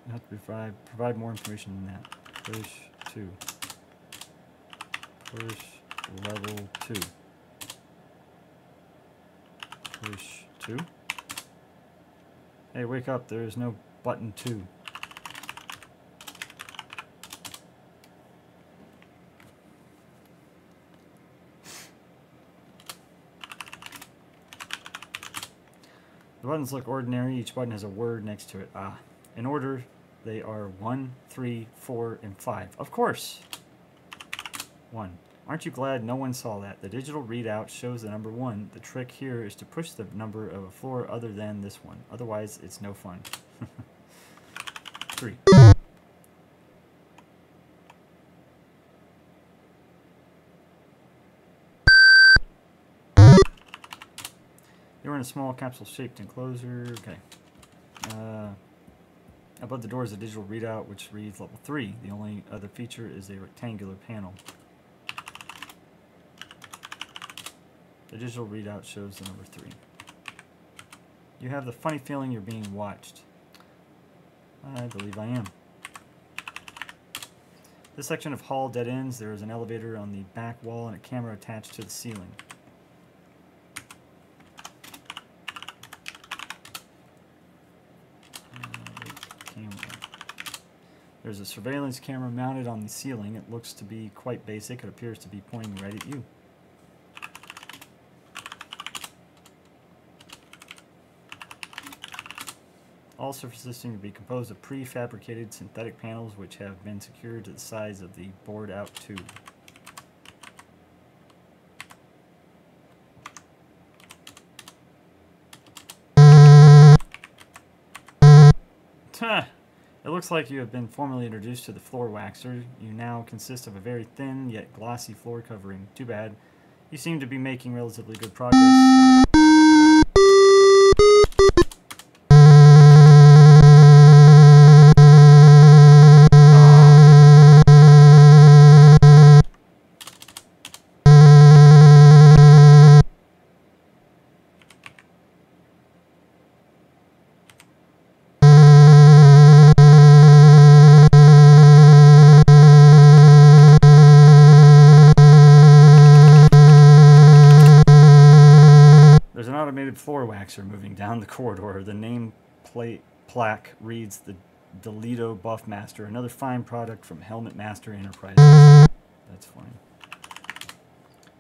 You have to provide more information than that. Push 2. Push level 2. Push 2. Hey, wake up. There is no button 2. The buttons look ordinary. Each button has a word next to it. In order, they are 1, 3, 4, and 5. Of course! 1. Aren't you glad no one saw that? The digital readout shows the number 1. The trick here is to push the number of a floor other than this one. Otherwise, it's no fun. 3. You're in a small capsule-shaped enclosure. Okay. Above the door is a digital readout which reads level 3. The only other feature is a rectangular panel. The digital readout shows the number 3. You have the funny feeling you're being watched. I believe I am. This section of hall dead ends. There is an elevator on the back wall and a camera attached to the ceiling. There's a surveillance camera mounted on the ceiling. It looks to be quite basic. It appears to be pointing right at you. All surfaces seem to be composed of prefabricated synthetic panels which have been secured to the sides of the bored-out tube. It looks like you have been formally introduced to the floor waxer. You now consist of a very thin yet glossy floor covering. Too bad. You seem to be making relatively good progress. Floor waxer moving down the corridor. The name plaque reads the Delito Buffmaster, another fine product from Helmet Master Enterprises. That's fine.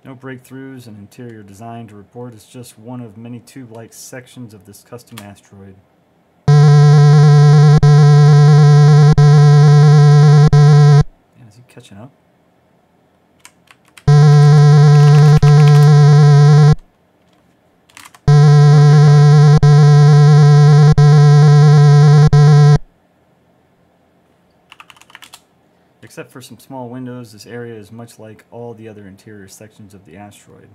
No breakthroughs in interior design to report. It's just one of many tube-like sections of this custom asteroid. Yeah, is he catching up? Except for some small windows, this area is much like all the other interior sections of the asteroid.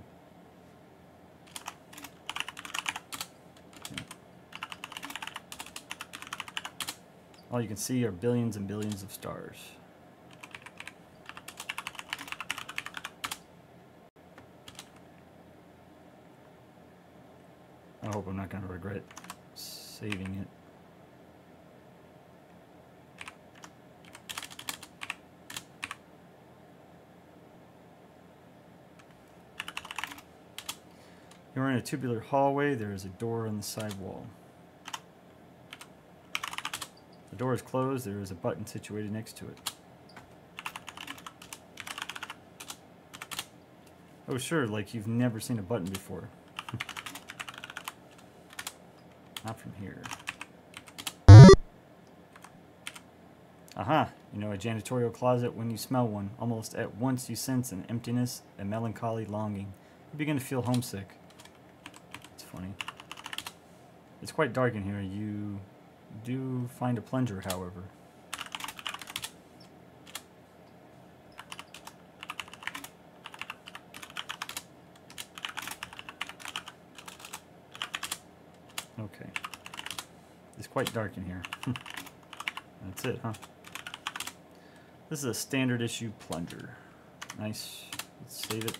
All you can see are billions and billions of stars. I hope I'm not going to regret saving it. You're in a tubular hallway. There is a door on the side wall. The door is closed. There is a button situated next to it. Oh sure, like you've never seen a button before. Not from here. Aha! You know a janitorial closet when you smell one. Almost at once you sense an emptiness, a melancholy longing. You begin to feel homesick. Funny. It's quite dark in here. You do find a plunger, however. Okay. It's quite dark in here. That's it, huh? This is a standard issue plunger. Nice. Let's save it.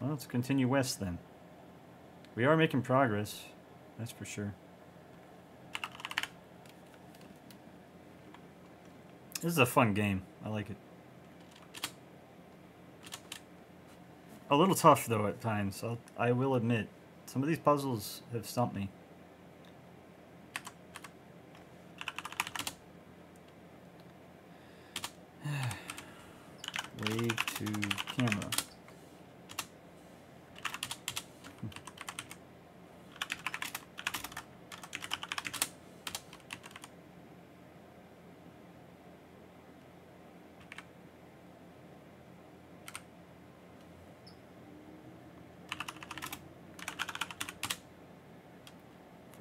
Well, let's continue west then. We are making progress, that's for sure. This is a fun game. I like it. A little tough though at times, I will admit. Some of these puzzles have stumped me. Wave to camera.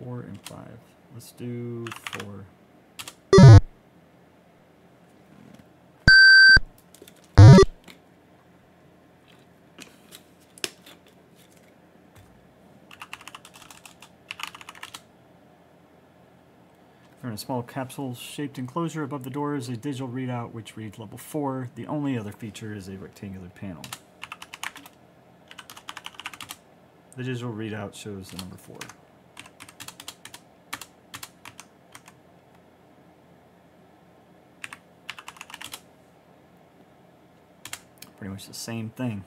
Four and five. Let's do 4. We're in a small capsule-shaped enclosure. Above the door is a digital readout which reads level 4. The only other feature is a rectangular panel. The digital readout shows the number 4. pretty much the same thing.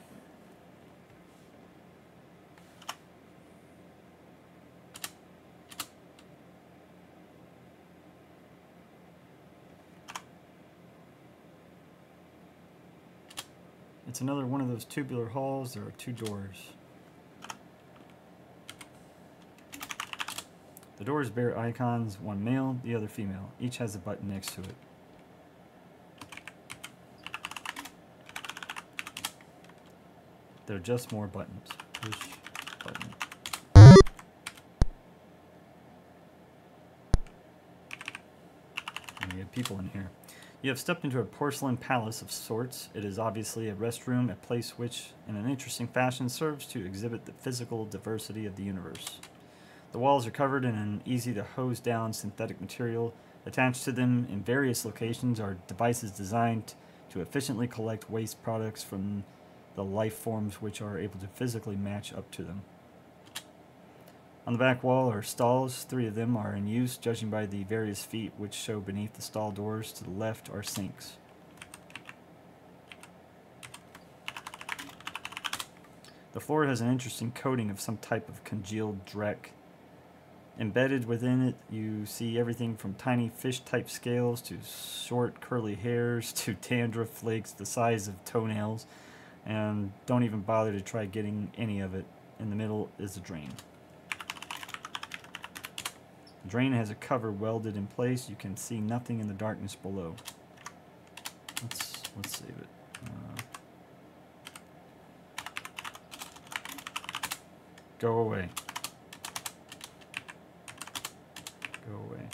It's another one of those tubular halls. There are 2 doors. The doors bear icons, one male, the other female. Each has a button next to it. They're just more buttons. Push button. And we have people in here. You have stepped into a porcelain palace of sorts. It is obviously a restroom, a place which, in an interesting fashion, serves to exhibit the physical diversity of the universe. The walls are covered in an easy-to-hose-down synthetic material. Attached to them in various locations are devices designed to efficiently collect waste products from the life forms which are able to physically match up to them. On the back wall are stalls. 3 of them are in use, judging by the various feet which show beneath the stall doors. To the left are sinks. The floor has an interesting coating of some type of congealed dreck. Embedded within it, you see everything from tiny fish-type scales to short curly hairs to dandruff flakes the size of toenails, and don't even bother to try getting any of it. In the middle is a drain. The drain has a cover welded in place. You can see nothing in the darkness below. Let's save it. Go away. Go away.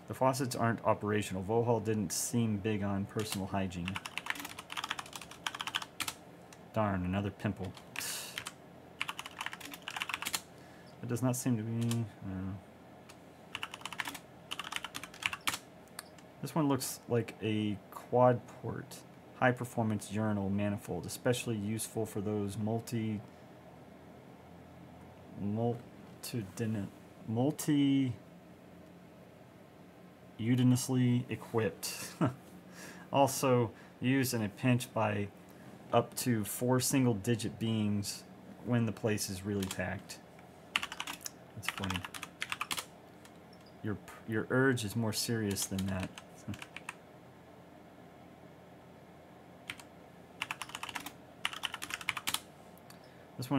The faucets aren't operational. Vohaul didn't seem big on personal hygiene. Darn, another pimple. It does not seem to be... This one looks like a quad port, high performance urinal manifold, especially useful for those multi-udinously equipped. Also used in a pinch by up to 4 single-digit beings when the place is really packed. That's funny. Your urge is more serious than that. This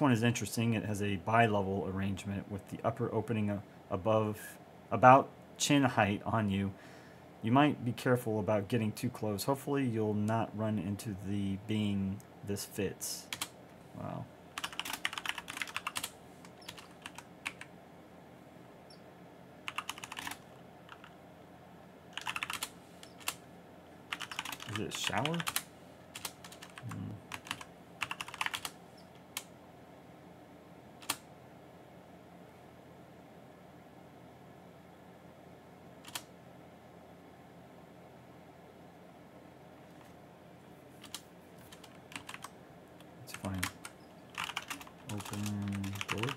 one is interesting. It has a bi-level arrangement with the upper opening above, about chin height on you. You might be careful about getting too close. Hopefully you'll not run into the being this fits. Wow. Is it a shower? It's fine. Open door.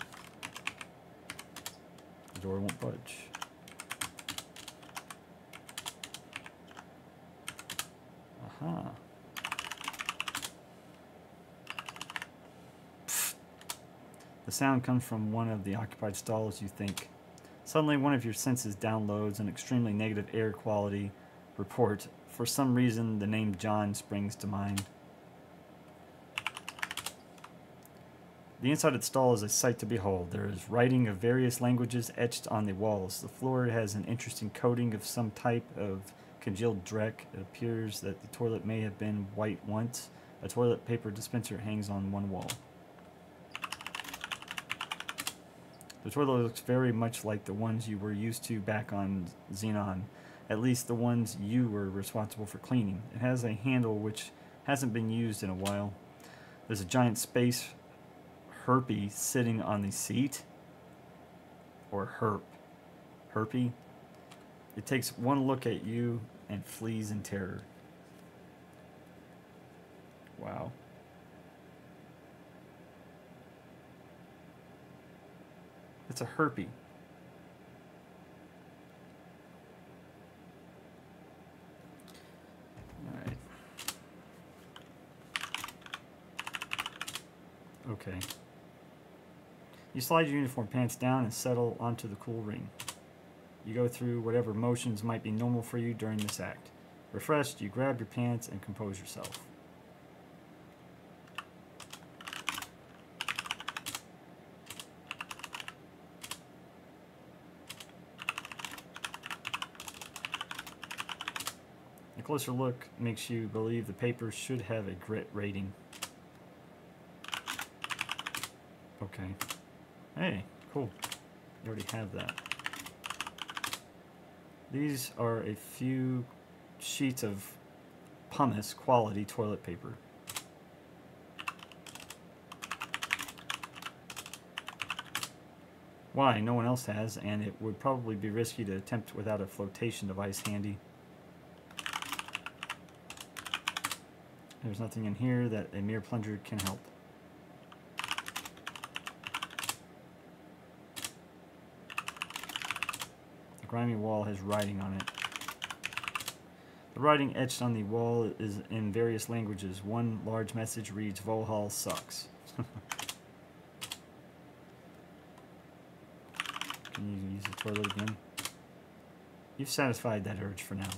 The door won't budge. Aha. The sound comes from one of the occupied stalls, you think. Suddenly, one of your senses downloads an extremely negative air quality report. For some reason, the name John springs to mind. The inside of the stall is a sight to behold. There is writing of various languages etched on the walls. The floor has an interesting coating of some type of congealed dreck. It appears that the toilet may have been white once. A toilet paper dispenser hangs on one wall. The toilet looks very much like the ones you were used to back on Xenon, at least the ones you were responsible for cleaning. It has a handle which hasn't been used in a while. There's a giant space herpy sitting on the seat. Or herpy. It takes one look at you and flees in terror. Wow. It's a herpy. Alright. Okay. You slide your uniform pants down and settle onto the cool ring. You go through whatever motions might be normal for you during this act. Refreshed, you grab your pants and compose yourself. A closer look makes you believe the paper should have a grit rating. Okay. Hey, cool. You already have that. These are a few sheets of pumice quality toilet paper. Why? No one else has, and it would probably be risky to attempt without a flotation device handy. There's nothing in here that a mere plunger can help. The grimy wall has writing on it. The writing etched on the wall is in various languages. One large message reads, "Vohaul sucks." Can you use the toilet again? You've satisfied that urge for now.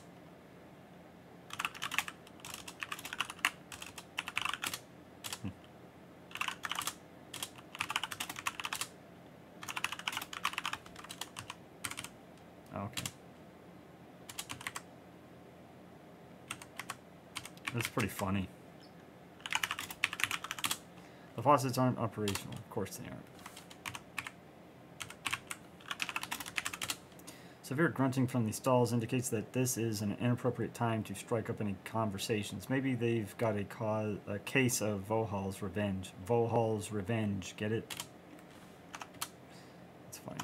Okay. That's pretty funny. The faucets aren't operational. Of course they aren't. Severe grunting from the stalls indicates that this is an inappropriate time to strike up any conversations. Maybe they've got a case of Vohaul's revenge. Vohaul's revenge. Get it? That's funny.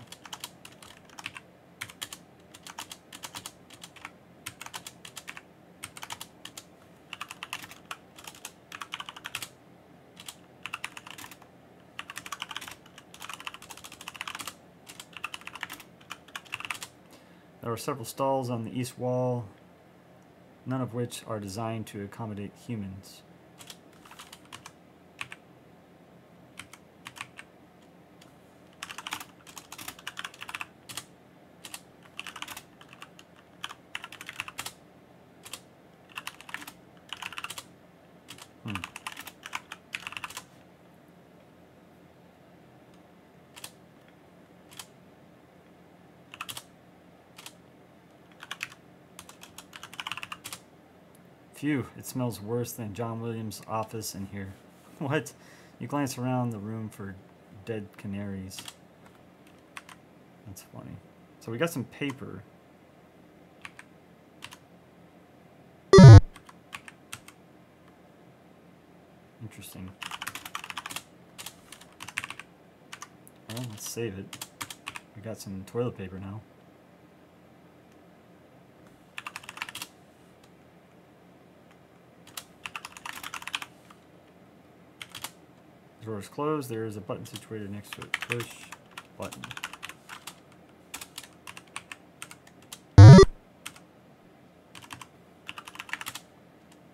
There are several stalls on the east wall, none of which are designed to accommodate humans. Phew, it smells worse than John Williams' office in here. What? You glance around the room for dead canaries. That's funny. So we got some paper. Interesting. Well, let's save it. We got some toilet paper now. Drawer is closed. There is a button situated next to it. Push button.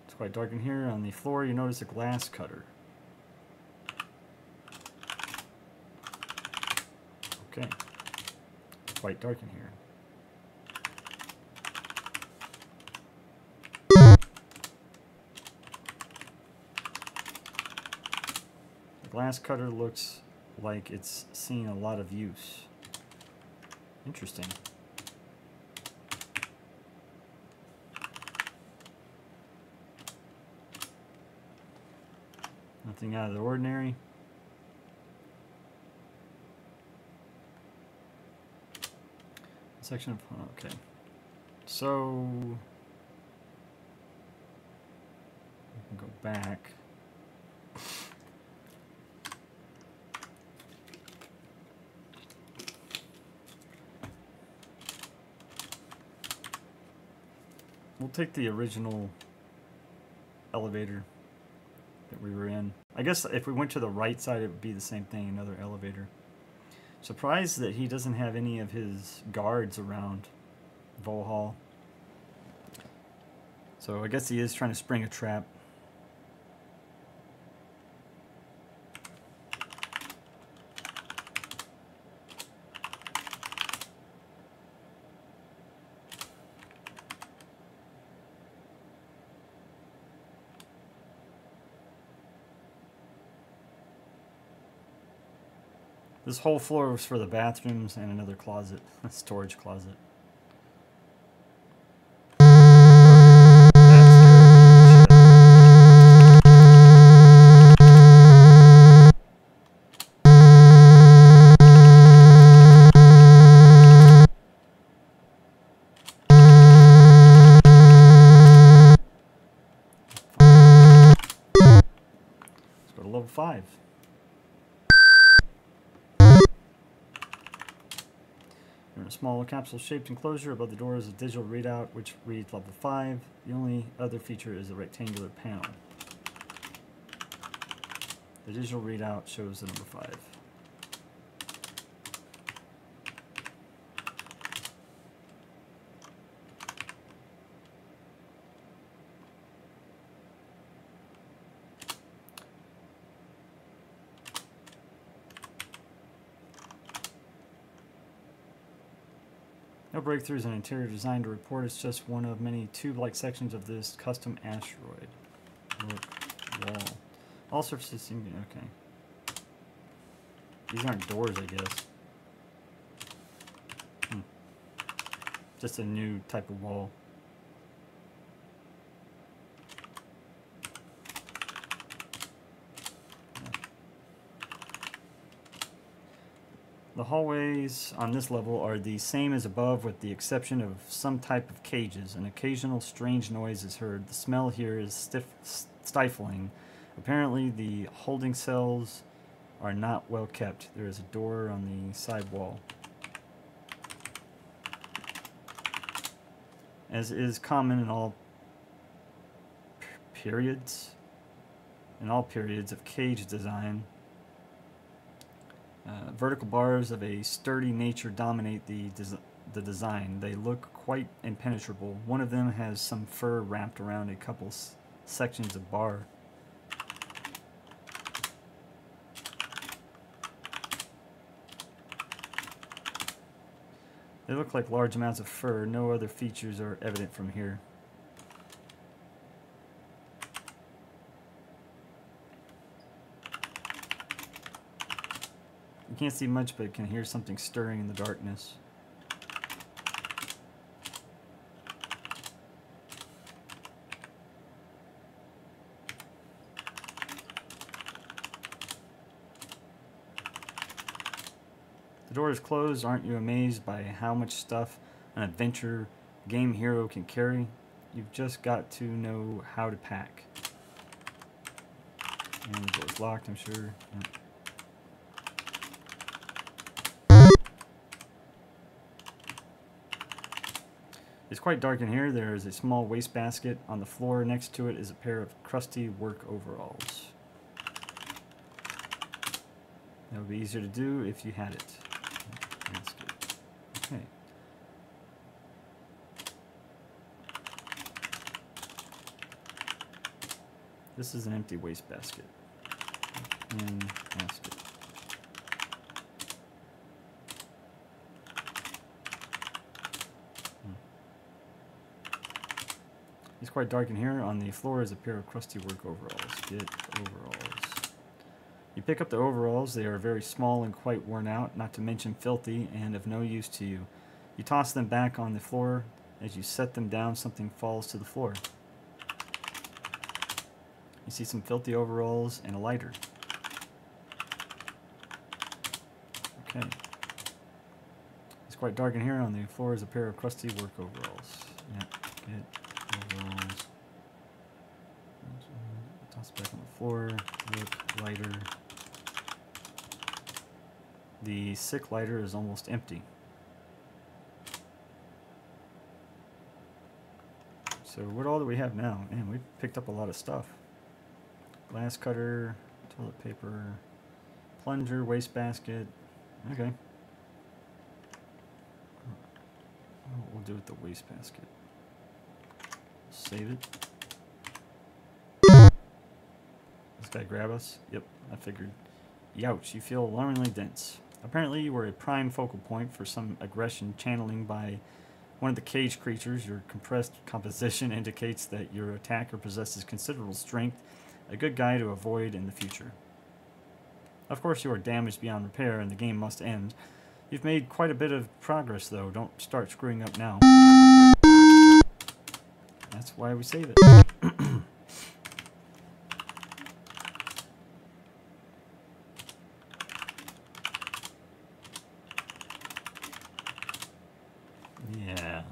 It's quite dark in here. On the floor, you notice a glass cutter. Okay. It's quite dark in here. Glass cutter looks like it's seen a lot of use. Interesting. Nothing out of the ordinary. Section of, okay. So we can go back. We'll take the original elevator that we were in. I guess if we went to the right side, it would be the same thing, another elevator. Surprised that he doesn't have any of his guards around Vohaul. So I guess he is trying to spring a trap. This whole floor was for the bathrooms and another closet, a storage closet. Let's go to level 5. In a small capsule-shaped enclosure above the door is a digital readout which reads level 5. The only other feature is a rectangular panel. The digital readout shows the number 5. No breakthroughs in interior design to report. It's just one of many tube-like sections of this custom asteroid. Wall. All surfaces seem to be okay. These aren't doors, I guess. Just a new type of wall. The hallways on this level are the same as above with the exception of some type of cages. An occasional strange noise is heard. The smell here is stifling. Apparently the holding cells are not well kept. There is a door on the side wall. As is common in all periods of cage design, vertical bars of a sturdy nature dominate the design. They look quite impenetrable. One of them has some fur wrapped around a couple sections of bar. They look like large amounts of fur. No other features are evident from here. You can't see much, but can hear something stirring in the darkness. The door is closed. Aren't you amazed by how much stuff an adventure game hero can carry? You've just got to know how to pack. And the door's locked, I'm sure. Yep. It's quite dark in here. There is a small wastebasket on the floor. Next to it is a pair of crusty work overalls. That would be easier to do if you had it. That's good. Okay. This is an empty wastebasket. And basket. It's quite dark in here. On the floor is a pair of crusty work overalls. Get overalls. You pick up the overalls. They are very small and quite worn out, not to mention filthy and of no use to you. You toss them back on the floor. As you set them down, something falls to the floor. You see some filthy overalls and a lighter. Okay. It's quite dark in here. On the floor is a pair of crusty work overalls. Yep. Get overalls. Toss it back on the floor. Look, lighter. The sick lighter is almost empty. So what all do we have now? Man, we've picked up a lot of stuff. Glass cutter, toilet paper, plunger, wastebasket. Okay. Oh, we'll do it with the wastebasket. Save it. This guy grab us? Yep, I figured. Youch, you feel alarmingly dense. Apparently you were a prime focal point for some aggression channeling by one of the cage creatures. Your compressed composition indicates that your attacker possesses considerable strength, a good guy to avoid in the future. Of course you are damaged beyond repair and the game must end. You've made quite a bit of progress though, don't start screwing up now. That's why we save it. Yeah.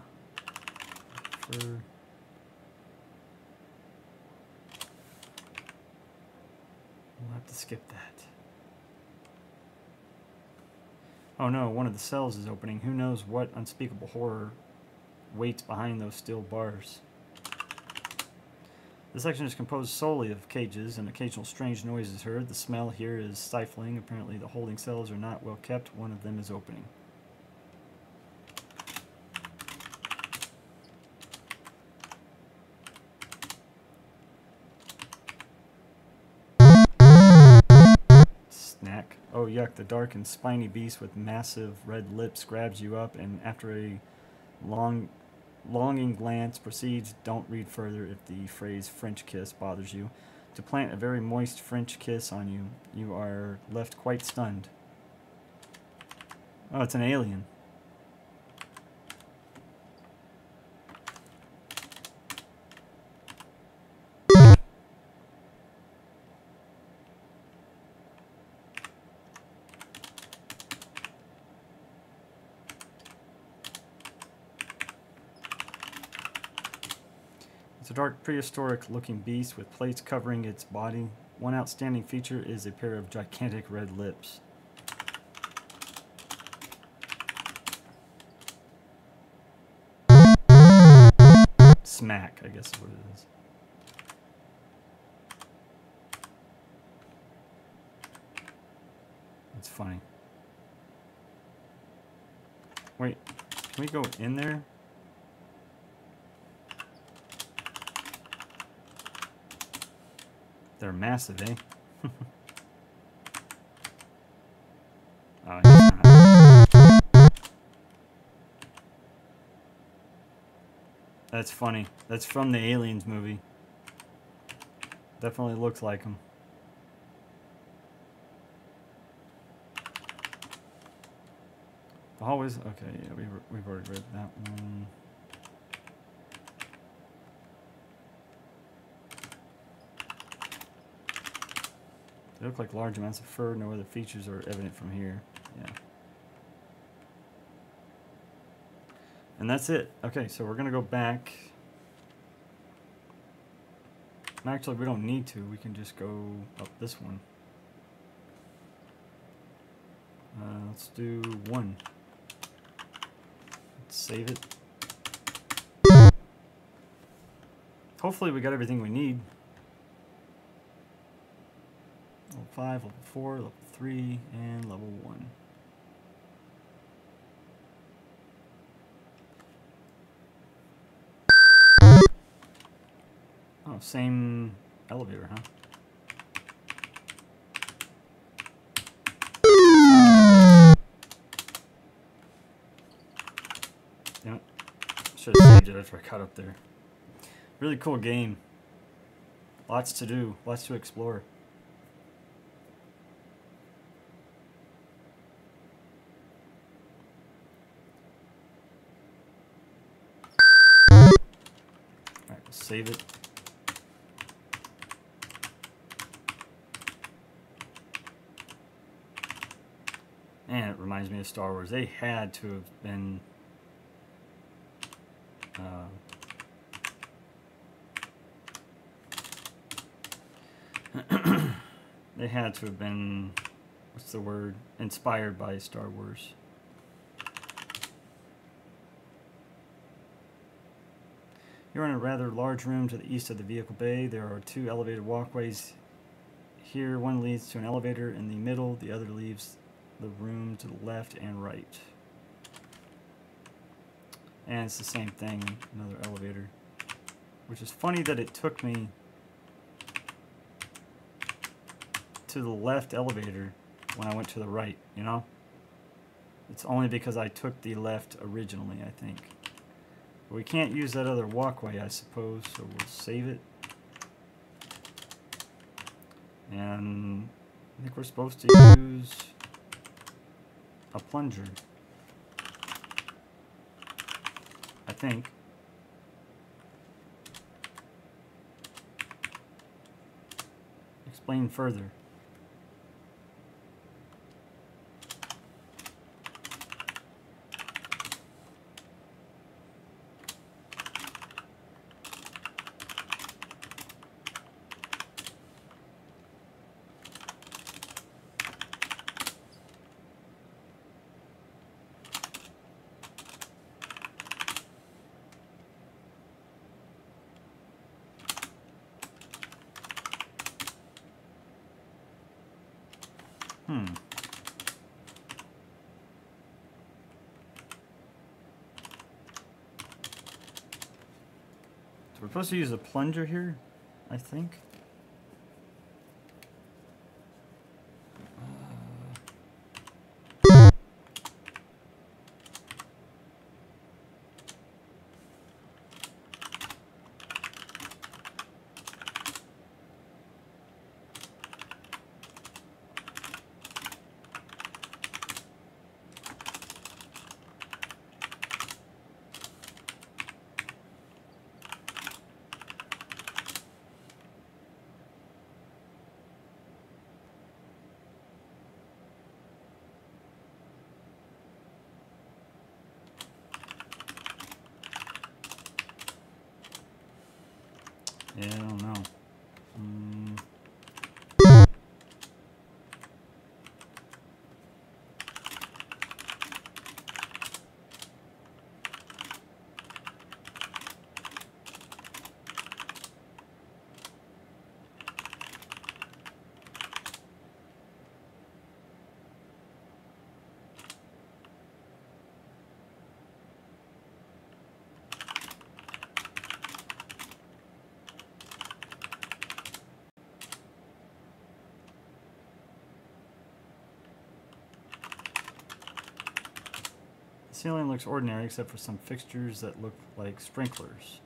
We'll have to skip that. Oh no, one of the cells is opening. Who knows what unspeakable horror waits behind those steel bars. The section is composed solely of cages, and occasional strange noise is heard. The smell here is stifling. Apparently the holding cells are not well kept. One of them is opening. Snack. Oh yuck, the dark and spiny beast with massive red lips grabs you up, and after a longing glance proceeds, don't read further if the phrase French kiss bothers you, to plant a very moist French kiss on you. You are left quite stunned. Oh, it's an alien. It's a dark, prehistoric-looking beast with plates covering its body. One outstanding feature is a pair of gigantic red lips. Smack, I guess is what it is. That's funny. Wait, can we go in there? They're massive, eh? Oh, it's not. That's funny. That's from the Aliens movie. Definitely looks like them. Always okay. Yeah, we've already read that one. They look like large amounts of fur. No other features are evident from here. Yeah. And that's it. Okay, so we're going to go back. Actually, we don't need to. We can just go up this one. Let's do 1. Let's save it. Hopefully we got everything we need. Level 5, level 4, level 3, and level 1. Oh, same elevator, huh? Damn it. Should have saved it after I got up there. Really cool game. Lots to do, lots to explore. Alright, we'll save it. And it reminds me of Star Wars. They had to have been they had to have been, what's the word, inspired by Star Wars. You're in a rather large room to the east of the vehicle bay. There are 2 elevated walkways here. One leads to an elevator in the middle, the other leaves the room to the left and right. And it's the same thing, another elevator. Which is funny that it took me to the left elevator when I went to the right, you know? It's only because I took the left originally, I think. But we can't use that other walkway, I suppose, so we'll save it. And I think we're supposed to use a plunger. I think. Explain further. So we're supposed to use a plunger here, I think. Yeah, I don't know. The ceiling looks ordinary except for some fixtures that look like sprinklers.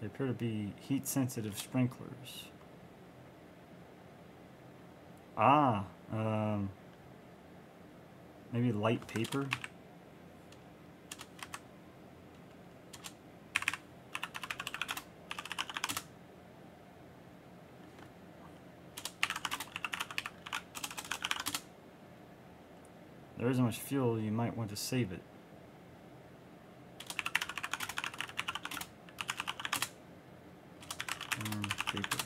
They appear to be heat-sensitive sprinklers. Ah, maybe light paper? There isn't much fuel, you might want to save it. Paper.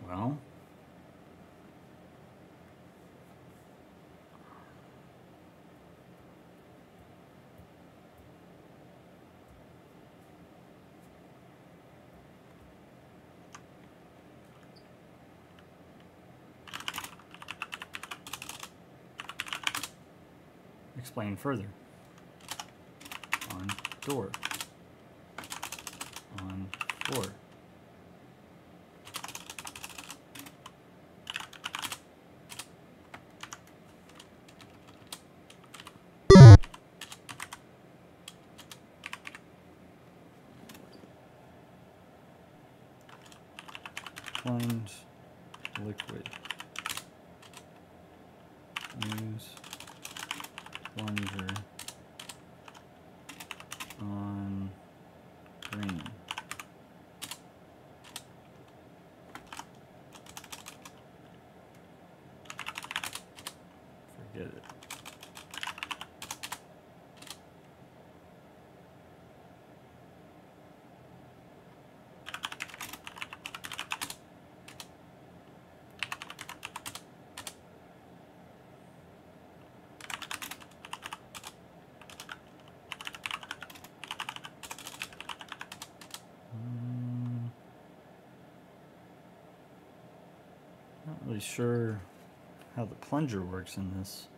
Well. Explain further. On door. On floor. Plunge liquid. Use plunger on green. Forget it. really sure how the plunger works in this.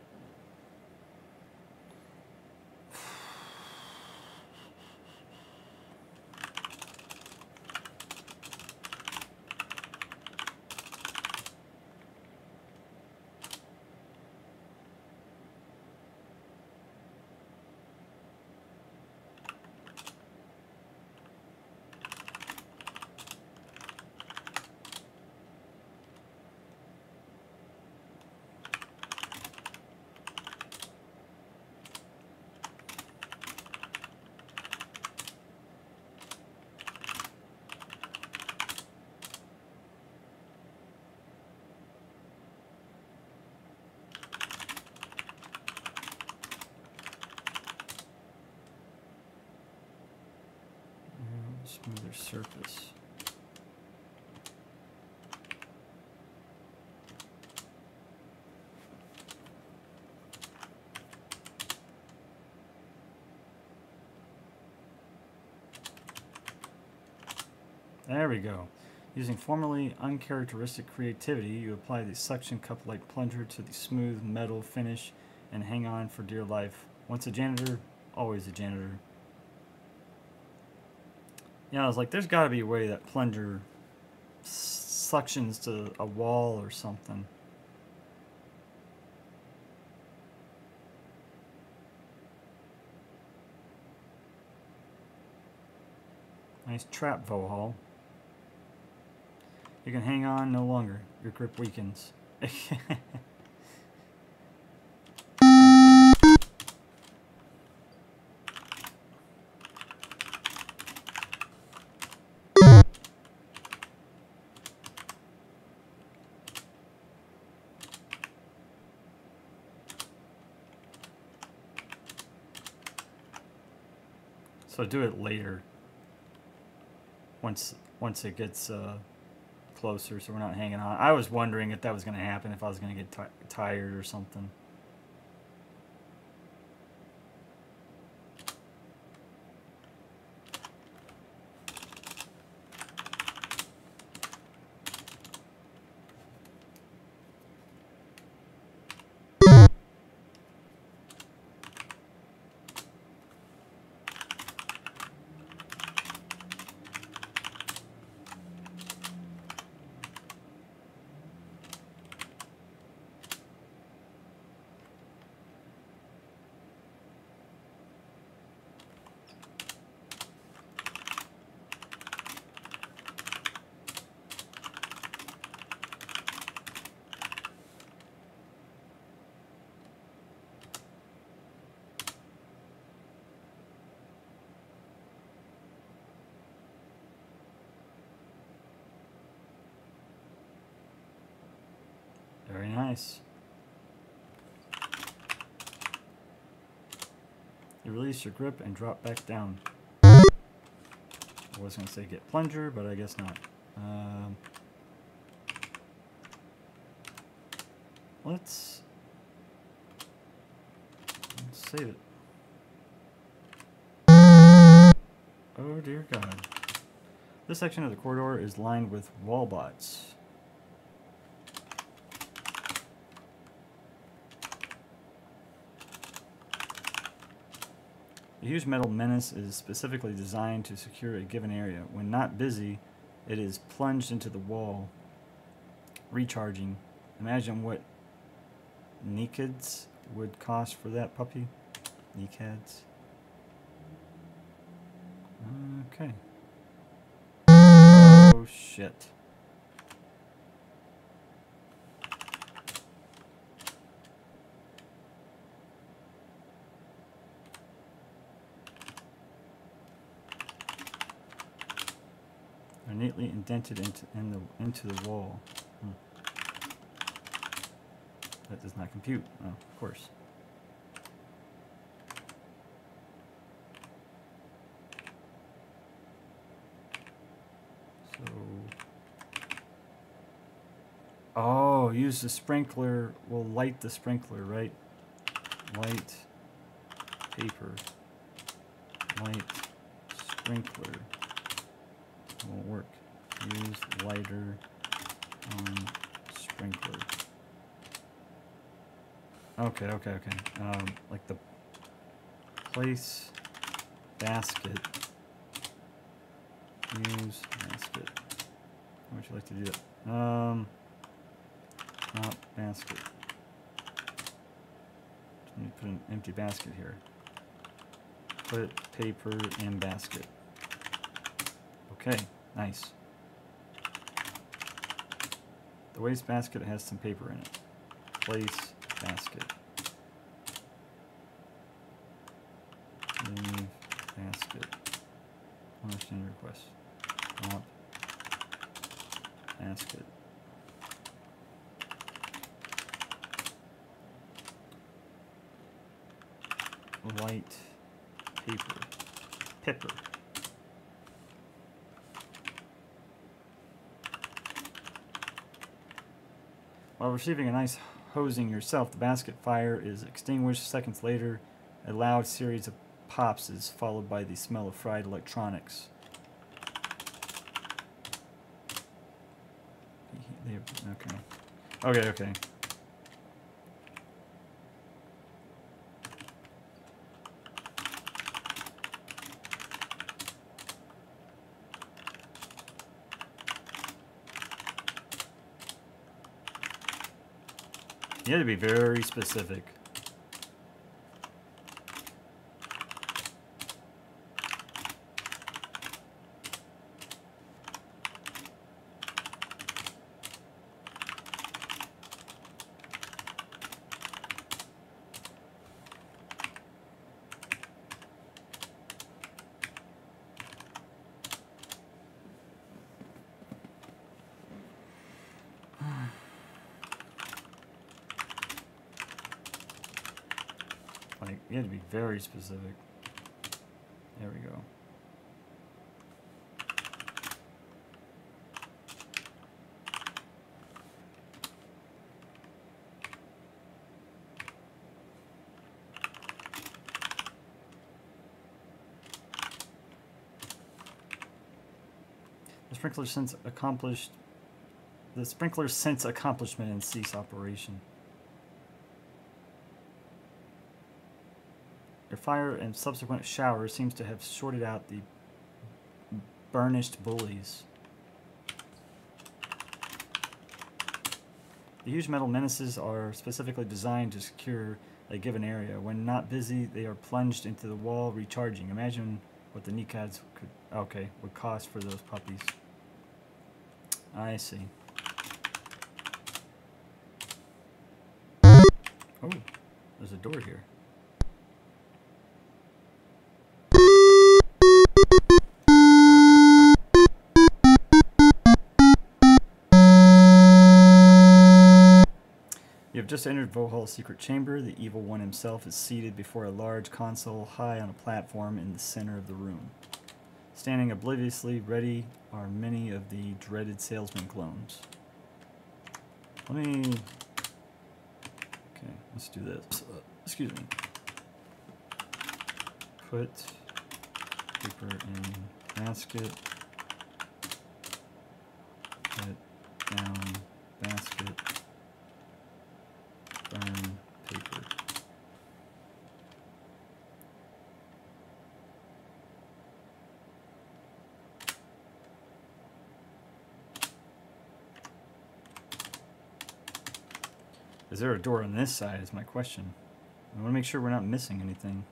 Smoother surface. There we go. Using formerly uncharacteristic creativity, you apply the suction cup-like plunger to the smooth metal finish and hang on for dear life. Once a janitor, always a janitor. Yeah, I was like, there's got to be a way that plunger suctions to a wall or something. Nice trap, Vohaul. You can hang on no longer. Your grip weakens. So do it later. Once it gets closer, so we're not hanging on. I was wondering if that was going to happen, if I was going to get tired or something. Very nice. You release your grip and drop back down. I was going to say get plunger, but I guess not. Let's save it. Oh dear God. This section of the corridor is lined with wall bots. The huge metal menace is specifically designed to secure a given area. When not busy, it is plunged into the wall, recharging. Imagine what NECADs would cost for that puppy. NECADs. Okay. Oh shit. They're neatly indented into the wall. That does not compute. Oh, of course. So, oh, use the sprinkler. We'll light the sprinkler, right? Light paper. Light sprinkler. Won't work. Use lighter on sprinkler. sprinkler. Okay. Like the place basket. Use basket. How would you like to do that? Not basket. Let me put an empty basket here. Put paper in basket. Okay, nice. The waste basket has some paper in it. Place basket. Leave basket. Understand your request. Drop basket. Light paper. Pepper. While receiving a nice hosing yourself, the basket fire is extinguished. Seconds later, a loud series of pops is followed by the smell of fried electronics. Okay. You had to be very specific. Like, you had to be very specific. There we go. The sprinkler sense accomplishment and cease operation. Your fire and subsequent shower seems to have sorted out the burnished bullies. The huge metal menaces are specifically designed to secure a given area. When not busy, they are plunged into the wall, recharging. Imagine what the kneecaps would cost for those puppies. I see. Oh, there's a door here. You have just entered Vohaul's secret chamber. The evil one himself is seated before a large console high on a platform in the center of the room. Standing obliviously ready are many of the dreaded salesman clones. Okay, let's do this. Excuse me. Put paper in basket. Put down basket. Burn paper. Is there a door on this side is my question. I want to make sure we're not missing anything.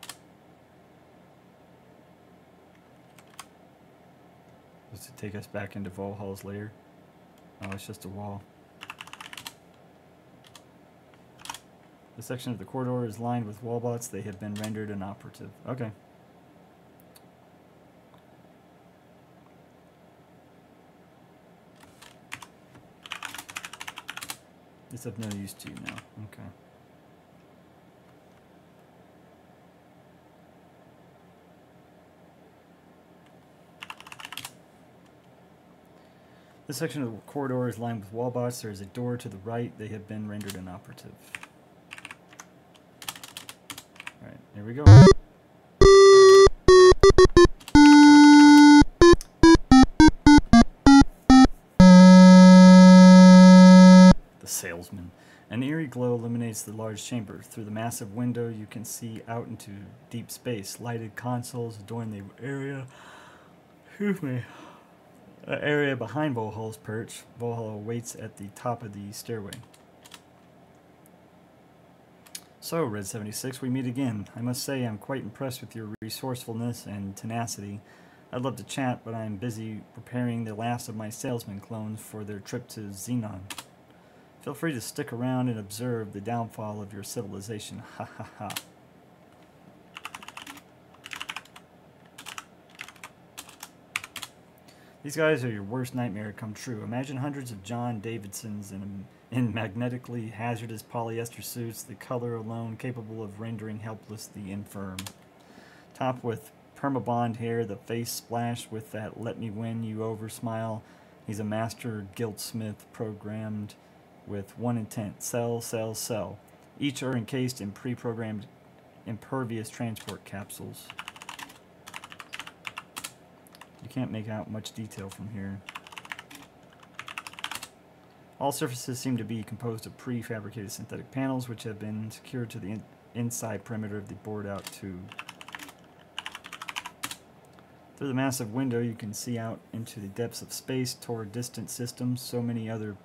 Does it take us back into Vohaul's lair? Oh, it's just a wall. The section of the corridor is lined with wallbots. They have been rendered inoperative. Okay. It's of no use to you now. Okay. This section of the corridor is lined with wallbots. There is a door to the right. They have been rendered inoperative. Alright, here we go. The dominates the large chamber. Through the massive window, you can see out into deep space. Lighted consoles adorn the area. Excuse me. Area behind Vohaul's perch. Vohaul waits at the top of the stairway. So, Red 76, we meet again. I must say I'm quite impressed with your resourcefulness and tenacity. I'd love to chat, but I'm busy preparing the last of my salesman clones for their trip to Xenon. Feel free to stick around and observe the downfall of your civilization. Ha ha ha. These guys are your worst nightmare come true. Imagine hundreds of John Davidsons in magnetically hazardous polyester suits, the color alone capable of rendering helpless the infirm. Topped with permabond hair, the face splashed with that let me win you over smile. He's a master guildsmith programmed with one intent: sell, sell, sell. Each are encased in pre-programmed impervious transport capsules. You can't make out much detail from here. All surfaces seem to be composed of prefabricated synthetic panels which have been secured to the inside perimeter of the bored-out tube. Through the massive window you can see out into the depths of space toward distant systems. So many other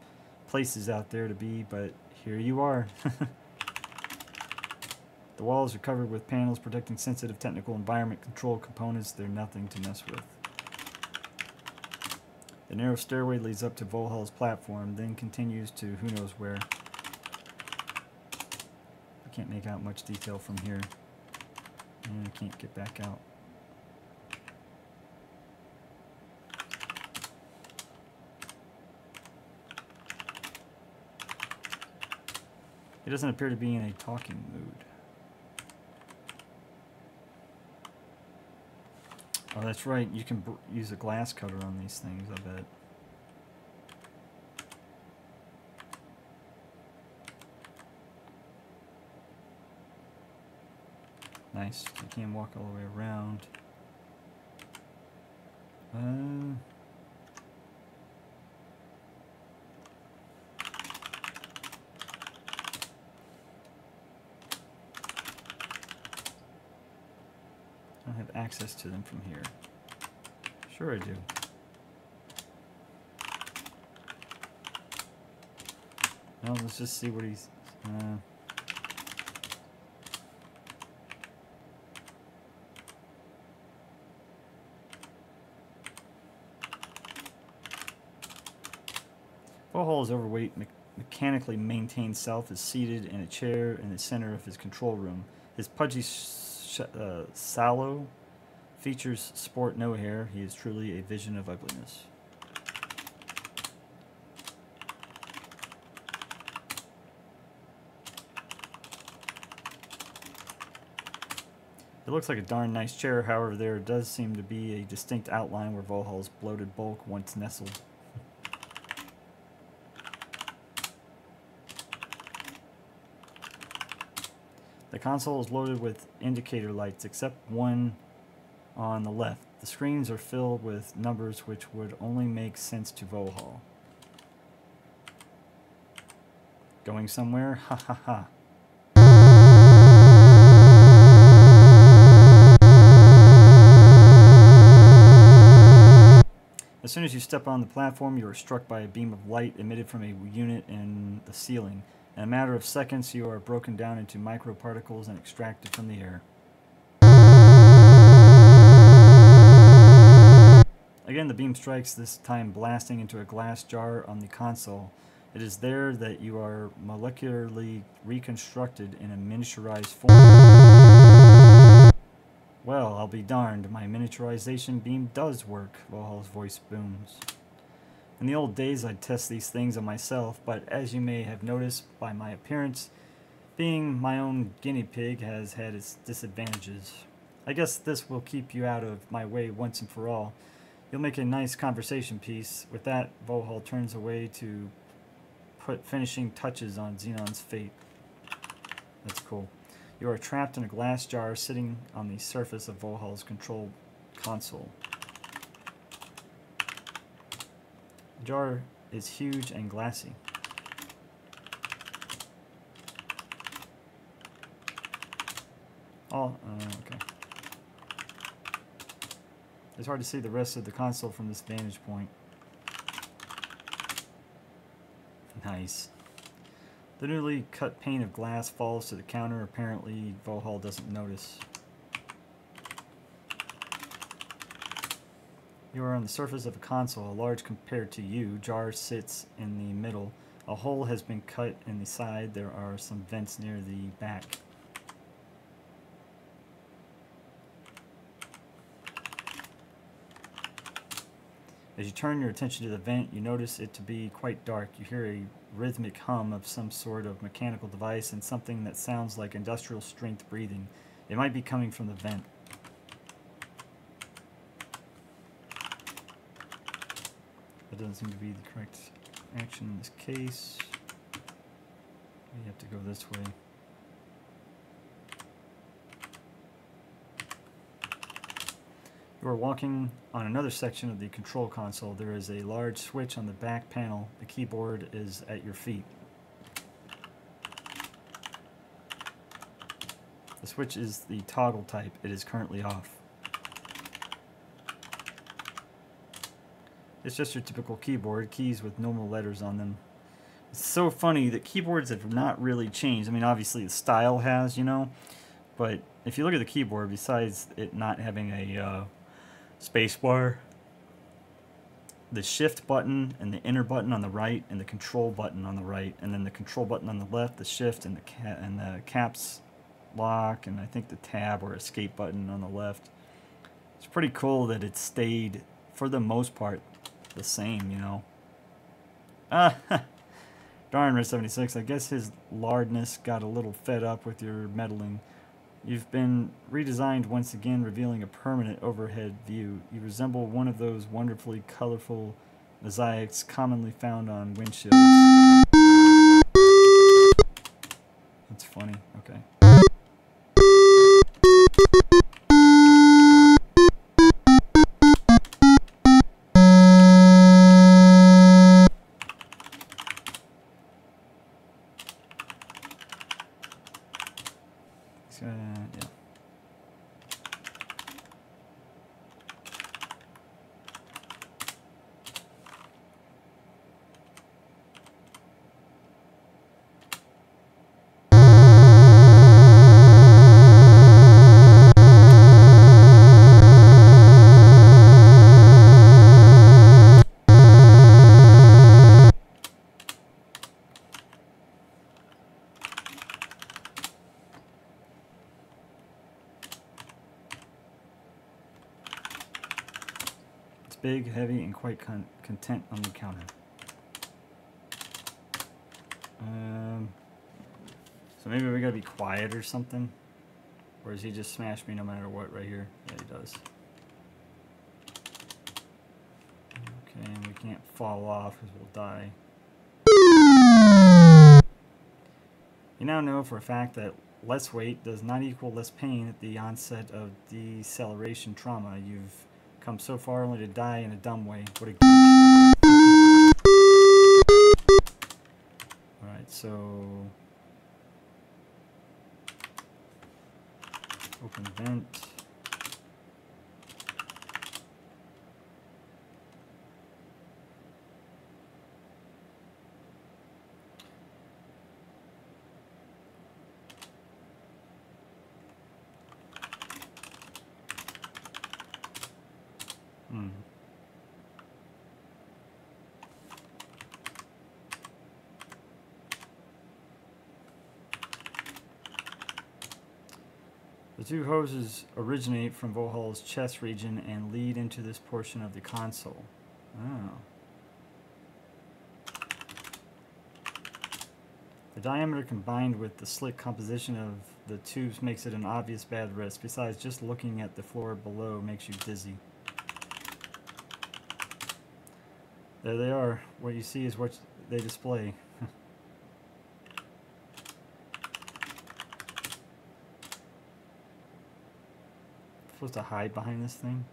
places out there to be, but here you are. The walls are covered with panels protecting sensitive technical environment control components. They're nothing to mess with. The narrow stairway leads up to Vohaul's platform, then continues to who knows where. I can't make out much detail from here. And I can't get back out. He doesn't appear to be in a talking mood. Oh, that's right. You can use a glass cutter on these things, I bet. Nice. You can walk all the way around. I don't have access to them from here. Sure I do. Well, let's just see what he's... Vohaul's overweight, mechanically maintained self is seated in a chair in the center of his control room. His pudgy sallow features sport no hair. He is truly a vision of ugliness. It looks like a darn nice chair, however there does seem to be a distinct outline where Vohaul's bloated bulk once nestled. The console is loaded with indicator lights, except one on the left. The screens are filled with numbers which would only make sense to Vohaul. Going somewhere? Ha ha ha. As soon as you step on the platform, you are struck by a beam of light emitted from a unit in the ceiling. In a matter of seconds, you are broken down into microparticles and extracted from the air. Again, the beam strikes, this time blasting into a glass jar on the console. It is there that you are molecularly reconstructed in a miniaturized form. Well, I'll be darned, my miniaturization beam does work, Vohaul's voice booms. In the old days, I'd test these things on myself, but as you may have noticed by my appearance, being my own guinea pig has had its disadvantages. I guess this will keep you out of my way once and for all. You'll make a nice conversation piece. With that, Vohaul turns away to put finishing touches on Xenon's fate. That's cool. You are trapped in a glass jar sitting on the surface of Vohaul's control console. The jar is huge and glassy. tall. Okay. It's hard to see the rest of the console from this vantage point. Nice. The newly cut pane of glass falls to the counter. Apparently, Vohaul doesn't notice. You are on the surface of a console, large compared to you. Jar sits in the middle. A hole has been cut in the side. There are some vents near the back. As you turn your attention to the vent, you notice it to be quite dark. You hear a rhythmic hum of some sort of mechanical device and something that sounds like industrial strength breathing. It might be coming from the vent. That doesn't seem to be the correct action in this case. We have to go this way. You are walking on another section of the control console. There is a large switch on the back panel. The keyboard is at your feet. The switch is the toggle type. It is currently off. It's just your typical keyboard, keys with normal letters on them. It's so funny that keyboards have not really changed. I mean, obviously the style has, you know, but if you look at the keyboard, besides it not having a space bar, the shift button and the enter button on the right and the control button on the right, and then the control button on the left, the shift and the caps lock, and I think the tab or escape button on the left. It's pretty cool that it stayed for the most part the same, you know. Darn, Red 76, I guess his lardness got a little fed up with your meddling. You've been redesigned once again, revealing a permanent overhead view. You resemble one of those wonderfully colorful mosaics commonly found on windshields. That's funny. Okay. Yeah. Big, heavy, and quite content on the counter. So maybe we gotta be quiet or something? Or does he just smash me no matter what right here? Yeah, he does. Okay, and we can't fall off because we'll die. You now know for a fact that less weight does not equal less pain at the onset of deceleration trauma. You've come so far only to die in a dumb way. What a Alright, so open vent. The two hoses originate from Vohaul's chest region and lead into this portion of the console. Oh. The diameter combined with the slick composition of the tubes makes it an obvious bad risk. Besides, just looking at the floor below makes you dizzy. There they are. What you see is what they display. Supposed to hide behind this thing?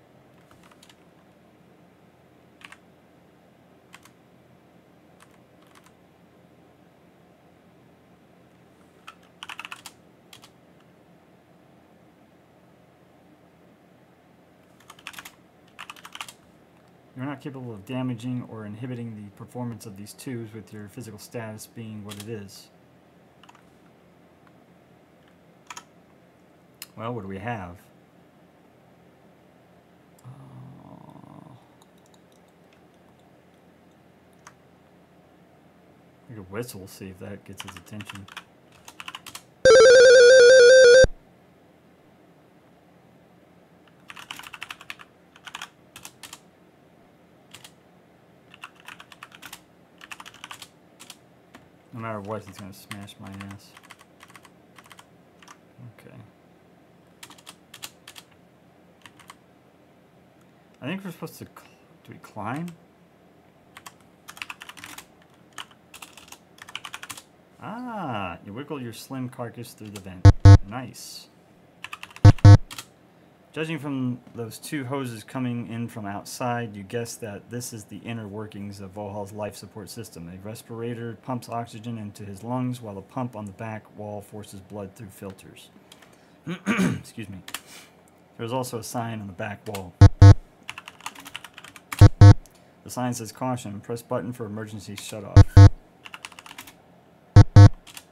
You're not capable of damaging or inhibiting the performance of these tubes with your physical status being what it is. Well, what do we have? We could whistle, see if that gets his attention. No matter what, he's gonna smash my ass. Okay. I think we're supposed to... do we climb? Ah! You wiggle your slim carcass through the vent. Nice. Judging from those two hoses coming in from outside, you guess that this is the inner workings of Vohaul's life support system. A respirator pumps oxygen into his lungs, while a pump on the back wall forces blood through filters. Excuse me. There's also a sign on the back wall. The sign says, "Caution, press button for emergency shutoff."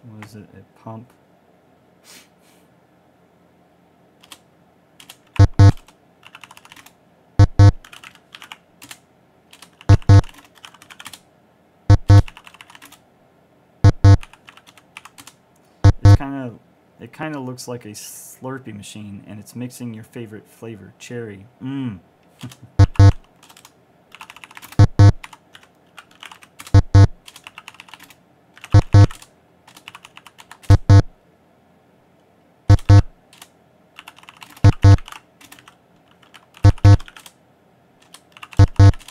What is it? A pump? It kind of looks like a Slurpee machine, and it's mixing your favorite flavor, cherry. Mmm.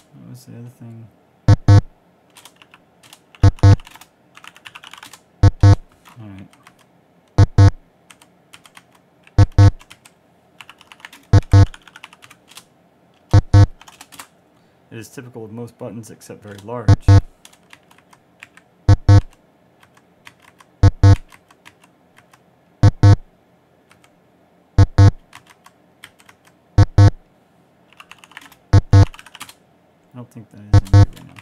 What was the other thing? Alright. It is typical of most buttons except very large. I don't think that is in right now.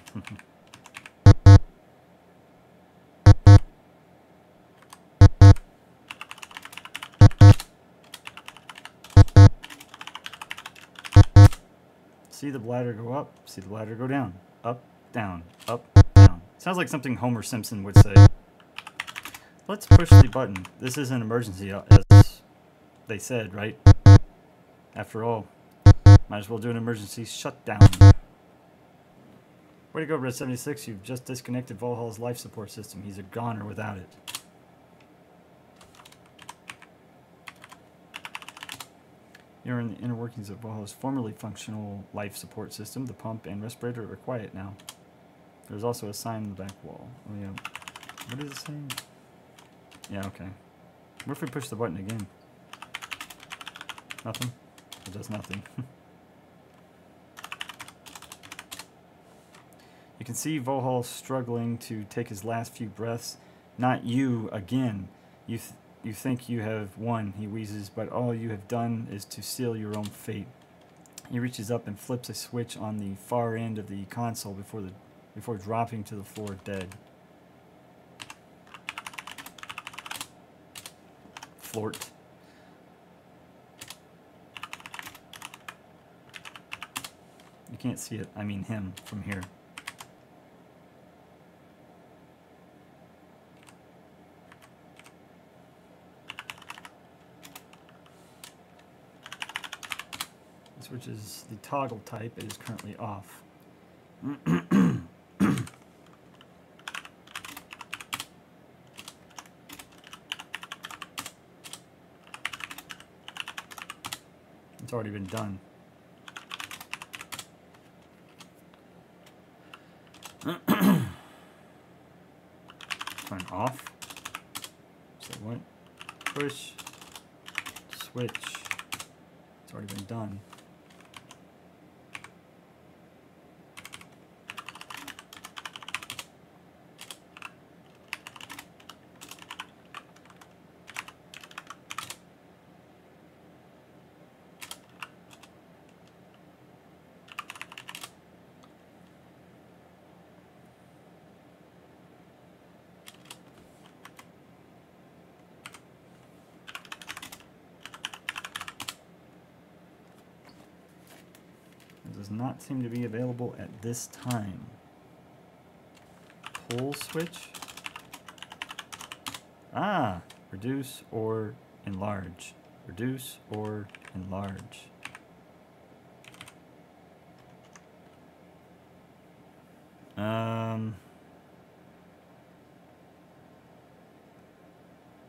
See the bladder go up, see the bladder go down. Up, down, up, down. Sounds like something Homer Simpson would say. Let's push the button. This is an emergency, as they said, right? After all, might as well do an emergency shutdown. Way to go, Red 76. You've just disconnected Vohaul's life support system. He's a goner without it. You're in the inner workings of Vohaul's formerly functional life support system. The pump and respirator are quiet now. There's also a sign on the back wall. Oh yeah. What is it saying? Yeah, okay. What if we push the button again? Nothing? It does nothing. You can see Vohaul struggling to take his last few breaths. Not you again. You think you have won, he wheezes, but all you have done is to seal your own fate. He reaches up and flips a switch on the far end of the console before dropping to the floor dead. Flort. You can't see it, I mean him, from here. Which is the toggle type. It is currently off. It's already been done. Turn off. So what? Push. Switch. It's already been done. does not seem to be available at this time. Pull switch. Ah, reduce or enlarge. Reduce or enlarge.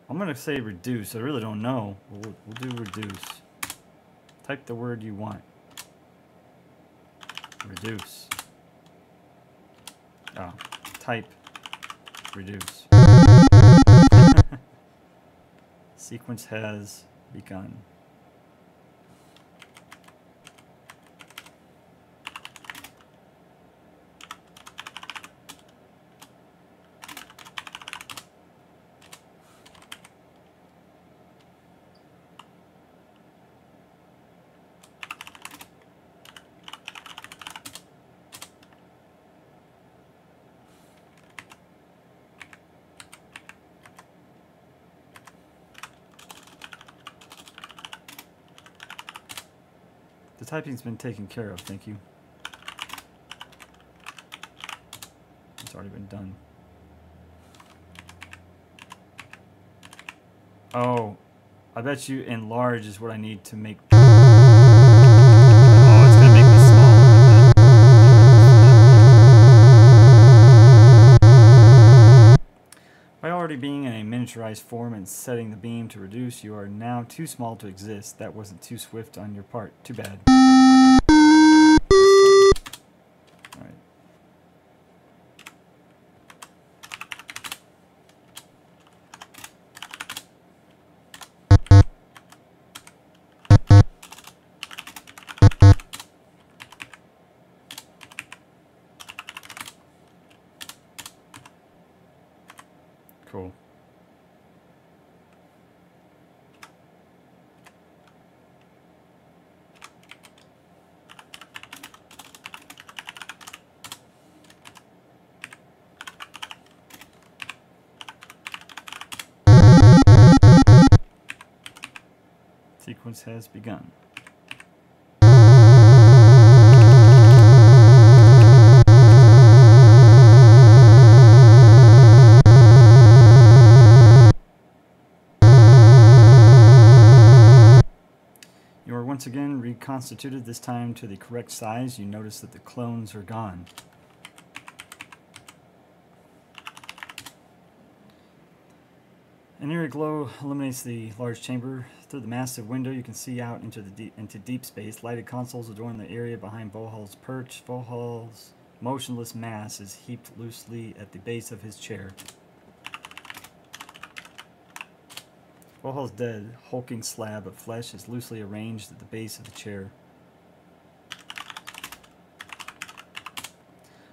I'm gonna say reduce. I really don't know. We'll do reduce. Type the word you want. Reduce. Oh, type reduce. Sequence has begun. The typing's been taken care of, thank you. It's already been done. Oh, I bet you enlarge is what I need to make. Oh, it's gonna make me smaller. By already being in a miniaturized form and setting the beam to reduce, you are now too small to exist. That wasn't too swift on your part. Too bad. Alright. Cool. Sequence has begun. You are once again reconstituted, this time to the correct size. You notice that the clones are gone. An eerie glow illuminates the large chamber. Through the massive window, you can see out into deep space. Lighted consoles adorn the area behind Vohaul's perch. Vohaul's motionless mass is heaped loosely at the base of his chair. Vohaul's dead, hulking slab of flesh is loosely arranged at the base of the chair.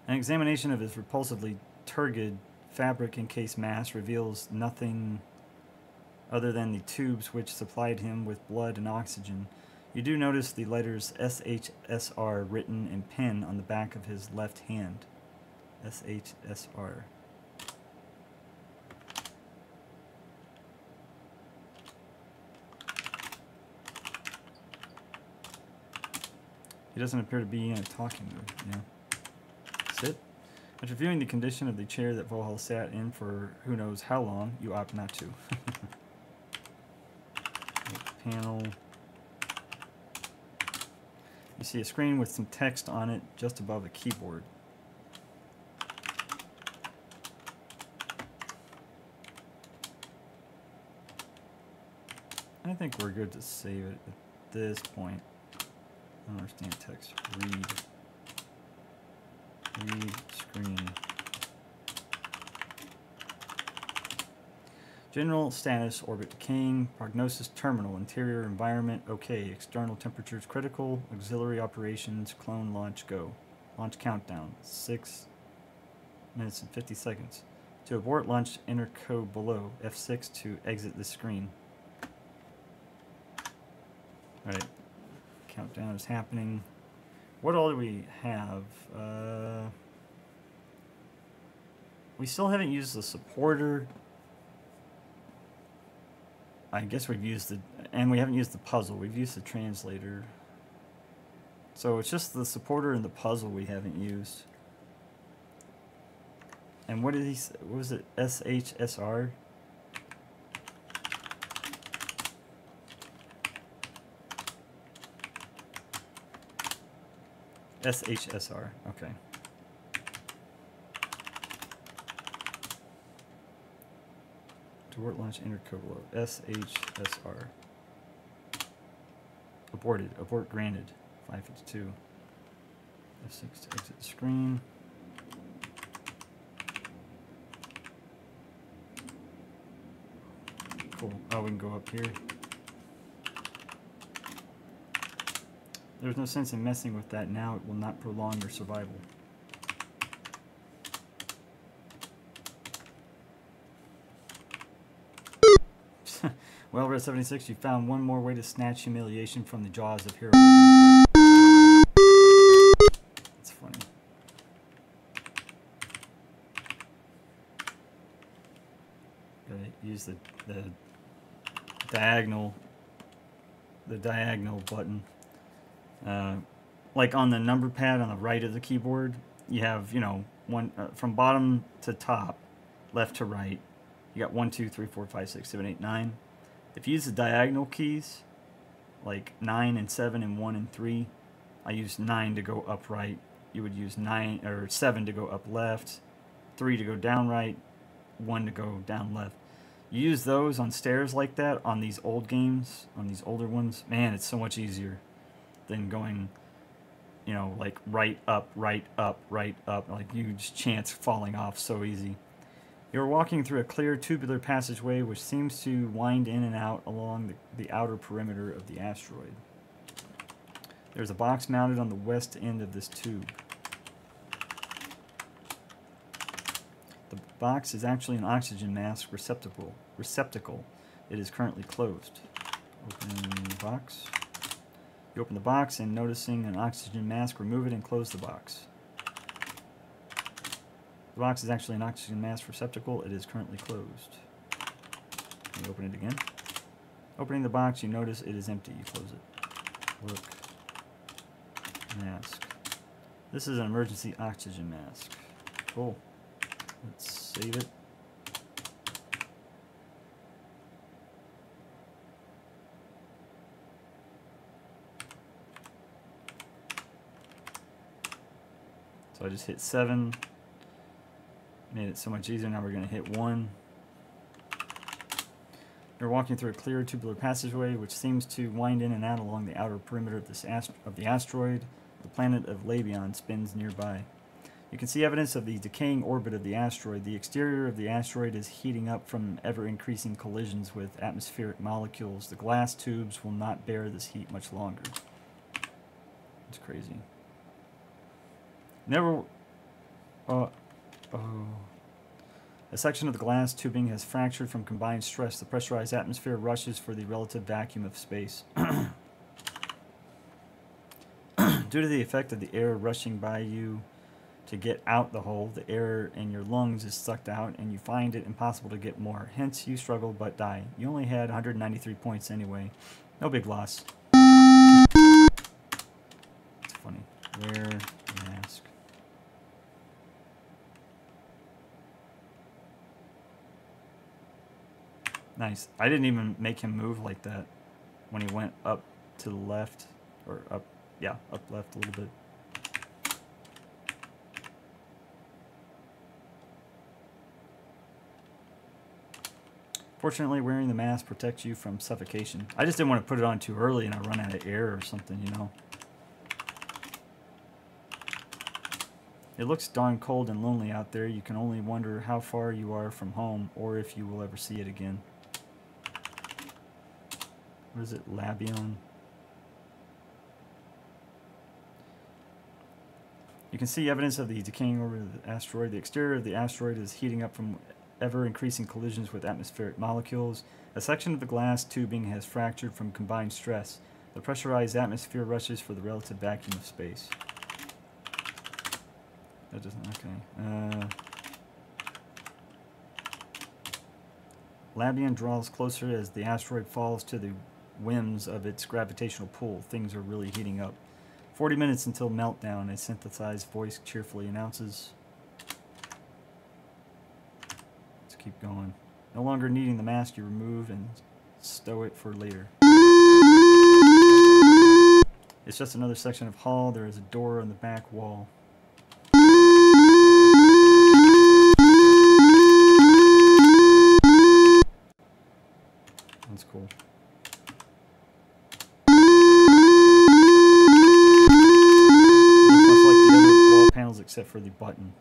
An examination of his repulsively turgid, fabric-encased mass reveals nothing other than the tubes which supplied him with blood and oxygen. You do notice the letters SHSR written in pen on the back of his left hand. SHSR. He doesn't appear to be in a talking mood. Yeah. Sit. After viewing the condition of the chair that Vohaul sat in for who knows how long, you opt not to. Panel. You see a screen with some text on it just above a keyboard. I think we're good to save it at this point. I don't understand text. Read. Read screen. General status, orbit decaying, prognosis terminal, interior environment okay, external temperatures critical, auxiliary operations, clone launch go. Launch countdown, 6 minutes and 50 seconds. To abort launch, enter code below, F6 to exit the screen. Alright, countdown is happening. What all do we have? We still haven't used the supporter. I guess we've used the, and we haven't used the puzzle. We've used the translator. So it's just the supporter and the puzzle we haven't used. And what did he say? What was it? SHSR? SHSR, okay. Abort launch intercoblo. SHSR. Aborted. Abort granted. 552. F6 to exit the screen. Cool. Oh, we can go up here. There's no sense in messing with that now. It will not prolong your survival. Well, Red 76, you found one more way to snatch humiliation from the jaws of heroism. That's funny. Gotta use the diagonal button. Like on the number pad on the right of the keyboard, you have, you know, one from bottom to top, left to right. You got 1, 2, 3, 4, 5, 6, 7, 8, 9. If you use the diagonal keys, like 9 and 7 and 1 and 3, I use 9 to go up right. You would use 9 or 7 to go up left, 3 to go down right, 1 to go down left. You use those on stairs like that on these old games, on these older ones. Man, it's so much easier than going, you know, like right up, right up, right up. Like huge chance falling off so easy. You're walking through a clear tubular passageway which seems to wind in and out along the outer perimeter of the asteroid. There's a box mounted on the west end of this tube. The box is actually an oxygen mask receptacle. It is currently closed. Open the box. You open the box and noticing an oxygen mask, remove it and close the box. The box is actually an oxygen mask receptacle. It is currently closed. You open it again. Opening the box, you notice it is empty. You close it. Look. Mask. This is an emergency oxygen mask. Cool. Let's save it. So I just hit 7. Made it so much easier. Now we're going to hit 1. You're walking through a clear tubular passageway which seems to wind in and out along the outer perimeter of the asteroid. The planet of Labion spins nearby. You can see evidence of the decaying orbit of the asteroid. The exterior of the asteroid is heating up from ever-increasing collisions with atmospheric molecules. The glass tubes will not bear this heat much longer. It's crazy. Never... Oh. A section of the glass tubing has fractured from combined stress. The pressurized atmosphere rushes for the relative vacuum of space. Due to the effect of the air rushing by you to get out the hole, the air in your lungs is sucked out and you find it impossible to get more. Hence, you struggle but die. You only had 193 points anyway. No big loss. It's funny. Wear mask. Nice. I didn't even make him move like that when he went up to the left. Or up, yeah, up left a little bit. Fortunately, wearing the mask protects you from suffocation. I just didn't want to put it on too early and I run out of air or something, you know. It looks darn cold and lonely out there. You can only wonder how far you are from home or if you will ever see it again. What is it? Labion. You can see evidence of the decaying orbit of the asteroid. The exterior of the asteroid is heating up from ever-increasing collisions with atmospheric molecules. A section of the glass tubing has fractured from combined stress. The pressurized atmosphere rushes for the relative vacuum of space. That doesn't... okay. Labion draws closer as the asteroid falls to the whims of its gravitational pull. Things are really heating up. 40 minutes until meltdown, a synthesized voice cheerfully announces. Let's keep going. No longer needing the mask, you remove and stow it for later. It's just another section of hall. There is a door on the back wall. That's cool. Looks much like the other wall panels except for the button.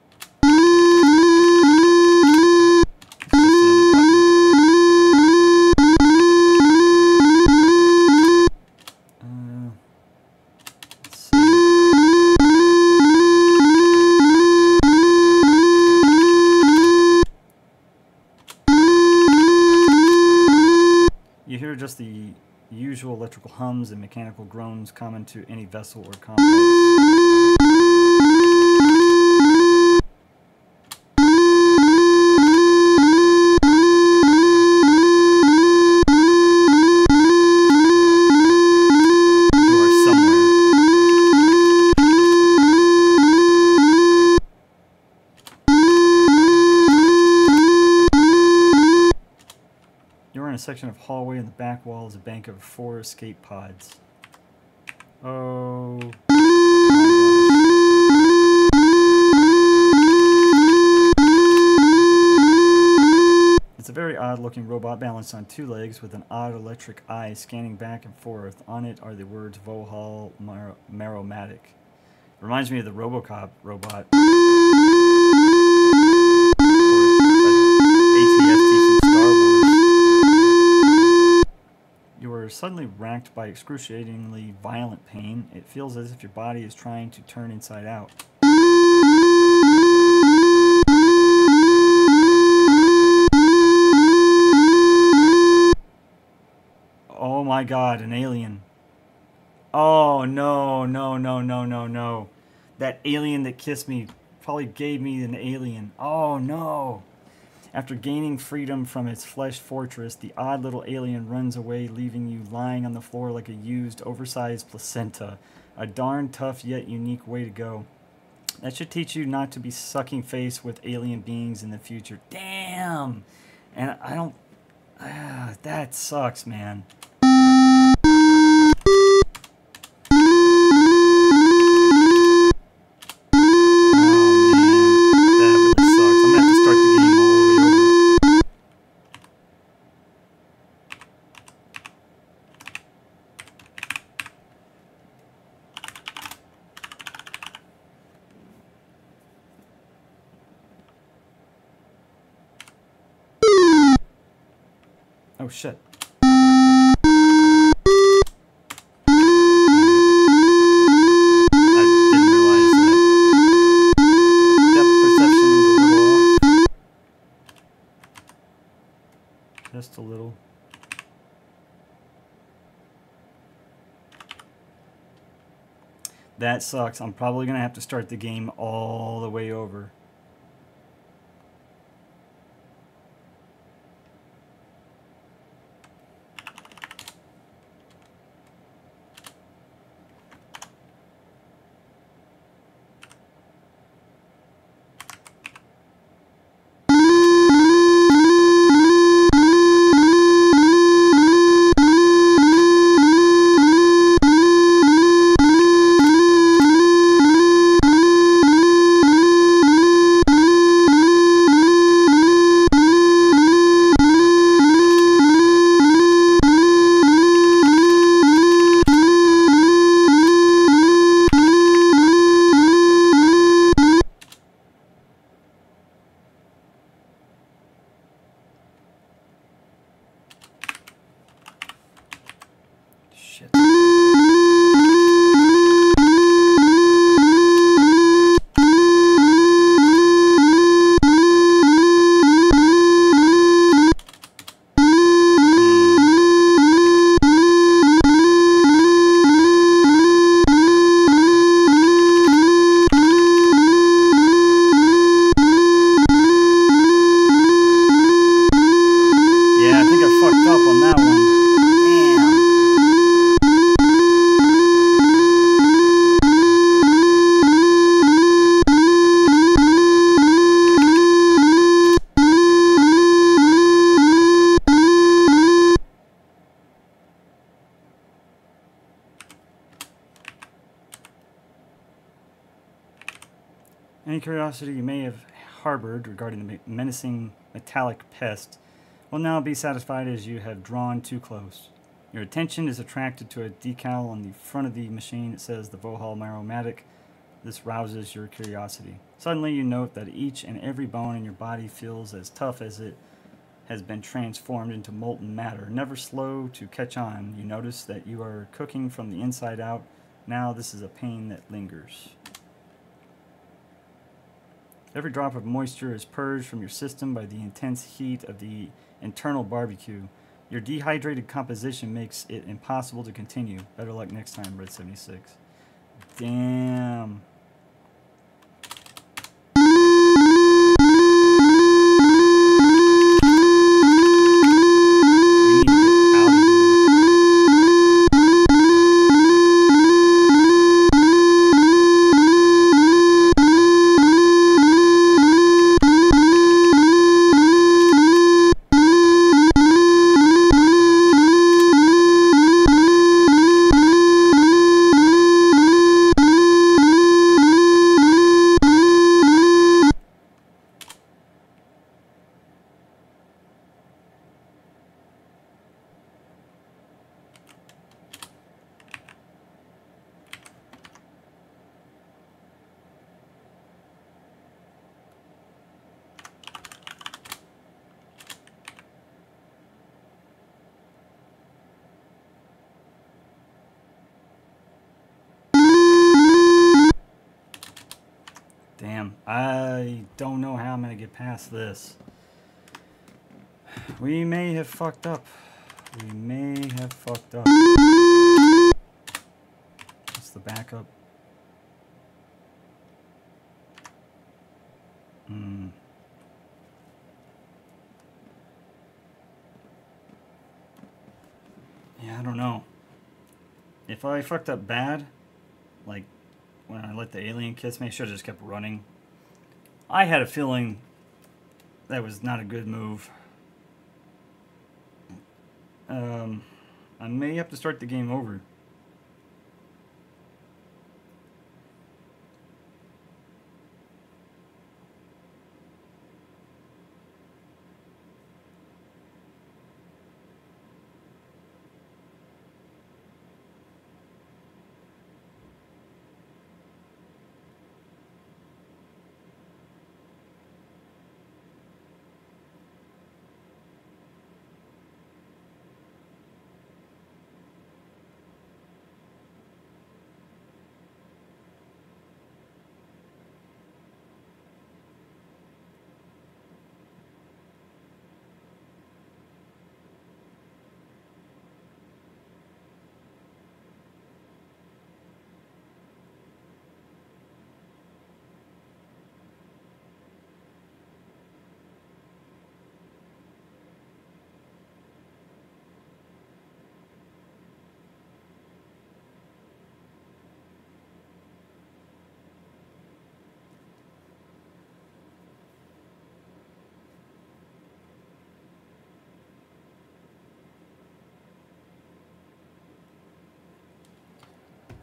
You hear just the usual electrical hums and mechanical groans common to any vessel or complex. You are somewhere. You're in a section of hallway, and the back wall is a bank of 4 escape pods. Oh. It's a very odd looking robot balanced on 2 legs with an odd electric eye scanning back and forth. On it are the words Vohaul Maromatic. Reminds me of the RoboCop robot. You are suddenly racked by excruciatingly violent pain. It feels as if your body is trying to turn inside out. Oh my god, an alien. Oh no, no, no, no, no, no. That alien that kissed me probably gave me an alien. Oh no. After gaining freedom from its flesh fortress, the odd little alien runs away, leaving you lying on the floor like a used, oversized placenta. A darn tough yet unique way to go. That should teach you not to be sucking face with alien beings in the future. Damn! And I don't... that sucks, man. Oh shit. I didn't realize that. Depth perception is a little off. Just a little. That sucks. I'm probably gonna have to start the game all the way over. Any curiosity you may have harbored regarding the menacing metallic pest will now be satisfied as you have drawn too close. Your attention is attracted to a decal on the front of the machine. It says the Vohaul Maromatic. This rouses your curiosity. Suddenly you note that each and every bone in your body feels as tough as it has been transformed into molten matter. Never slow to catch on, you notice that you are cooking from the inside out. Now this is a pain that lingers. Every drop of moisture is purged from your system by the intense heat of the internal barbecue. Your dehydrated composition makes it impossible to continue. Better luck next time, Red76. Damn. Damn, I don't know how I'm going to get past this. We may have fucked up. We may have fucked up. What's the backup? Yeah, I don't know. If I fucked up bad, like when I let the alien kiss me, I should have just kept running. I had a feeling that was not a good move. I may have to start the game over.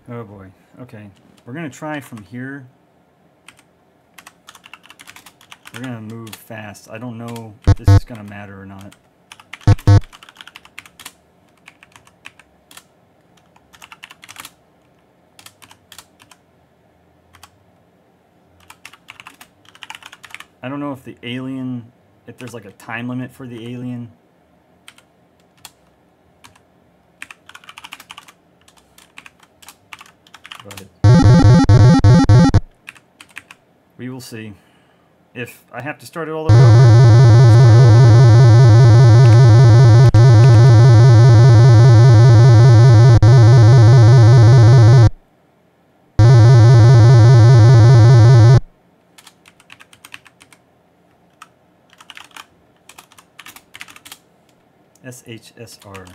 Oh boy. Okay. We're going to try from here. We're going to move fast. I don't know if this is going to matter or not. I don't know if the alien, if there's like a time limit for the alien. But we will see. If I have to start it all over. SHSR.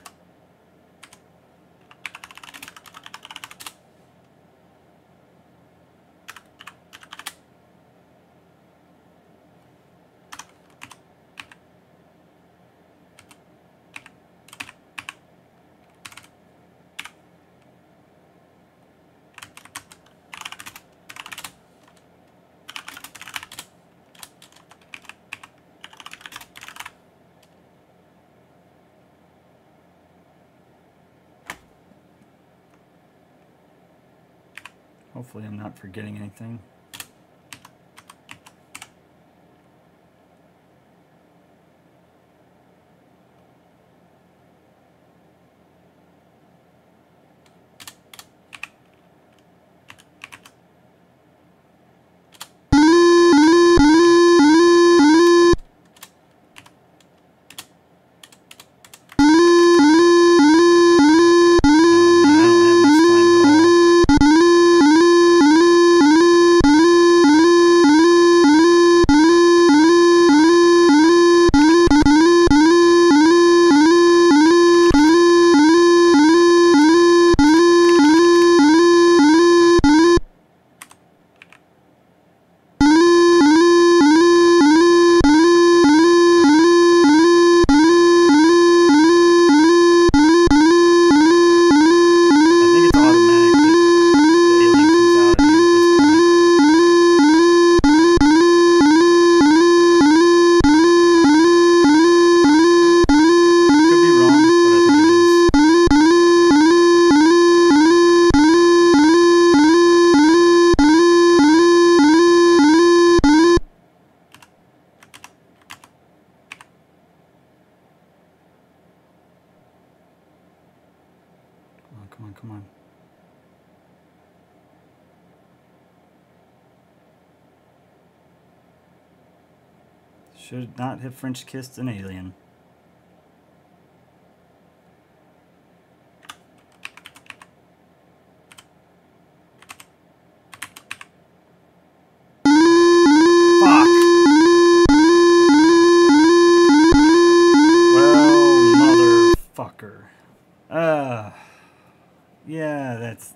Hopefully I'm not forgetting anything. Come on. Should not have French kissed an alien. Fuck! Well, motherfucker. Yeah, that's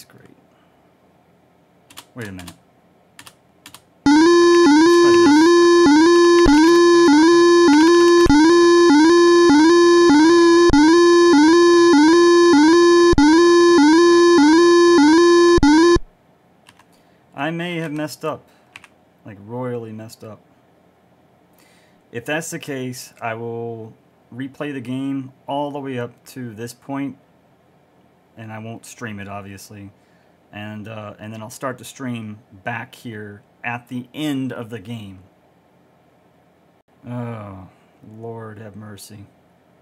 great. Wait a minute. Let's try this. I may have messed up, like royally messed up. If that's the case, I will replay the game all the way up to this point, and I won't stream it obviously, and then I'll start the stream back here at the end of the game. Oh, Lord have mercy.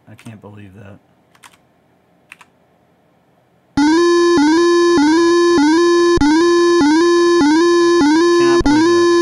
I can't believe that. Cannot believe that.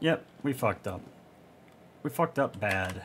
Yep, we fucked up. We fucked up bad.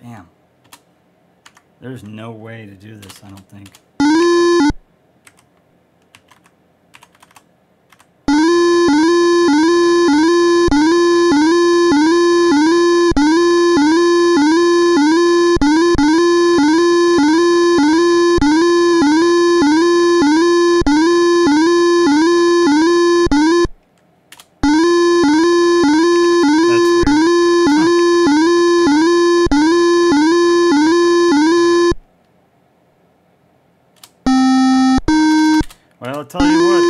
Damn. There's no way to do this, I don't think. tell you what,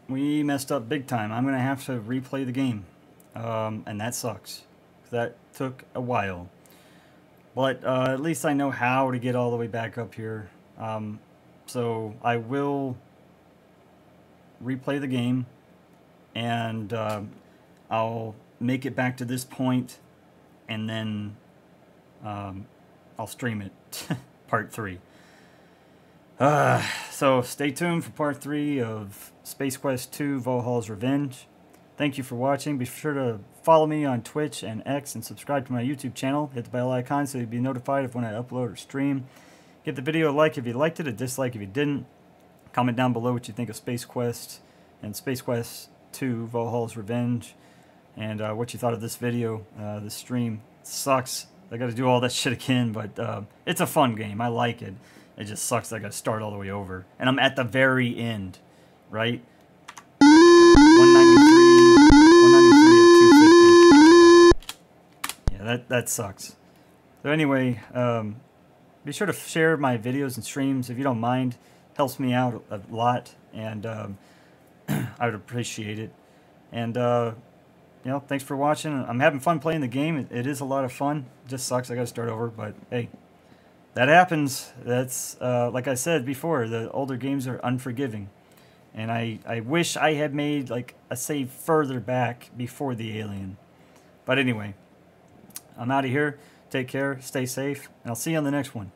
we messed up big time. I'm gonna have to replay the game, and that sucks. That took a while, but at least I know how to get all the way back up here. So I will replay the game, and I'll make it back to this point, and then I'll stream it, part 3. So stay tuned for part 3 of Space Quest II: Vohaul's Revenge. Thank you for watching. Be sure to follow me on Twitch and X and subscribe to my YouTube channel. Hit the bell icon so you'll be notified of when I upload or stream. Give the video a like if you liked it, a dislike if you didn't. Comment down below what you think of Space Quest and Space Quest II: Vohaul's Revenge, and what you thought of this video. This stream sucks. I got to do all that shit again, but it's a fun game. I like it. It just sucks that I got to start all the way over. And I'm at the very end, right? 193 of 250. Yeah, that sucks. So anyway, be sure to share my videos and streams if you don't mind. Helps me out a lot, and I would appreciate it. And you know, thanks for watching. I'm having fun playing the game. It is a lot of fun. It just sucks I got to start over, but hey, that happens. That's like I said before, the older games are unforgiving. And I wish I had made like a save further back before the alien. But anyway, I'm out of here. Take care, stay safe, and I'll see you on the next one.